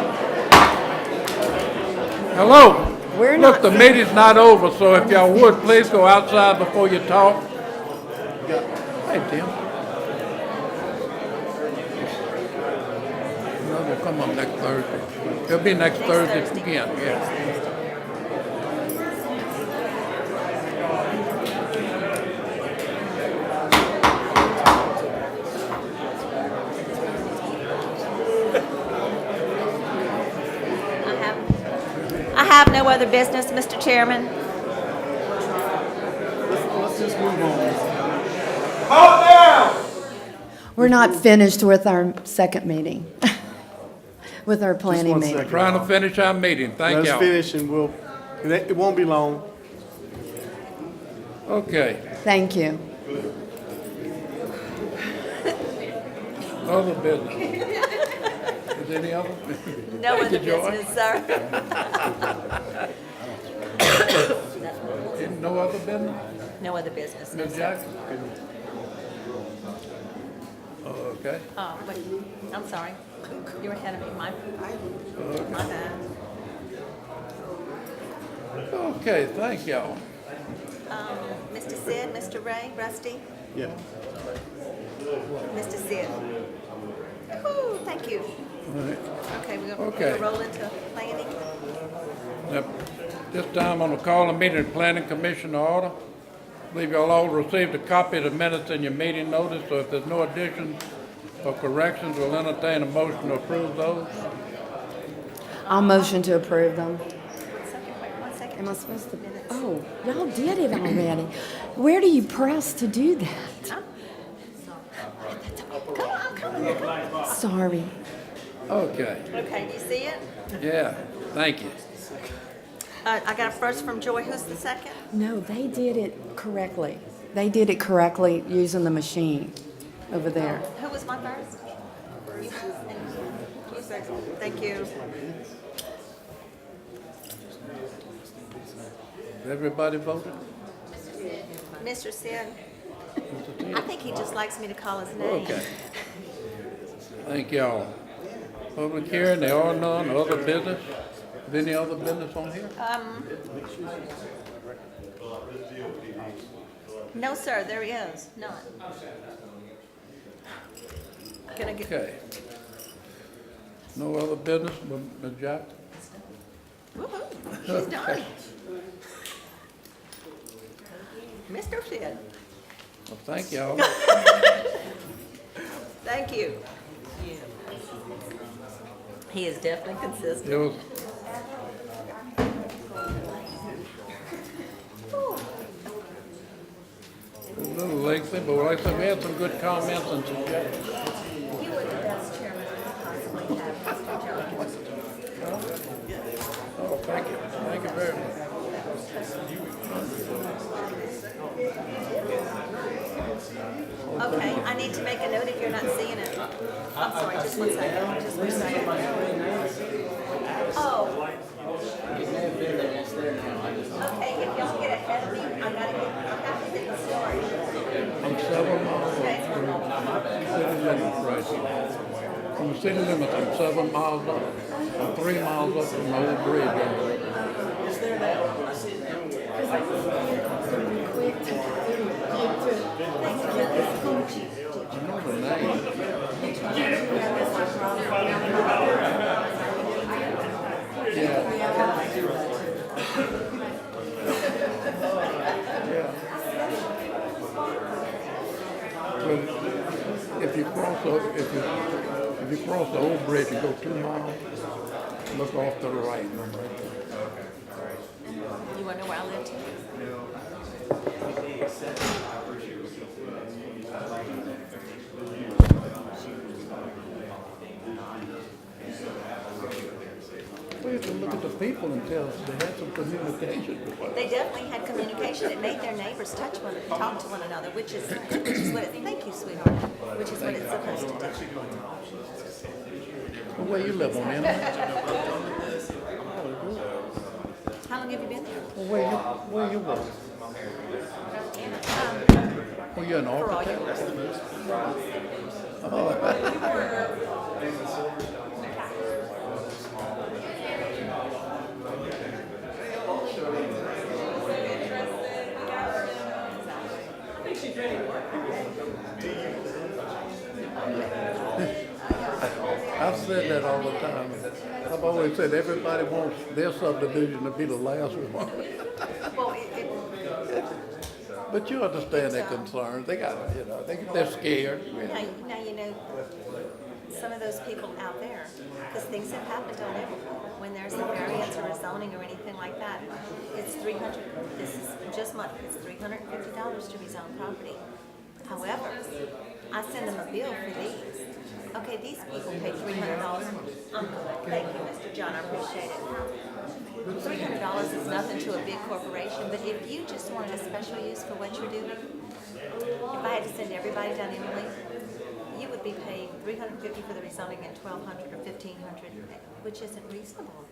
Hello. We're Look, not. the meeting's not over, so if y'all would, please go outside before you talk. Hey, Tim. No, they'll come up next Thursday. It'll be next Thursday again, yeah. I have no other business, Mr. Chairman. Let's just move on. We're not finished with our second meeting, with our planning one meeting. second. Trying to finish our meeting, thank Let's y'all. finish and it won't be long. Okay, Thank you. other business. Is any other? No Thank other you, Joy. business, sir. No other business? No other business, no, Ms. sir. Jackson? Okay. Oh, wait, I'm sorry. You're ahead of me, my bad. Okay, thank y'all. Mr. Sid, Mr. Ray, Rusty, Yeah. Mr. Sid. Woo, thank you. All right. Okay, we're Okay. gonna roll into planning. Now, this time I'm gonna call the meeting of Planning Commission to order. Believe y'all all received a copy of the minutes in your meeting notice, so if there's no additions or corrections, we'll entertain a motion to approve those. I'll motion to approve them. One second. Am I supposed to? Oh, y'all did it already. Where do you press to do that? Come on. Sorry. Okay, Okay, do you see it? yeah, thank you. I got a first from Joy. Who's the second? No, they did it correctly. They did it correctly using the machine over there. Who was my first? You first. Thank you. Everybody voted? Mr. Sid. I think he just likes me to call his name. Okay. Thank y'all. Public hearing, there are none, other business? Is any other business on here? No, sir, there is none. Can I get? Okay. No other business, Ms. Jackson? Woo-hoo, she's done. Mr. Sid, Well, thank y'all. thank you. He is definitely consistent. It was, a little lengthy, but like I said, we had some good comments and suggestions. You were the best chairman we possibly have, Mr. Jones. Oh, thank you. Thank you very much. Okay, I need to make a note if you're not seeing it. I'm sorry, just one second, just one second. Oh. Okay, if y'all get ahead of me, I have to get the story. I'm 7 miles up from the city limits right here. From the city limits, I'm 7 miles up. I'm 3 miles up from the old bridge. I know the name. Well, if you cross the old bridge and go 2 miles, look off to the right. You wanna know where I live too? We have to look at the people and tell us they had some communication with us. They definitely had communication. It made their neighbors talk to one another, which is what it, thank you, sweetheart, which is what it's supposed to do. Well, where you live on, Anna? How long have you been there? Well, where you work? Well, you're an For all architect? your I've said that all the time. I've always said everybody wants their subdivision to be the last one. But you understand their concerns. They got, they're scared. Now, you know, some of those people out there, because things have happened on every, when there's a variance or a zoning or anything like that, it's $300, this is just my, it's $350 to rezone property. However, I send them a bill for these. Okay, these people pay $300. I'm good. Thank you, Mr. John, I appreciate it. $300 is nothing to a big corporation, but if you just wanted a special use for what you're doing, if I had to send everybody down Emily, you would be paying $350 for the rezoning and $1,200 or $1,500, which isn't reasonable.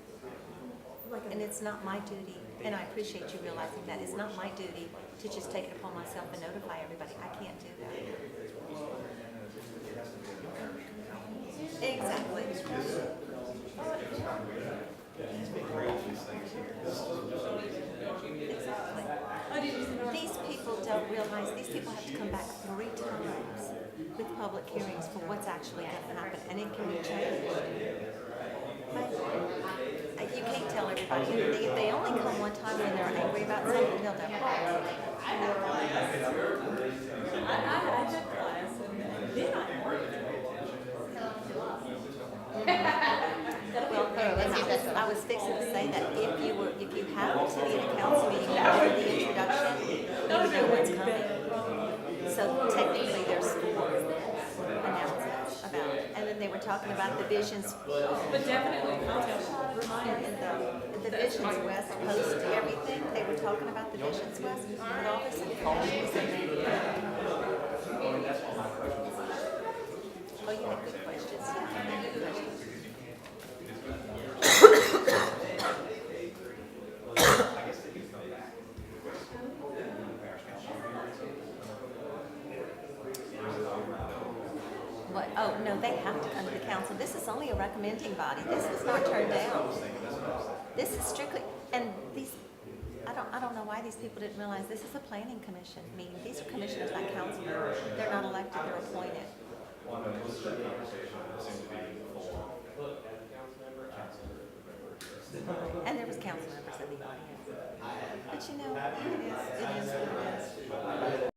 And it's not my duty, and I appreciate you realizing that, it's not my duty to just take it upon myself and notify everybody. I can't do that. Exactly. These people don't realize, these people have to come back 3 times with public hearings for what's actually going to happen, and it can be changed. But you can't tell everybody, if they only come one time when they're angry about something, they'll never. Well, I was fixing to say that if you happen to be at a council meeting before the introduction, you know what's coming. So technically, there's 4 announcements about it. And then they were talking about the Visions. But definitely, the Visions West post everything. They were talking about the Visions West with all this information. Oh, you had good questions. Yeah, you had good questions. What? Oh, no, they have to come to the council. This is only a recommending body. This is not turned down. This is strictly, and these, I don't know why these people didn't realize this is a planning commission meeting. These are commissioners, not council members. They're not elected, they're appointed. And there was council members in the audience. But you know, it is what it is.